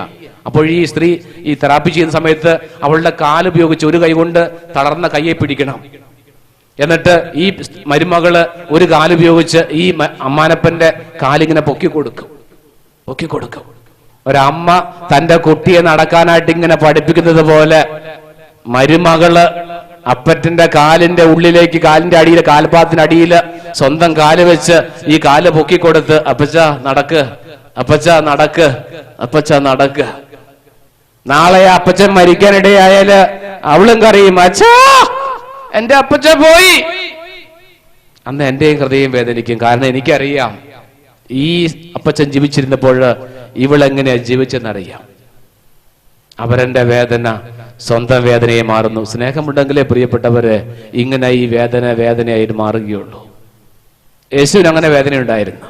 അപ്പോൾ ഈ സ്ത്രീ ഈ തെറാപ്പി ചെയ്യുന്ന സമയത്ത് അവളുടെ കാലുപയോഗിച്ച് ഒരു കൈ കൊണ്ട് തളർന്ന കയ്യെ പിടിക്കണം. എന്നിട്ട് ഈ മരുമകള് ഒരു കാലുപയോഗിച്ച് ഈ അമ്മാനപ്പന്റെ കാലിങ്ങനെ പൊക്കി കൊടുക്കും. ഒരമ്മ തന്റെ കുട്ടിയെ നടക്കാനായിട്ട് ഇങ്ങനെ പഠിപ്പിക്കുന്നത് പോലെ മരുമകള് അപ്പറ്റന്റെ കാലിന്റെ ഉള്ളിലേക്ക്, കാലിന്റെ അടിയിൽ, കാൽപാദത്തിന്റെ അടിയിൽ സ്വന്തം കാല് വെച്ച് ഈ കാല് പൊക്കിക്കൊടുത്ത്, അപ്പച്ച നടക്ക്, അപ്പച്ച നടക്ക്, അപ്പച്ച നടക്ക്. നാളെ അപ്പച്ചൻ മരിക്കാനിടയായാല് അവളും കറിയും, അച്ഛാ എന്റെ അപ്പച്ച പോയി. അന്ന് എന്റെയും ഹൃദയം വേദനിക്കും. കാരണം എനിക്കറിയാം ഈ അപ്പച്ചൻ ജീവിച്ചിരുന്നപ്പോൾ ഇവളെങ്ങനെയാ ജീവിച്ചെന്നറിയാം. അവരെന്റെ വേദന സ്വന്തം വേദനയെ മാറുന്നു. സ്നേഹമുണ്ടെങ്കിലേ പ്രിയപ്പെട്ടവരെ ഇങ്ങനെ ഈ വേദനയായിട്ട് മാറുകയുള്ളൂ. യേശുവിന് അങ്ങനെ വേദനയുണ്ടായിരുന്നു.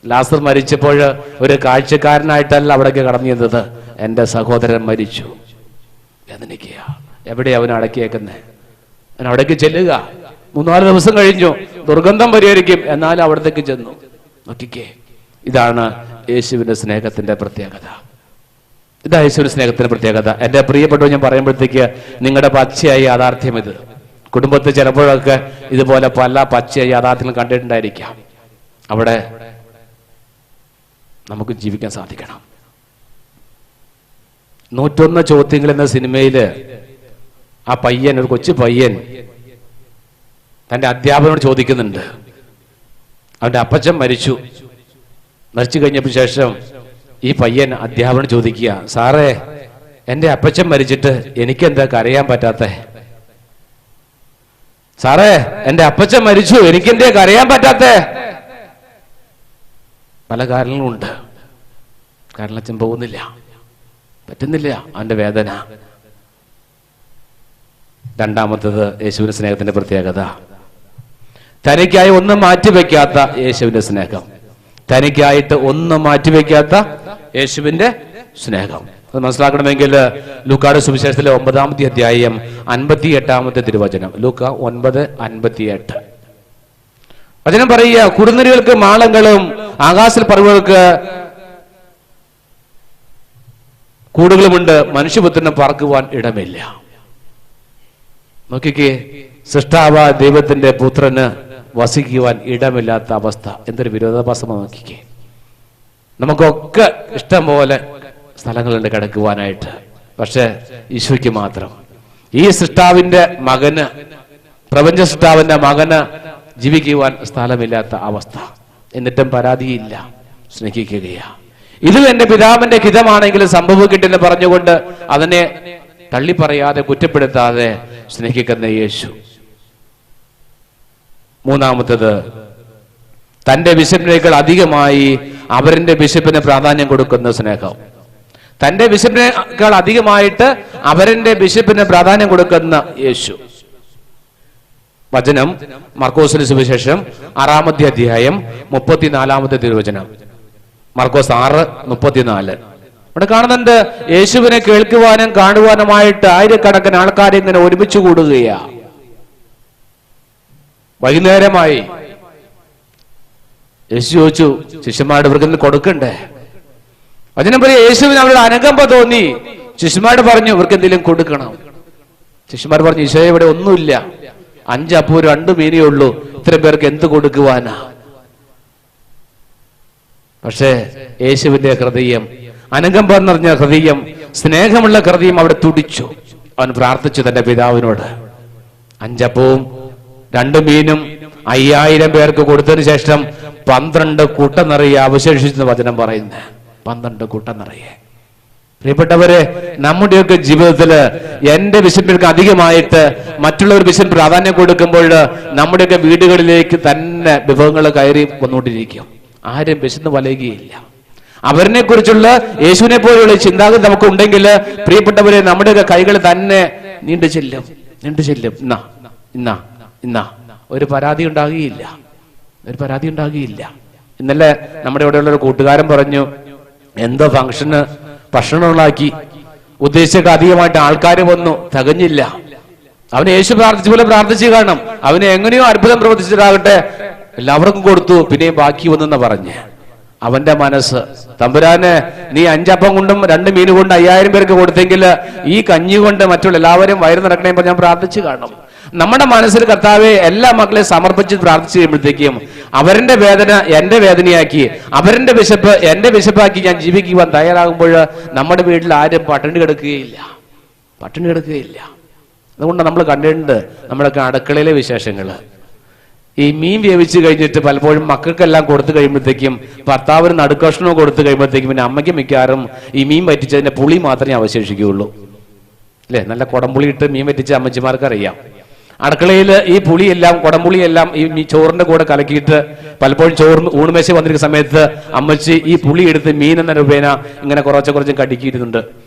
ലാസർ മരിച്ചപ്പോൾ ഒരു കാഴ്ചക്കാരനായിട്ടല്ല അവിടേക്ക് കടന്നു ചെന്നത്. എൻ്റെ സഹോദരൻ മരിച്ചു, വേദനിക്കുക. എവിടെയാ അവൻ അടക്കിയേക്കുന്നത്? അവൻ അവിടേക്ക് ചെല്ലുക. 3-4 ദിവസം കഴിഞ്ഞു, ദുർഗന്ധം പരിഹരിക്കും, എന്നാലും അവിടത്തേക്ക് ചെന്നു. നോക്കിക്കേ, ഇതാണ് യേശുവിന്റെ സ്നേഹത്തിന്റെ പ്രത്യേകത. ഇതാ യേശുവിന്റെ സ്നേഹത്തിന്റെ പ്രത്യേകത. എൻ്റെ പ്രിയപ്പെട്ടവർ, ഞാൻ പറയുമ്പോഴത്തേക്ക് നിങ്ങളുടെ പച്ചയായ യാഥാർത്ഥ്യം ഇത്. കുടുംബത്തിൽ ചിലപ്പോഴൊക്കെ ഇതുപോലെ പല പച്ചയായ യാഥാർത്ഥ്യങ്ങൾ കണ്ടിട്ടുണ്ടായിരിക്കാം. അവിടെ നമുക്ക് ജീവിക്കാൻ സാധിക്കണം. 101 ചോദ്യങ്ങൾ എന്ന സിനിമയില് ആ പയ്യൻ, ഒരു കൊച്ചു പയ്യൻ തന്റെ അധ്യാപകനോട് ചോദിക്കുന്നുണ്ട്. അവന്റെ അപ്പച്ചൻ മരിച്ചു കഴിഞ്ഞപ്പോൾ ശേഷം ഈ പയ്യൻ അധ്യാപകൻ ചോദിക്കുക, സാറേ, എന്റെ അപ്പച്ചൻ മരിച്ചിട്ട് എനിക്കെന്താ കരയാൻ പറ്റാത്ത? സാറേ, എന്റെ അപ്പച്ചൻ മരിച്ചു, എനിക്കെന്തേ കരയാൻ പറ്റാത്ത? പല കാരണങ്ങളുണ്ട്. കാരണം അച്ഛൻ പോകുന്നില്ല, പറ്റുന്നില്ല, അവന്റെ വേദന. രണ്ടാമത്തത് യേശുവിന്റെ സ്നേഹത്തിന്റെ പ്രത്യേകത, തനിക്കായി ഒന്നും മാറ്റിവെക്കാത്ത യേശുവിന്റെ സ്നേഹം. തനിക്കായിട്ട് ഒന്നും മാറ്റിവെക്കാത്ത യേശുവിന്റെ സ്നേഹം. അത് മനസ്സിലാക്കണമെങ്കിൽ ലൂക്കായുടെ സുവിശേഷത്തിലെ 9-ാമത്തെ അധ്യായം 58-ാമത്തെ തിരുവചനം. ലൂക്ക 9:58. വചനം പറയുക, കുറുനരികൾക്ക് മാളങ്ങളും ആകാശ പറവുകൾക്ക് കൂടുകളുമുണ്ട്, മനുഷ്യപുത്രന് പാർക്കുവാൻ ഇടമില്ല. നോക്കിക്കേ, സൃഷ്ടാവ ദൈവത്തിന്റെ പുത്രന് വസിക്കുവാൻ ഇടമില്ലാത്ത അവസ്ഥ. എന്തൊരു വിരോധാഭാസമാണ്. നോക്കിക്കേ, നമുക്കൊക്കെ ഇഷ്ടം പോലെ സ്ഥലങ്ങളുണ്ട് കിടക്കുവാനായിട്ട്. പക്ഷെ ഈശോയ്ക്ക് മാത്രം, ഈ സൃഷ്ടാവിന്റെ മകന്, പ്രപഞ്ച സൃഷ്ടാവിന്റെ മകന് ജീവിക്കുവാൻ സ്ഥലമില്ലാത്ത അവസ്ഥ. എന്നിട്ടും പരാതിയില്ല, സ്നേഹിക്കുകയാ. ഇതും എന്റെ പിതാവിന്റെ ഹിതമാണെങ്കിലും സംഭവിക്കട്ടെന്ന് പറഞ്ഞുകൊണ്ട് അതിനെ തള്ളിപ്പറയാതെ കുറ്റപ്പെടുത്താതെ സ്നേഹിക്കുന്ന യേശു. മൂന്നാമത്തത്, തന്റെ വിശപ്പിനേക്കാൾ അധികമായി അവരുടെ വിശപ്പിന് പ്രാധാന്യം കൊടുക്കുന്ന സ്നേഹം. തന്റെ വിശപ്പിനേക്കാൾ അധികമായിട്ട് അവരുടെ വിശപ്പിന് പ്രാധാന്യം കൊടുക്കുന്ന യേശു. വചനം മർക്കോസിന്റെ സുവിശേഷം 6-ാമത്തെ അധ്യായം 34-ാമത്തെ തിരുവചനം. മർക്കോസ് 6:34. ഇവിടെ കാണുന്നുണ്ട്, യേശുവിനെ കേൾക്കുവാനും കാണുവാനുമായിട്ട് ആയിരക്കണക്കിന് ആൾക്കാരെ ഇങ്ങനെ ഒരുമിച്ച് കൂടുകയാ. വൈകുന്നേരമായി. യേശു ചോദിച്ചു, ശിഷ്യന്മാരുടെ ഇവർക്ക് കൊടുക്കണ്ടേ? വചനം പറയും, യേശുവിന് അവരുടെ അനുകമ്പ തോന്നി. ശിഷ്യന്മാരോട് പറഞ്ഞു, ഇവർക്ക് എന്തെങ്കിലും കൊടുക്കണം. ശിഷ്യന്മാർ പറഞ്ഞു, ഈശോയെ, ഇവിടെ ഒന്നുമില്ല, 5 അപ്പവും 2 മീനേ ഉള്ളൂ, ഇത്രയും പേർക്ക് എന്ത് കൊടുക്കുവാനാ? പക്ഷേ യേശുവിന്റെ ഹൃദയം, അനുകമ്പ എന്ന് പറഞ്ഞ ഹൃദയം, സ്നേഹമുള്ള ഹൃദയം അവിടെ തുടിച്ചു. അവൻ പ്രാർത്ഥിച്ചു തന്റെ പിതാവിനോട്. 5 അപ്പവും 2 മീനും 5000 പേർക്ക് കൊടുത്തതിന് ശേഷം 12 കൂട്ടം നിറയെ അവശേഷിച്ചെന്ന് വചനം പറയുന്നത്. 12 കൂട്ടം നിറയെ. പ്രിയപ്പെട്ടവരെ, നമ്മുടെയൊക്കെ ജീവിതത്തില് എന്റെ വിശപ്പിற்கு അധികമായിട്ട് മറ്റുള്ളവർ വിശപ്പിന് പ്രാധാന്യം കൊടുക്കുമ്പോൾ നമ്മുടെയൊക്കെ വീടുകളിലേക്ക് തന്നെ വിഭവങ്ങൾ കയറി വന്നുകൊണ്ടിരിക്കും. ആരും വിശന്ന് വലയുകയില്ല. അവരിനെ കുറിച്ചുള്ള യേശുവിനെ പോലെയുള്ള ചിന്താഗതി നമുക്ക് ഉണ്ടെങ്കിൽ പ്രിയപ്പെട്ടവരെ, നമ്മുടെയൊക്കെ കൈകൾ തന്നെ നീണ്ടു ചെല്ലും. ഇന്നാ ഒരു പരാതി ഉണ്ടാകുകയില്ല. ഇന്നലെ നമ്മുടെ ഇവിടെയുള്ള ഒരു കൂട്ടുകാരൻ പറഞ്ഞു, എന്തോ ഫംഗ്ഷന് ഭക്ഷണങ്ങളാക്കി, ഉദ്ദേശിച്ചൊക്കെ അധികമായിട്ട് ആൾക്കാർ വന്നു, തികഞ്ഞില്ല. അവന് യേശു പ്രാർത്ഥിച്ച പോലെ പ്രാർത്ഥിച്ചു കാണണം. അവന് എങ്ങനെയോ അത്ഭുതം പ്രവർത്തിച്ചിട്ടാകട്ടെ, എല്ലാവർക്കും കൊടുത്തു, പിന്നെയും ബാക്കി വന്നെന്ന് പറഞ്ഞ്. അവന്റെ മനസ്സ്, തമ്പുരാന്, നീ 5 അപ്പം കൊണ്ടും 2 മീൻ കൊണ്ട് 5000 പേർക്ക് കൊടുത്തെങ്കിൽ ഈ കഞ്ഞി കൊണ്ട് മറ്റുള്ള എല്ലാവരും വയറ് നിറക്കണേ ഞാൻ പ്രാർത്ഥിച്ചു കാണണം. നമ്മുടെ മനസ്സിൽ കർത്താവെ എല്ലാ മക്കളെ സമർപ്പിച്ച് പ്രാർത്ഥിച്ചു കഴിയുമ്പോഴത്തേക്കും അവരുടെ വേദന എന്റെ വേദനയാക്കി, അവരുടെ വിശപ്പ് എന്റെ വിശപ്പാക്കി ഞാൻ ജീവിക്കുവാൻ തയ്യാറാകുമ്പോൾ നമ്മുടെ വീട്ടിൽ ആരും പട്ടിണി കിടക്കുകയില്ല. അതുകൊണ്ട് നമ്മൾ കണ്ടിട്ടുണ്ട് നമ്മളൊക്കെ അടുക്കളയിലെ വിശേഷങ്ങള്. ഈ മീൻ വേവിച്ച് കഴിഞ്ഞിട്ട് പലപ്പോഴും മക്കൾക്കെല്ലാം കൊടുത്തു കഴിയുമ്പോഴത്തേക്കും, ഭർത്താവിന് നടുക്കഷ്ണവും കൊടുത്തു കഴിയുമ്പോഴത്തേക്കും പിന്നെ അമ്മയ്ക്ക് മിക്കാറും ഈ മീൻ പറ്റിച്ചതിന്റെ പുളി മാത്രമേ അവശേഷിക്കുകയുള്ളൂ. അല്ലെ? നല്ല കുടംപുളി ഇട്ട് മീൻ പറ്റിച്ച അമ്മച്ചിമാർക്ക് അറിയാം. അടുക്കളയിൽ ഈ പുളിയെല്ലാം കുടംപുളിയെല്ലാം ഈ ചോറിന്റെ കൂടെ കലക്കിയിട്ട് പലപ്പോഴും ചോറിന് ഊണുമേശ വന്നിരിക്കുന്ന സമയത്ത് അമ്മച്ചി ഈ പുളി എടുത്ത് മീൻ എന്ന രൂപേന ഇങ്ങനെ കുറച്ച് കടിക്കിയിരുന്നുണ്ട്.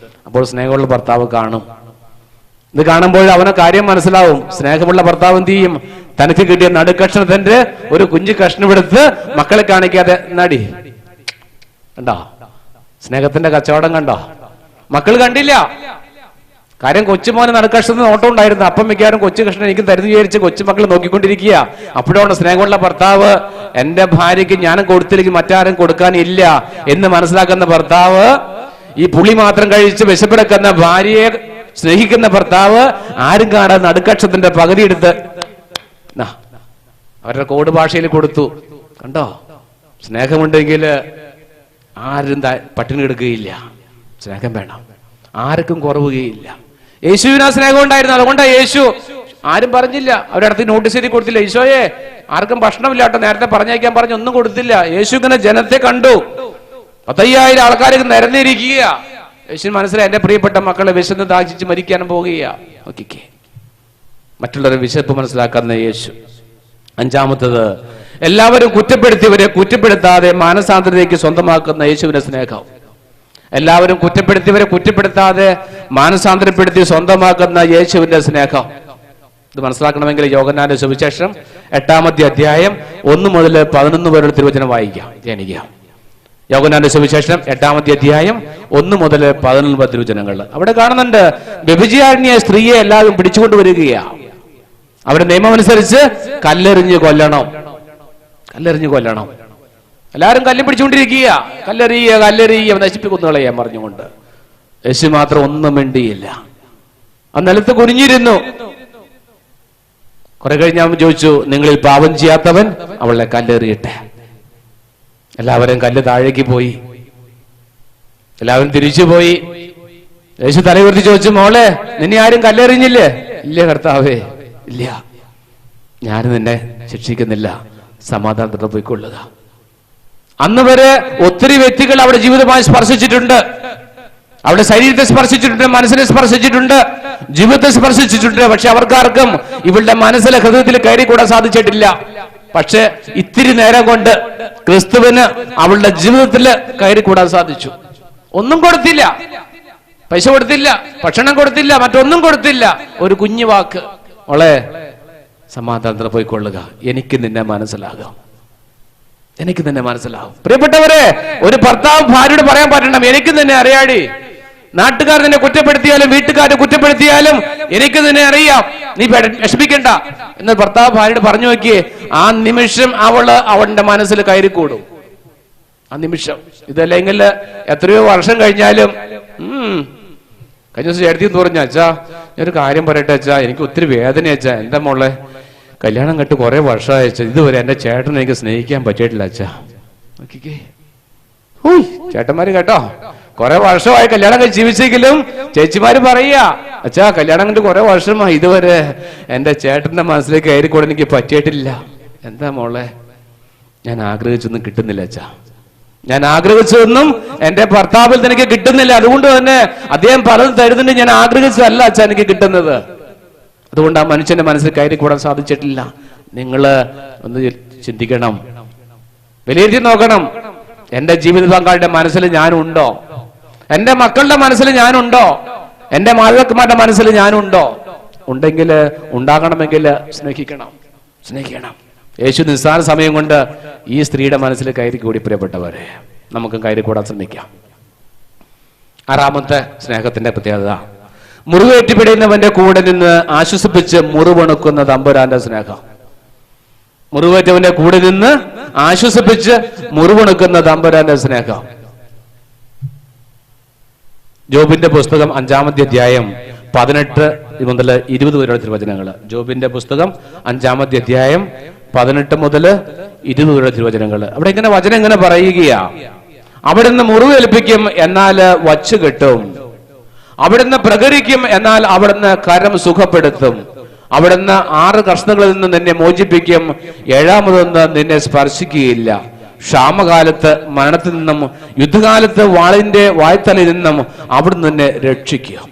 അപ്പോൾ സ്നേഹമുള്ള ഭർത്താവ് കാണും. ഇത് കാണുമ്പോൾ അവന് കാര്യം മനസ്സിലാവും. സ്നേഹമുള്ള ഭർത്താവ് എന്ത് ചെയ്യും? തനിക്ക് കിട്ടിയ നടുക്കഷ്ണത്തിന്റെ ഒരു കുഞ്ഞു കഷ്ണം എടുത്ത് മക്കളെ കാണിക്കാതെ നടി കണ്ടോ? സ്നേഹത്തിന്റെ കച്ചവടം കണ്ടോ? മക്കൾ കണ്ടില്ല. കാര്യം കൊച്ചുമോനെ നടുക്കഷ്ണത്തിന് നോട്ടം ഉണ്ടായിരുന്നു. അപ്പം മിക്കവാറും കൊച്ചു കഷ്ണം എനിക്ക് തരുന്നു വിചാരിച്ച് കൊച്ചുമക്കൾ നോക്കിക്കൊണ്ടിരിക്കുക. അപ്പോഴാണ് സ്നേഹമുള്ള ഭർത്താവ് എന്റെ ഭാര്യയ്ക്ക് ഞാനും കൊടുത്തില്ലെങ്കിൽ മറ്റാരും കൊടുക്കാനില്ല എന്ന് മനസ്സിലാക്കുന്ന ഭർത്താവ്, ഈ പുളി മാത്രം കഴിച്ച് വിശപ്പെടുക്കുന്ന ഭാര്യയെ സ്നേഹിക്കുന്ന ഭർത്താവ് ആരും കാണാതെ നടുക്കക്ഷത്തിന്റെ പകുതി എടുത്ത് അവരുടെ കോഡ് ഭാഷയിൽ കൊടുത്തു. കണ്ടോ? സ്നേഹമുണ്ടെങ്കിൽ ആരും പട്ടിണി എടുക്കുകയില്ല. സ്നേഹം വേണം, ആർക്കും കുറവുകയില്ല. യേശുവിന് ആ സ്നേഹം ഉണ്ടായിരുന്നു. അതുകൊണ്ടാണ് യേശു ആരും പറഞ്ഞില്ല, അവരുടെ അടുത്ത് നോട്ടീസ് എഴുതി കൊടുത്തില്ല. ഈശോയെ ആർക്കും ഭക്ഷണമില്ല കേട്ടോ, നേരത്തെ പറഞ്ഞയക്കാൻ പറഞ്ഞു, ഒന്നും കൊടുത്തില്ല. യേശു ഇങ്ങനെ ജനത്തെ കണ്ടു. 10,000 ആൾക്കാർക്ക് നിരന്നിരിക്കുക. യേശു മനസ്സിലായി, എന്റെ പ്രിയപ്പെട്ട മക്കളെ വിശന്ന് ദാഹിച്ച് മരിക്കാനും പോകുകയാ. നോക്കിക്കേ, മറ്റുള്ളവരെ വിശപ്പ് മനസ്സിലാക്കുന്ന യേശു. അഞ്ചാമത്തത്, എല്ലാവരും കുറ്റപ്പെടുത്തിയവരെ കുറ്റപ്പെടുത്താതെ മാനസാന്തരതയ്ക്ക് സ്വന്തമാക്കുന്ന യേശുവിന്റെ സ്നേഹം. എല്ലാവരും കുറ്റപ്പെടുത്തിയവരെ കുറ്റപ്പെടുത്താതെ മാനസാന്തരപ്പെടുത്തി സ്വന്തമാക്കുന്ന യേശുവിന്റെ സ്നേഹം. ഇത് മനസ്സിലാക്കണമെങ്കിൽ യോഹന്നാന്റെ സുവിശേഷം 8-ാമത്തെ അധ്യായം 1 മുതൽ 11 വരെയുള്ള തിരുവചനം വായിക്കാം, ധ്യാനിക്കാം. യോഹന്നാന്റെ സുവിശേഷം 8-ാമത്തെ അധ്യായം 1 മുതൽ 11 വരെ തിരുവചനങ്ങൾ. അവിടെ കാണുന്നുണ്ട്, വ്യഭിചാരിണിയ സ്ത്രീയെ എല്ലാവരും പിടിച്ചുകൊണ്ടുവരികയാ. അവരുടെ നിയമം അനുസരിച്ച് കല്ലെറിഞ്ഞ് കൊല്ലണം. എല്ലാവരും കല്ലും പിടിച്ചുകൊണ്ടിരിക്കുക. കല്ലെറിയ നശിപ്പിക്കുന്നു കളയാൻ പറഞ്ഞുകൊണ്ട്. യേശു മാത്രം ഒന്നും മിണ്ടിയില്ല. ആ നിലത്ത് കുനിഞ്ഞിരുന്നു. കുറെ കഴിഞ്ഞ് അവൻ ചോദിച്ചു, നിങ്ങളിൽ പാപം ചെയ്യാത്തവൻ അവളെ കല്ലെറിയട്ടെ. എല്ലാവരും കല്ല് താഴേക്ക് പോയി. എല്ലാവരും തിരിച്ചുപോയി. യേശു തലയുയർത്തി ചോദിച്ചു, മോളെ നിന്നെ ആരും കല്ലെറിഞ്ഞില്ലേ? ഇല്ല കർത്താവേ, ഇല്ല. ഞാൻ നിന്നെ ശിക്ഷിക്കുന്നില്ല, സമാധാനത്തോടെ പോയിക്കൊള്ളുക. അന്ന് വരെ ഒത്തിരി വ്യക്തികൾ അവിടെ ജീവിതമായി സ്പർശിച്ചിട്ടുണ്ട്. അവിടെ ശരീരത്തെ സ്പർശിച്ചിട്ടുണ്ട്, മനസ്സിനെ സ്പർശിച്ചിട്ടുണ്ട്, ജീവിതത്തെ സ്പർശിച്ചിട്ടുണ്ട്. പക്ഷെ അവർക്കാർക്കും ഇവളുടെ മനസ്സിലെ ഹൃദയത്തിൽ കയറിക്കൂടാൻ സാധിച്ചിട്ടില്ല. പക്ഷെ ഇത്തിരി നേരം കൊണ്ട് ക്രിസ്തുവിന് അവളുടെ ജീവിതത്തിൽ കയറിക്കൂടാൻ സാധിച്ചു. ഒന്നും കൊടുത്തില്ല, പൈസ കൊടുത്തില്ല, ഭക്ഷണം കൊടുത്തില്ല, മറ്റൊന്നും കൊടുത്തില്ല. ഒരു കുഞ്ഞു വാക്ക്, മോളെ സമാധാനത്തോടെ പോയിക്കൊള്ളുക, എനിക്ക് നിന്നെ മനസ്സിലാകും. പ്രിയപ്പെട്ടവരെ, ഒരു ഭർത്താവ് ഭാര്യയോട് പറയാൻ പറ്റണം, എനിക്ക് നിന്നെ അറിയാടി. നാട്ടുകാർ നിന്നെ കുറ്റപ്പെടുത്തിയാലും വീട്ടുകാരെ കുറ്റപ്പെടുത്തിയാലും എനിക്ക് നിന്നെ അറിയാം, നീ വിഷമിക്കണ്ട എന്ന് ഭർത്താവ് ഭാര്യയോട് പറഞ്ഞു നോക്കിയേ. ആ നിമിഷം അവളുടെ മനസ്സിൽ കയറിക്കൂടും. ആ നിമിഷം. ഇതല്ലെങ്കിൽ എത്രയോ വർഷം കഴിഞ്ഞാലും കഴിഞ്ഞ ദിവസം ചേട്ടത്തി എന്ന് പറഞ്ഞു, അച്ഛാ ഞാനൊരു കാര്യം പറയട്ടെ അച്ഛാ, എനിക്ക് ഒത്തിരി വേദന അച്ഛാ. എന്താ മോളെ? കല്യാണം കെട്ട് കുറെ വർഷമായി അച്ഛാ, ഇതുവരെ എന്റെ ചേട്ടനെ എനിക്ക് സ്നേഹിക്കാൻ പറ്റിയിട്ടില്ല അച്ഛാ. നോക്കിക്കേ, ചേട്ടന്മാര് കേട്ടോ, കുറെ വർഷമായി കല്യാണം കഴിച്ച് ജീവിച്ചെങ്കിലും ചേച്ചിമാര് പറയാ, അച്ഛാ കല്യാണം കണ്ട് കുറെ വർഷമായി, ഇതുവരെ എന്റെ ചേട്ടന്റെ മനസ്സിലേക്ക് കയറിക്കൂടെ എനിക്ക് പറ്റിയിട്ടില്ല. എന്താ മോളെ? ഞാൻ ആഗ്രഹിച്ചൊന്നും കിട്ടുന്നില്ല അച്ഛാ, ഞാൻ ആഗ്രഹിച്ചതൊന്നും എന്റെ ഭർത്താവിൽ എനിക്ക് കിട്ടുന്നില്ല. അതുകൊണ്ട് തന്നെ അദ്ദേഹം പലതും തരുന്നുണ്ട്, ഞാൻ ആഗ്രഹിച്ചതല്ല അച്ഛാ എനിക്ക് കിട്ടുന്നത്. അതുകൊണ്ട് ആ മനുഷ്യന്റെ മനസ്സിൽ കയറിക്കൂടാൻ സാധിച്ചിട്ടില്ല. നിങ്ങള് ഒന്ന് ചിന്തിക്കണം, വിലയിരുത്തി നോക്കണം. എന്റെ ജീവിത പങ്കാളിയുടെ മനസ്സിൽ ഞാനുണ്ടോ? എന്റെ മക്കളുടെ മനസ്സിൽ ഞാനുണ്ടോ? എന്റെ മാതാപിതാക്കളുടെ മനസ്സിൽ ഞാനുണ്ടോ? ഉണ്ടെങ്കിൽ, ഉണ്ടാകണമെങ്കിൽ സ്നേഹിക്കണം. യേശു നിസ്സാര സമയം കൊണ്ട് ഈ സ്ത്രീയുടെ മനസ്സിൽ കയറി കൂടി. പ്രിയപ്പെട്ടവരെ, നമുക്കും കയറി കൂടാൻ ശ്രമിക്കാം. 6-ാമത്തെ സ്നേഹത്തിന്റെ പ്രത്യേകത, മുറിവേറ്റുപിടിയുന്നവന്റെ കൂടെ നിന്ന് ആശ്വസിപ്പിച്ച് മുറിവണുക്കുന്ന തമ്പുരാന്റെ സ്നേഹം. മുറിവേറ്റവന്റെ കൂടെ നിന്ന് ആശ്വസിപ്പിച്ച് മുറിവണുക്കുന്ന തമ്പുരാന്റെ സ്നേഹം. ജോബിന്റെ പുസ്തകം 5-ാമത്തെ അധ്യായം 18 മുതൽ 20 വരെയുള്ള തിരുവചനങ്ങൾ. ജോബിന്റെ പുസ്തകം 5-ാമത്തെ അധ്യായം 18 മുതൽ 20 വരെയുള്ള തിരുവചനങ്ങൾ. അവിടെ ഇങ്ങനെ വചനം ഇങ്ങനെ പറയുകയാ, അവിടുന്ന് മുറിവേൽപ്പിക്കും എന്നാൽ വച്ചു കെട്ടും, അവിടുന്ന് പ്രകരിക്കും എന്നാൽ അവിടുന്ന് കരം സുഖപ്പെടുത്തും, അവിടുന്ന് 6 കഷ്ണങ്ങളിൽ നിന്ന് നിന്നെ മോചിപ്പിക്കും, 7-മതൊന്ന് നിന്നെ സ്പർശിക്കുകയില്ല. ക്ഷാമകാലത്ത് മരണത്തിൽ നിന്നും യുദ്ധകാലത്ത് വാളിന്റെ വായ്ത്തലയിൽ നിന്നും അവിടുന്ന് നിന്നെ രക്ഷിക്കും.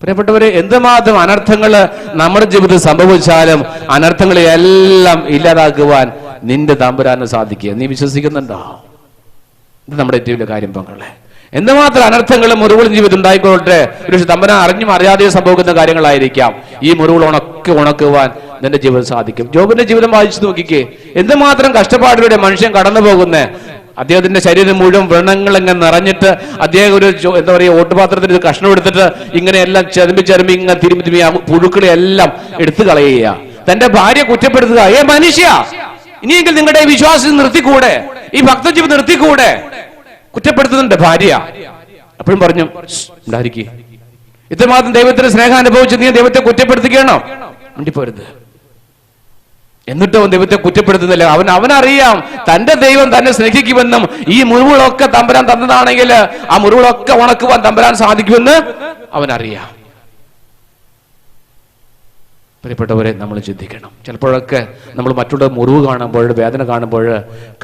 പ്രിയപ്പെട്ടവരെ, എന്തുമാത്രം അനർത്ഥങ്ങൾ നമ്മുടെ ജീവിതത്തിൽ സംഭവിച്ചാലും അനർത്ഥങ്ങളെ എല്ലാം ഇല്ലാതാക്കുവാൻ നിന്റെ തമ്പുരാന് സാധിക്കുക. നീ വിശ്വസിക്കുന്നുണ്ടോ? ഇത് നമ്മുടെ ഏറ്റവും വലിയ കാര്യം പങ്കളെ. എന്തുമാത്രം അനർത്ഥങ്ങളും മുറിവുകളും ജീവിതം ഉണ്ടായിക്കൊള്ളട്ടെ, ഒരു തമ്പുരാൻ അറിഞ്ഞും അറിയാതെയും സംഭവിക്കുന്ന കാര്യങ്ങളായിരിക്കാം. ഈ മുറിവുകൾ ഉണക്കുവാൻ നിന്റെ ജീവിതം സാധിക്കും. ജോബിന്റെ ജീവിതം വായിച്ചു നോക്കിക്കേ, എന്തുമാത്രം കഷ്ടപ്പാടിലൂടെ മനുഷ്യൻ കടന്നു പോകുന്നേ. അദ്ദേഹത്തിന്റെ ശരീരം മുഴുവൻ വ്രണങ്ങൾ ഇങ്ങനെ നിറഞ്ഞിട്ട് അദ്ദേഹം ഒരു എന്താ പറയുക ഓട്ടുപാത്രത്തിൽ കഷ്ണം എടുത്തിട്ട് ഇങ്ങനെയെല്ലാം ചരമ്പി ഇങ്ങനെ തിരുമ്പി ആ പുഴുക്കളെ എല്ലാം എടുത്തു കളയുക. തന്റെ ഭാര്യ കുറ്റപ്പെടുത്തുക, മനുഷ്യ, ഇനിയെങ്കിൽ നിങ്ങളുടെ വിശ്വാസം നിർത്തിക്കൂടെ, ഈ ഭക്തജീവിതം നിർത്തിക്കൂടെ. കുറ്റപ്പെടുത്തുന്നുണ്ട് ഭാര്യ. അപ്പോഴും പറഞ്ഞു ഉണ്ടായിരിക്കും. ഇത്രമാത്രം ദൈവത്തിന്റെ സ്നേഹം അനുഭവിച്ച് നീ ദൈവത്തെ കുറ്റപ്പെടുത്തുകയാണോ? മിണ്ടിപ്പോരുത്. എന്നിട്ടും അവൻ ദൈവത്തെ കുറ്റപ്പെടുത്തുന്നില്ല. അവനറിയാം തന്റെ ദൈവം തന്നെ സ്നേഹിക്കുമെന്നും ഈ മുറിവുകളൊക്കെ തമ്പുരാൻ തന്നതാണെങ്കിൽ ആ മുറിവുകളൊക്കെ ഉണക്കുവാൻ തമ്പുരാൻ സാധിക്കുമെന്ന് അവനറിയാം. പ്രിയപ്പെട്ടവരെ, നമ്മൾ ചിന്തിക്കണം. ചിലപ്പോഴൊക്കെ നമ്മൾ മറ്റുള്ള മുറിവ് കാണുമ്പോൾ, വേദന കാണുമ്പോൾ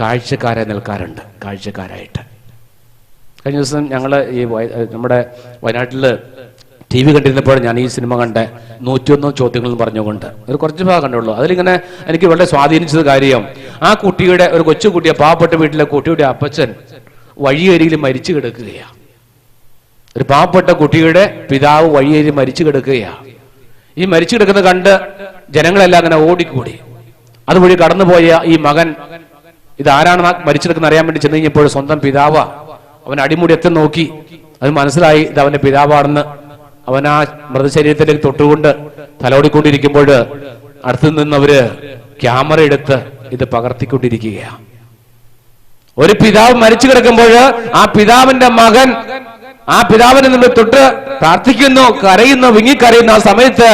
കാഴ്ചക്കാരായി നിൽക്കാറുണ്ട്. കാഴ്ചക്കാരായിട്ട് കഴിഞ്ഞ ദിവസം ഞങ്ങൾ ഈ നമ്മുടെ വയനാട്ടില് TV കണ്ടിരുന്നപ്പോൾ ഞാൻ ഈ സിനിമ കണ്ട 101 ചോദ്യങ്ങൾ പറഞ്ഞുകൊണ്ട് ഒരു കുറച്ച് ഭാഗം കണ്ടുള്ളൂ. അതിലിങ്ങനെ എനിക്ക് വളരെ സ്വാധീനിച്ചത് കാര്യം, ആ കുട്ടിയുടെ ഒരു കൊച്ചുകുട്ടിയെ, പാവപ്പെട്ട വീട്ടിലെ കുട്ടിയുടെ അപ്പച്ചൻ വഴിയരികിൽ മരിച്ചു കിടക്കുകയാണ്. ഒരു പാവപ്പെട്ട കുട്ടിയുടെ പിതാവ് വഴിയരികിൽ മരിച്ചു കിടക്കുകയാണ്. ഈ മരിച്ചു കിടക്കുന്നത് കണ്ട് ജനങ്ങളെല്ലാം അങ്ങനെ ഓടിക്കൂടി. അതുവഴി കടന്നുപോയ ഈ മകൻ ഇതാരാണ് മരിച്ചെടുക്കുന്ന അറിയാൻ വേണ്ടി ചെന്ന് കഴിഞ്ഞപ്പോൾ സ്വന്തം പിതാവ് അവൻ അടിമുടി എത്തി നോക്കി. അത് മനസ്സിലായി ഇത് അവന്റെ പിതാവാണെന്ന്. അവൻ ആ മൃതശരീരത്തിലേക്ക് തൊട്ടുകൊണ്ട് തലോടിക്കൊണ്ടിരിക്കുമ്പോൾ അടുത്തു നിന്നവര് ക്യാമറ എടുത്ത് ഇത് പകർത്തിക്കൊണ്ടിരിക്കുകയാണ്. ഒരു പിതാവ് മരിച്ചു കിടക്കുമ്പോൾ ആ പിതാവിന്റെ മകൻ ആ പിതാവിനെ നമ്മൾ തൊട്ട് പ്രാർത്ഥിക്കുന്നു, കരയുന്നു, വിങ്ങിക്കരയുന്ന ആ സമയത്ത്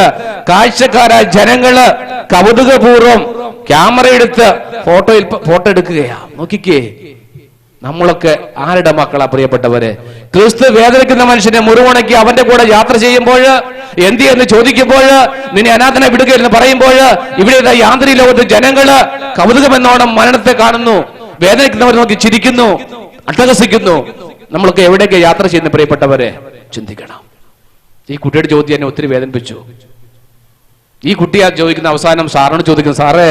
കാഴ്ചക്കാരായ ജനങ്ങള് കൗതുകപൂർവം ക്യാമറ എടുത്ത് ഫോട്ടോ എടുക്കുകയാണ്. നോക്കിക്കേ, നമ്മളൊക്കെ ആരുടെ മക്കളാ പ്രിയപ്പെട്ടവരെ? ക്രിസ്തു വേദനിക്കുന്ന മനുഷ്യനെ മുറിവുണക്കി അവന്റെ കൂടെ യാത്ര ചെയ്യുമ്പോൾ, എന്തി എന്ന് ചോദിക്കുമ്പോൾ, നിന്നെ അനാഥനെ വിടുകയെന്ന് പറയുമ്പോൾ, ഇവിടെ യാന്ത്രിക ലോകത്ത് ജനങ്ങള് കൗതുകമെന്നോണം മരണത്തെ കാണുന്നു, വേദനിക്കുന്നവർ നോക്കി ചിരിക്കുന്നു, അട്ടഹസിക്കുന്നു. നമ്മളൊക്കെ എവിടെയൊക്കെ യാത്ര ചെയ്യുന്ന പ്രിയപ്പെട്ടവരെ ചിന്തിക്കണം. ഈ കുട്ടിയുടെ ചോദ്യം എന്നെ ഒത്തിരി വേദനിപ്പിച്ചു. ഈ കുട്ടിയാ ചോദിക്കുന്ന അവസാനം സാറിനോട് ചോദിക്കുന്നു, സാറേ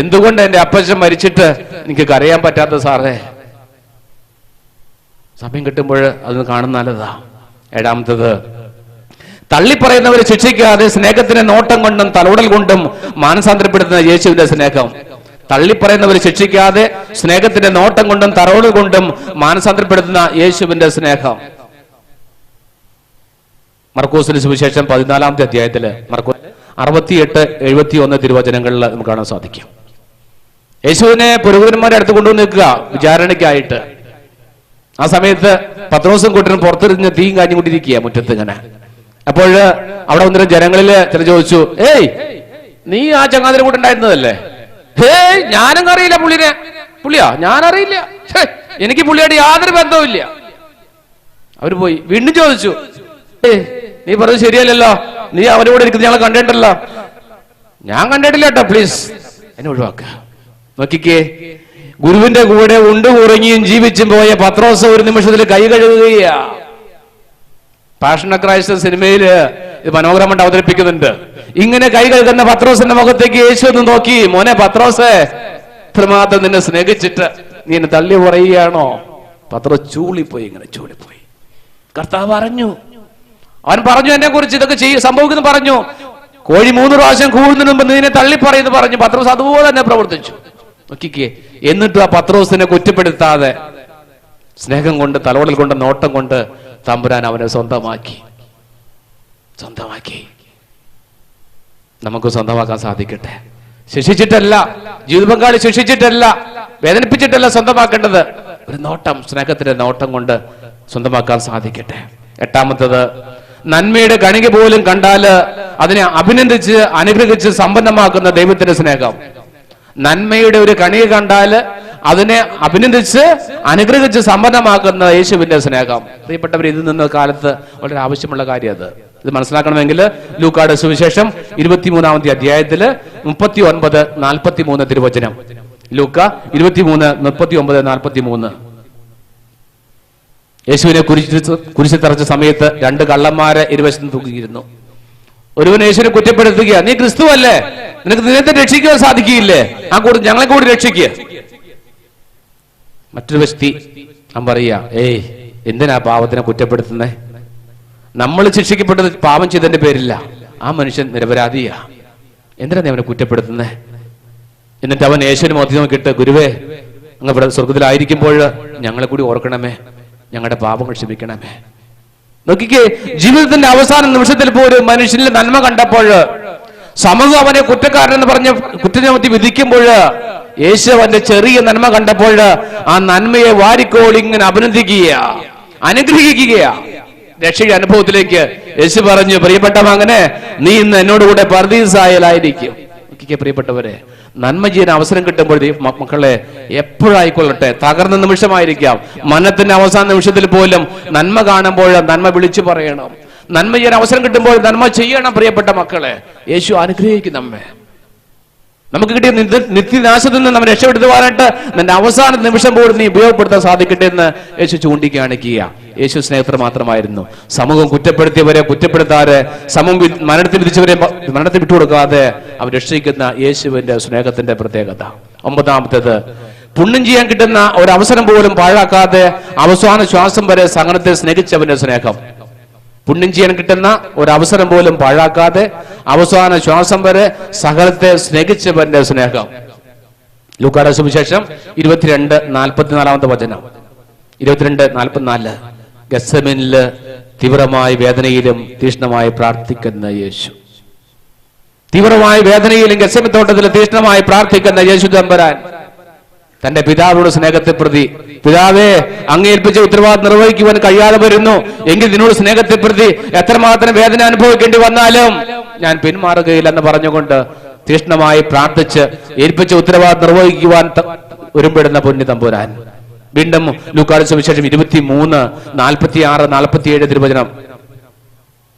എന്തുകൊണ്ട് എന്റെ അപ്പച്ചൻ മരിച്ചിട്ട് എനിക്ക് കരയാൻ പറ്റാത്ത സാറേ? സമയം കിട്ടുമ്പോൾ അതൊന്ന് കാണുന്ന നല്ലതാ. ഏഴാമത്തത്, തള്ളിപ്പറയുന്നവരെ ശിക്ഷിക്കാതെ സ്നേഹത്തിന്റെ നോട്ടം കൊണ്ടും തലോടൽ കൊണ്ടും മാനസാന്തരപ്പെടുത്തുന്ന യേശുവിന്റെ സ്നേഹം. തള്ളിപ്പറയുന്നവരെ ശിക്ഷിക്കാതെ സ്നേഹത്തിന്റെ നോട്ടം കൊണ്ടും തലോടൽ കൊണ്ടും മാനസാന്തരപ്പെടുത്തുന്ന യേശുവിന്റെ സ്നേഹം. മർക്കോസിന്റെ സുവിശേഷം 14-ാമത്തെ അധ്യായത്തില് 68-71 തിരുവചനങ്ങളിൽ നമുക്ക് കാണാൻ സാധിക്കും. യേശുവിനെ പുരോഹിതന്മാരുടെ അടുത്ത് കൊണ്ടുവന്ന് നിൽക്കുക വിചാരണയ്ക്കായിട്ട്. ആ സമയത്ത് പത്രോസും കൂട്ടരും പുറത്തിരിഞ്ഞ് തീയും കാഞ്ഞുകൊണ്ടിരിക്കുക മുറ്റത്ത് ഇങ്ങനെ. അപ്പോൾ അവിടെ വന്നിട്ട് ജനങ്ങളില് ചില ചോദിച്ചു, നീ ആ ചങ്ങാതിരെ കൂടെ ഉണ്ടായിരുന്നതല്ലേ? ഞാനും അറിയില്ല പുള്ളിയാ, ഞാനറിയില്ല, എനിക്ക് പുള്ളിയായിട്ട് യാതൊരു ബന്ധവുമില്ല. അവര് പോയി വീണ്ടും ചോദിച്ചു, നീ പറഞ്ഞത് ശരിയല്ലല്ലോ, നീ അവരുടെ കൂടെ ഇരിക്കുന്നത് ഞങ്ങൾ കണ്ടിട്ടല്ലോ. ഞാൻ കണ്ടിട്ടില്ല കേട്ടോ, പ്ലീസ് എന്നെ ഒഴിവാക്ക. നോക്കിക്കേ, ഗുരുവിന്റെ കൂടെ ഉണ്ടുകുറങ്ങിയും ജീവിച്ചും പോയ പത്രോസ് ഒരു നിമിഷത്തിൽ കൈ കഴുകുകയാ. പാഷൻ ഓഫ് ക്രൈസ്റ്റ് സിനിമയില് ഇത് മനോഹരമായിട്ട് അവതരിപ്പിക്കുന്നുണ്ട്. ഇങ്ങനെ കൈ കഴുകുന്ന പത്രോസിന്റെ മുഖത്തേക്ക് യേശു ഒന്ന് നോക്കി, മോനെ പത്രോസേ, ഇത്രമാത്രം നിന്നെ സ്നേഹിച്ചിട്ട് നീ എന്നെ തള്ളി പറയുകയാണോ? പത്രോസ് ചൂളിപ്പോയി, ഇങ്ങനെ ചൂളിപ്പോയി. കർത്താവ് പറഞ്ഞു, അവൻ പറഞ്ഞു എന്നെ കുറിച്ച് ഇതൊക്കെ സംഭവിക്കുന്നു പറഞ്ഞു. കോഴി 3 പ്രാവശ്യം കൂടുന്നതിന് മുമ്പ് നിന്നെ തള്ളിപ്പറയുന്നു പറഞ്ഞു. പത്രോസ് അതുപോലെ തന്നെ പ്രവർത്തിച്ചു. നോക്കിക്കേ, എന്നിട്ടും ആ പത്രോസിനെ കുറ്റപ്പെടുത്താതെ സ്നേഹം കൊണ്ട്, തലോടൽ കൊണ്ട്, നോട്ടം കൊണ്ട് തമ്പുരാൻ അവനെ സ്വന്തമാക്കി. നമുക്ക് സ്വന്തമാക്കാൻ സാധിക്കട്ടെ. ശിക്ഷിച്ചിട്ടല്ല, ജീവിത പങ്കാളി ശിക്ഷിച്ചിട്ടല്ല, വേദനിപ്പിച്ചിട്ടല്ല സ്വന്തമാക്കേണ്ടത്. ഒരു നോട്ടം, സ്നേഹത്തിന്റെ നോട്ടം കൊണ്ട് സ്വന്തമാക്കാൻ സാധിക്കട്ടെ. എട്ടാമത്തത്, നന്മയുടെ കണിക പോലും കണ്ടാല് അതിനെ അഭിനന്ദിച്ച് അനുഗ്രഹിച്ച് സമ്പന്നമാക്കുന്ന ദൈവത്തിന്റെ സ്നേഹം. നന്മയുടെ ഒരു കണിക കണ്ടാല് അതിനെ അഭിനന്ദിച്ച് അനുഗ്രഹിച്ച് സമ്പന്നമാക്കുന്ന യേശുവിന്റെ സ്നേഹം. പ്രിയപ്പെട്ടവർ, ഇതിൽ നിന്ന് കാലത്ത് വളരെ ആവശ്യമുള്ള കാര്യം അത്. ഇത് മനസ്സിലാക്കണമെങ്കിൽ ലൂക്കായുടെ സുവിശേഷം 23-ാമത്തെ അധ്യായത്തില് 39-43 തിരുവചനം. ലൂക്ക 23:39-43. യേശുവിനെ കുരിശിൽ തറച്ച സമയത്ത് 2 കള്ളന്മാരെ ഇരുവശത്തും തൂക്കിയിരുന്നു. ഒരുവൻ യേശുവിനെ കുറ്റപ്പെടുത്തുക, നീ ക്രിസ്തു അല്ലേ, നിനക്ക് നിന്നെ രക്ഷിക്കുവാൻ സാധിക്കില്ലേ, ആ കൂടെ ഞങ്ങളെ കൂടി രക്ഷിക്കുക. മറ്റൊരു വ്യക്തി ഞാൻ പറയാ, എന്തിനാ പാപത്തിനെ കുറ്റപ്പെടുത്തുന്നേ? നമ്മൾ ശിക്ഷിക്കപ്പെട്ടത് പാപം ചെയ്തതിന്റെ പേരില്ല. ആ മനുഷ്യൻ നിരപരാധിയാ, എന്തിനാ നീ അവനെ കുറ്റപ്പെടുത്തുന്നേ? എന്നിട്ട് അവൻ യേശുവിനെ മുഖത്ത് നോക്കിയിട്ട്, ഗുരുവേ, അങ്ങ് ഇവിടെ സ്വർഗത്തിലായിരിക്കുമ്പോൾ ഞങ്ങളെ കൂടി ഓർക്കണമേ, ഞങ്ങളുടെ പാപങ്ങൾ ക്ഷമിക്കണമേ. നോക്കിക്കേ, ജീവിതത്തിന്റെ അവസാന നിമിഷത്തിൽ പോലും മനുഷ്യനിലെ നന്മ കണ്ടപ്പോൾ സമൂഹം അവനെ കുറ്റക്കാരനെന്ന് പറഞ്ഞ് കുറ്റചുമത്തി വിധിക്കുമ്പോൾ യേശു അവന്റെ ചെറിയ നന്മ കണ്ടപ്പോൾ ആ നന്മയെ വാരിക്കോളി ഇങ്ങനെ അഭിനന്ദിക്കുക, അനുഗ്രഹിക്കുക. രക്ഷയുടെ അനുഭവത്തിലേക്ക് യേശു പറഞ്ഞു, പ്രിയപ്പെട്ട മകനെ, നീ ഇന്ന് എന്നോടുകൂടെ പർദീസായാലായിരിക്കും. പ്രിയപ്പെട്ടവരെ, നന്മ ചെയ്യാൻ അവസരം കിട്ടുമ്പോൾ മക്കളെ എപ്പോഴായിക്കൊള്ളട്ടെ, തകർന്ന നിമിഷമായിരിക്കാം, മനത്തിന്റെ അവസാന നിമിഷത്തിൽ പോലും നന്മ കാണുമ്പോൾ നന്മ വിളിച്ചു പറയണം. നന്മ ചെയ്യാൻ അവസരം കിട്ടുമ്പോൾ നന്മ ചെയ്യണം. പ്രിയപ്പെട്ട മക്കളെ, യേശു അനുഗ്രഹിക്കും നമ്മെ. നമുക്ക് കിട്ടിയ നിത്യനാശത്തിൽ നിന്ന് നമ്മെ രക്ഷപ്പെടുത്തുവാനായിട്ട് നിന്റെ അവസാന നിമിഷം പോലും നീ ഉപയോഗപ്പെടുത്താൻ സാധിക്കട്ടെ എന്ന് യേശു ചൂണ്ടിക്കാണിക്കുക. യേശു സ്നേഹത്തിൽ മാത്രമായിരുന്നു. സമൂഹം കുറ്റപ്പെടുത്തിയവരെ കുറ്റപ്പെടുത്താതെ, സമൂഹം മരണത്തിൽ വിധിച്ചവരെ മരണത്തിൽ വിട്ടുകൊടുക്കാതെ അവർ രക്ഷിക്കുന്ന യേശുവിന്റെ സ്നേഹത്തിന്റെ പ്രത്യേകത. 9-ാമത്തേത്, പുണ്യം ചെയ്യാൻ കിട്ടുന്ന ഒരു അവസരം പോലും പാഴാക്കാതെ അവസാന ശ്വാസം വരെ സഹനത്തെ സ്നേഹിച്ചവന്റെ സ്നേഹം. പുണ്യം ചെയ്യാൻ കിട്ടുന്ന ഒരു അവസരം പോലും പാഴാക്കാതെ അവസാന ശ്വാസം വരെ സകലത്തെ സ്നേഹിച്ചവന്റെ സ്നേഹം. ലൂക്കായുടെ സുവിശേഷം 22:44 വചനം. 22:44. ഗെത്സമനില് തീവ്രമായ വേദനയിലും തീഷ്ണമായി പ്രാർത്ഥിക്കുന്ന യേശു. തീവ്രമായ വേദനയിലും ഗെത്സമനി തോട്ടത്തിൽ തീഷ്ണമായി പ്രാർത്ഥിക്കുന്ന യേശു തമ്പുരാൻ തന്റെ പിതാവിനോട് സ്നേഹത്തെ പ്രതി, പിതാവേ, അങ്ങ് ഏൽപ്പിച്ച ഉത്തരവാദിത്വം നിർവഹിക്കുവാൻ കഴിയാതെ വരുന്നു എങ്കിൽ നിന്നോട് സ്നേഹത്തെ പ്രതി എത്രമാത്രം വേദന അനുഭവിക്കേണ്ടി വന്നാലും ഞാൻ പിന്മാറുകയില്ലെന്ന് പറഞ്ഞുകൊണ്ട് തീഷ്ണമായി പ്രാർത്ഥിച്ച് ഏൽപ്പിച്ച ഉത്തരവാദിത്വം നിർവഹിക്കുവാൻ ഒരുമ്പെടുന്ന പൊന്നു തമ്പുരാൻ. വീണ്ടും ലൂക്കായുടെ സുവിശേഷം 23:46-47 തിരുവചനം.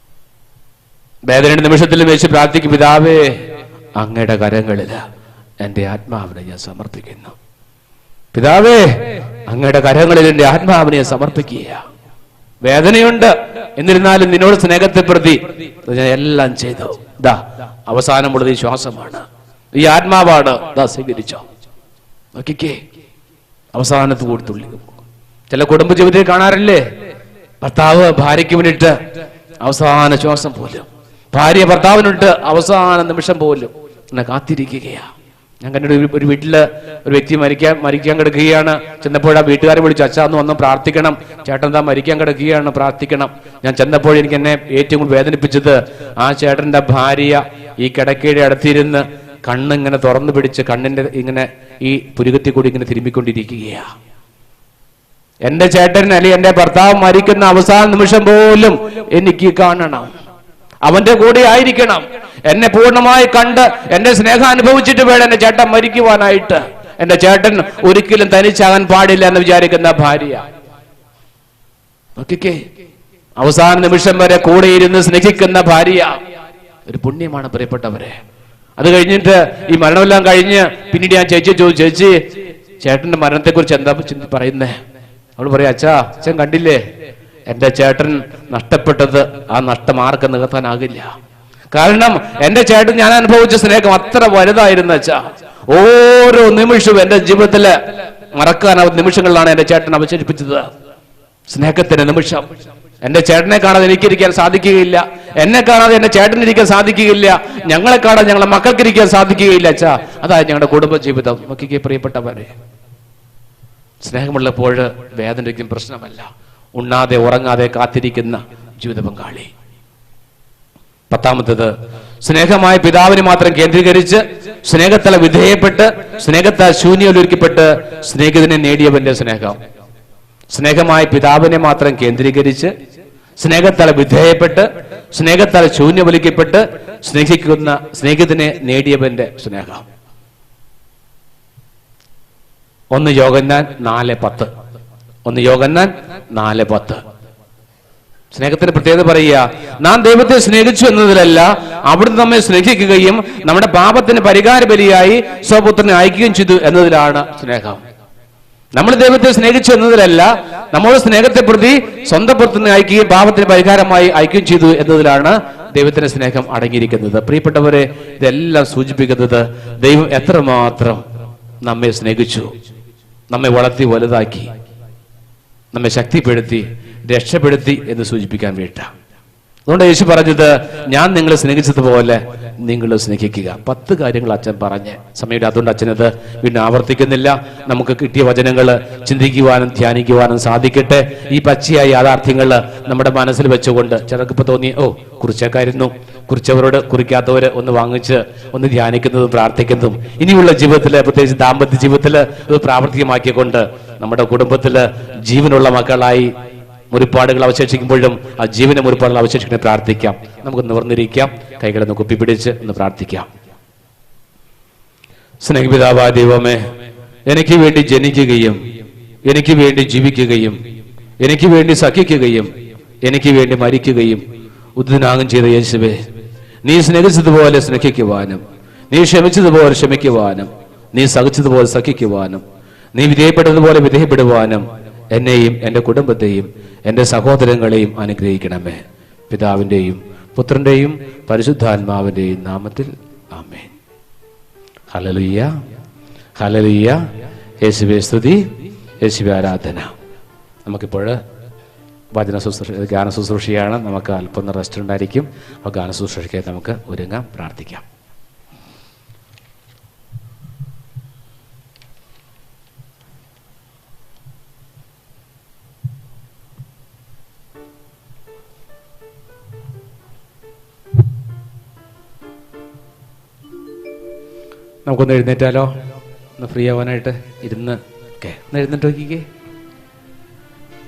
വേദനയുടെ നിമിഷത്തിലും യേശു പ്രാർത്ഥിക്കും, പിതാവേ, അങ്ങയുടെ കരങ്ങളില് എന്റെ ആത്മാവിനെ ഞാൻ സമർപ്പിക്കുന്നു. പിതാവേ, അങ്ങയുടെ കരങ്ങളിൽ എന്റെ ആത്മാവിനെ സമർപ്പിക്കുക. വേദനയുണ്ട്, എന്നിരുന്നാലും നിന്നോട് സ്നേഹത്തെ പ്രതി ഞാൻ എല്ലാം ചെയ്തു. അവസാനമുള്ളത് ഈ ശ്വാസമാണ്, ഈ ആത്മാവാണ്, സ്വീകരിച്ചോ. നോക്കിക്കേ, അവസാനത്ത് കൊടുത്തുള്ളി. ചില കുടുംബ ജീവിതത്തിൽ കാണാറില്ലേ, ഭർത്താവ് ഭാര്യയ്ക്ക് വേണ്ടിയിട്ട് അവസാന ശ്വാസം പോലും, ഭാര്യ ഭർത്താവിനിട്ട് അവസാന നിമിഷം പോലും എന്നെ കാത്തിരിക്കുകയാ. ഞാൻ കണ്ടിട്ട് ഒരു വീട്ടില് ഒരു വ്യക്തി മരിക്കാൻ കിടക്കുകയാണ്. ചെന്നപ്പോൾ ആ വീട്ടുകാരെ വിളിച്ചു, അച്ഛാ ഒന്ന് വന്ന് പ്രാർത്ഥിക്കണം, ചേട്ടൻ എന്താ മരിക്കാൻ കിടക്കുകയാണ്, പ്രാർത്ഥിക്കണം. ഞാൻ ചെന്നപ്പോൾ എനിക്ക് എന്നെ ഏറ്റവും കൂടുതൽ വേദനിപ്പിച്ചത് ആ ചേട്ടന്റെ ഭാര്യ ഈ കിടക്കയുടെ അടുത്തിരുന്ന് കണ്ണിങ്ങനെ തുറന്നു പിടിച്ച് കണ്ണിന്റെ ഇങ്ങനെ ഈ പുരുകത്തി കൂടി ഇങ്ങനെ തിരുമ്മിക്കൊണ്ടിരിക്കുകയാ. എന്റെ ചേട്ടൻ അല്ലെങ്കിൽ എന്റെ ഭർത്താവ് മരിക്കുന്ന അവസാന നിമിഷം പോലും എനിക്ക് കാണണം, അവന്റെ കൂടെ ആയിരിക്കണം, എന്നെ പൂർണ്ണമായി കണ്ട് എന്റെ സ്നേഹം അനുഭവിച്ചിട്ട് വേണം എന്റെ ചേട്ടൻ മരിക്കുവാനായിട്ട്. എന്റെ ചേട്ടൻ ഒരിക്കലും തനിച്ചാകാൻ പാടില്ല എന്ന് വിചാരിക്കുന്ന ഭാര്യ. നോക്കിക്കേ, അവസാന നിമിഷം വരെ കൂടെ ഇരുന്ന് സ്നേഹിക്കുന്ന ഭാര്യ ഒരു പുണ്യമാണ് പ്രിയപ്പെട്ടവരെ. അത് കഴിഞ്ഞിട്ട് ഈ മരണമെല്ലാം കഴിഞ്ഞ് പിന്നീട് ഞാൻ ചേച്ചി ചോദിച്ചു, ചേച്ചി ചേട്ടന്റെ മരണത്തെ കുറിച്ച് എന്താ പറയുന്നേ? അവൾ പറയാ, അച്ഛൻ കണ്ടില്ലേ, എന്റെ ചേട്ടൻ നഷ്ടപ്പെട്ടത് ആ നഷ്ടം ആർക്കും നികത്താനാകില്ല. കാരണം എന്റെ ചേട്ടൻ ഞാൻ അനുഭവിച്ച സ്നേഹം അത്ര വലുതായിരുന്നു അച്ഛാ. ഓരോ നിമിഷവും എന്റെ ജീവിതത്തില് മറക്കാനാവുന്ന നിമിഷങ്ങളിലാണ് എന്റെ ചേട്ടൻ അവതരിപ്പിച്ചത്. സ്നേഹത്തിന്റെ നിമിഷം. എന്റെ ചേട്ടനെ കാണാതെ എനിക്കിരിക്കാൻ സാധിക്കുകയില്ല, എന്നെ കാണാതെ എന്റെ ചേട്ടനിരിക്കാൻ സാധിക്കുകയില്ല, ഞങ്ങളെ കാണാതെ ഞങ്ങളെ മക്കൾക്കിരിക്കാൻ സാധിക്കുകയില്ല അച്ഛാ. അതായത് ഞങ്ങളുടെ കുടുംബ ജീവിതം. നോക്കിക്കേ പ്രിയപ്പെട്ടവരെ, സ്നേഹമുള്ളപ്പോൾ വേദനയ്ക്കും പ്രശ്നമല്ല. ഉണ്ണാതെ ഉറങ്ങാതെ കാത്തിരിക്കുന്ന ജീവിത പങ്കാളി. 10-ാമത്തേത്, സ്നേഹമായ പിതാവിനെ മാത്രം കേന്ദ്രീകരിച്ച് സ്നേഹത്താൽ വിധേയപ്പെട്ട് സ്നേഹത്താൽ ശൂന്യമൊരുക്കപ്പെട്ട് സ്നേഹിതനെ നേടിയവന്റെ സ്നേഹം. സ്നേഹമായ പിതാവിനെ മാത്രം കേന്ദ്രീകരിച്ച് സ്നേഹത്താൽ വിധേയപ്പെട്ട് സ്നേഹത്താൽ ശൂന്യമൊലിക്കപ്പെട്ട് സ്നേഹിക്കുന്ന സ്നേഹിതനെ നേടിയവന്റെ സ്നേഹം. 1 യോഹന്നാൻ 4:10. 1 യോഹന്നാൻ 4:10. സ്നേഹത്തിന്റെ പ്രത്യേകത പറയുക, നാം ദൈവത്തെ സ്നേഹിച്ചു എന്നതിലല്ല, അവിടുന്ന് നമ്മെ സ്നേഹിക്കുകയും നമ്മുടെ പാപത്തിന് പരിഹാര ബലിയായി സ്വപുത്രനെ അയക്കുകയും ചെയ്തു എന്നതിലാണ് സ്നേഹം. നമ്മൾ ദൈവത്തെ സ്നേഹിച്ചു എന്നതിലല്ല, നമ്മുടെ സ്നേഹത്തെ പ്രതി സ്വന്തം പുത്രനെ അയക്കുകയും പാപത്തിന് പരിഹാരമായി അയക്കുകയും ചെയ്തു എന്നതിലാണ് ദൈവത്തിന്റെ സ്നേഹം അടങ്ങിയിരിക്കുന്നത്. പ്രിയപ്പെട്ടവരെ, ഇതെല്ലാം സൂചിപ്പിക്കുന്നത് ദൈവം എത്രമാത്രം നമ്മെ സ്നേഹിച്ചു, നമ്മെ വളർത്തി വലുതാക്കി, നമ്മെ ശക്തിപ്പെടുത്തി രക്ഷപ്പെടുത്തി എന്ന് സൂചിപ്പിക്കാൻ വേണ്ട. അതുകൊണ്ട് യേശു പറഞ്ഞത്, ഞാൻ നിങ്ങളെ സ്നേഹിച്ചതുപോലെ നിങ്ങൾ സ്നേഹിക്കുക. 10 കാര്യങ്ങൾ അച്ഛൻ പറഞ്ഞ് സമയം അതുകൊണ്ട് അച്ഛനത് പിന്നെ ആവർത്തിക്കുന്നില്ല. നമുക്ക് കിട്ടിയ വചനങ്ങൾ ചിന്തിക്കുവാനും ധ്യാനിക്കുവാനും സാധിക്കട്ടെ. ഈ പച്ചയായ യാഥാർത്ഥ്യങ്ങൾ നമ്മുടെ മനസ്സിൽ വെച്ചുകൊണ്ട് ചിലർക്കിപ്പോൾ തോന്നി, കുറിച്ചേക്കായിരുന്നു, കുറിച്ചവരോട് കുറിക്കാത്തവര് ഒന്ന് വാങ്ങിച്ച് ഒന്ന് ധ്യാനിക്കുന്നതും പ്രാർത്ഥിക്കുന്നതും ഇനിയുള്ള ജീവിതത്തില്, പ്രത്യേകിച്ച് ദാമ്പത്യ ജീവിതത്തില് ഇത് പ്രാവർത്തികമാക്കിക്കൊണ്ട് നമ്മുടെ കുടുംബത്തില് ജീവനുള്ള മക്കളായി മുറിപ്പാടുകൾ അവശേഷിക്കുമ്പോഴും ആ ജീവന മുറിപ്പാടുകൾ അവശേഷിക്കുന്ന പ്രാർത്ഥിക്കാം. നമുക്ക് നിവർന്നിരിക്കാം, കൈകളെ കുപ്പിപ്പിടിച്ച് ഒന്ന് പ്രാർത്ഥിക്കാം. സ്നേഹപിതാവായ ദൈവമേ, എനിക്ക് വേണ്ടി ജനിക്കുകയും എനിക്ക് വേണ്ടി ജീവിക്കുകയും എനിക്ക് വേണ്ടി സഹിക്കുകയും എനിക്ക് വേണ്ടി മരിക്കുകയും ഉദ്ധിതനാകും ചെയ്ത യേശുവേ, നീ സ്നേഹിച്ചതുപോലെ സ്നേഹിക്കുവാനും നീ ക്ഷമിച്ചതുപോലെ ക്ഷമിക്കുവാനും നീ സഹിച്ചതുപോലെ സഹിക്കുവാനും നീ വിധേയപ്പെട്ടതുപോലെ വിധേയപ്പെടുവാനും എന്നെയും എൻ്റെ കുടുംബത്തെയും എൻ്റെ സഹോദരങ്ങളെയും അനുഗ്രഹിക്കണമേ. പിതാവിൻ്റെയും പുത്രൻ്റെയും പരിശുദ്ധാത്മാവിൻ്റെയും നാമത്തിൽ ആമേൻ. Hallelujah, hallelujah. യേശുവേ സ്തുതി, യേശുവേ ആരാധന. നമുക്കിപ്പോൾ വചന ശുശ്രൂഷ, ഗാന ശുശ്രൂഷയാണ്. നമുക്ക് അല്പം റെസ്റ്റ് ഉണ്ടായിരിക്കും. ആ ഗാന ശുശ്രൂഷയ്ക്കായി നമുക്ക് ഒരുങ്ങാം, പ്രാർത്ഥിക്കാം. നമുക്കൊന്ന് എഴുന്നേറ്റാലോ? ഒന്ന് ഫ്രീ ആവാനായിട്ട് ഇരുന്ന് ഒന്ന് എഴുന്നേറ്റ് നോക്കിക്കേ.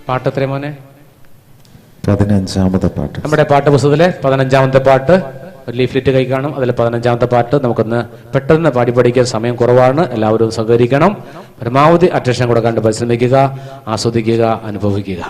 പാട്ട് എത്ര മോനെ? 15ാമത്തെ പാട്ട്. നമ്മുടെ പാട്ട് പുസ്തകത്തിലെ 15ാമത്തെ പാട്ട്. ഒരു ലീഫ്ലെറ്റ് കൈ കാണും, അതിൽ 15ാമത്തെ പാട്ട്. നമുക്കൊന്ന് പെട്ടെന്ന് പാടി പഠിക്കാൻ സമയം കുറവാണ്. എല്ലാവരും സഹകരിക്കണം. പരമാവധി അറ്റൻഷൻ കൊടുക്കാണ്ട് പരിശ്രമിക്കുക, ആസ്വദിക്കുക, അനുഭവിക്കുക.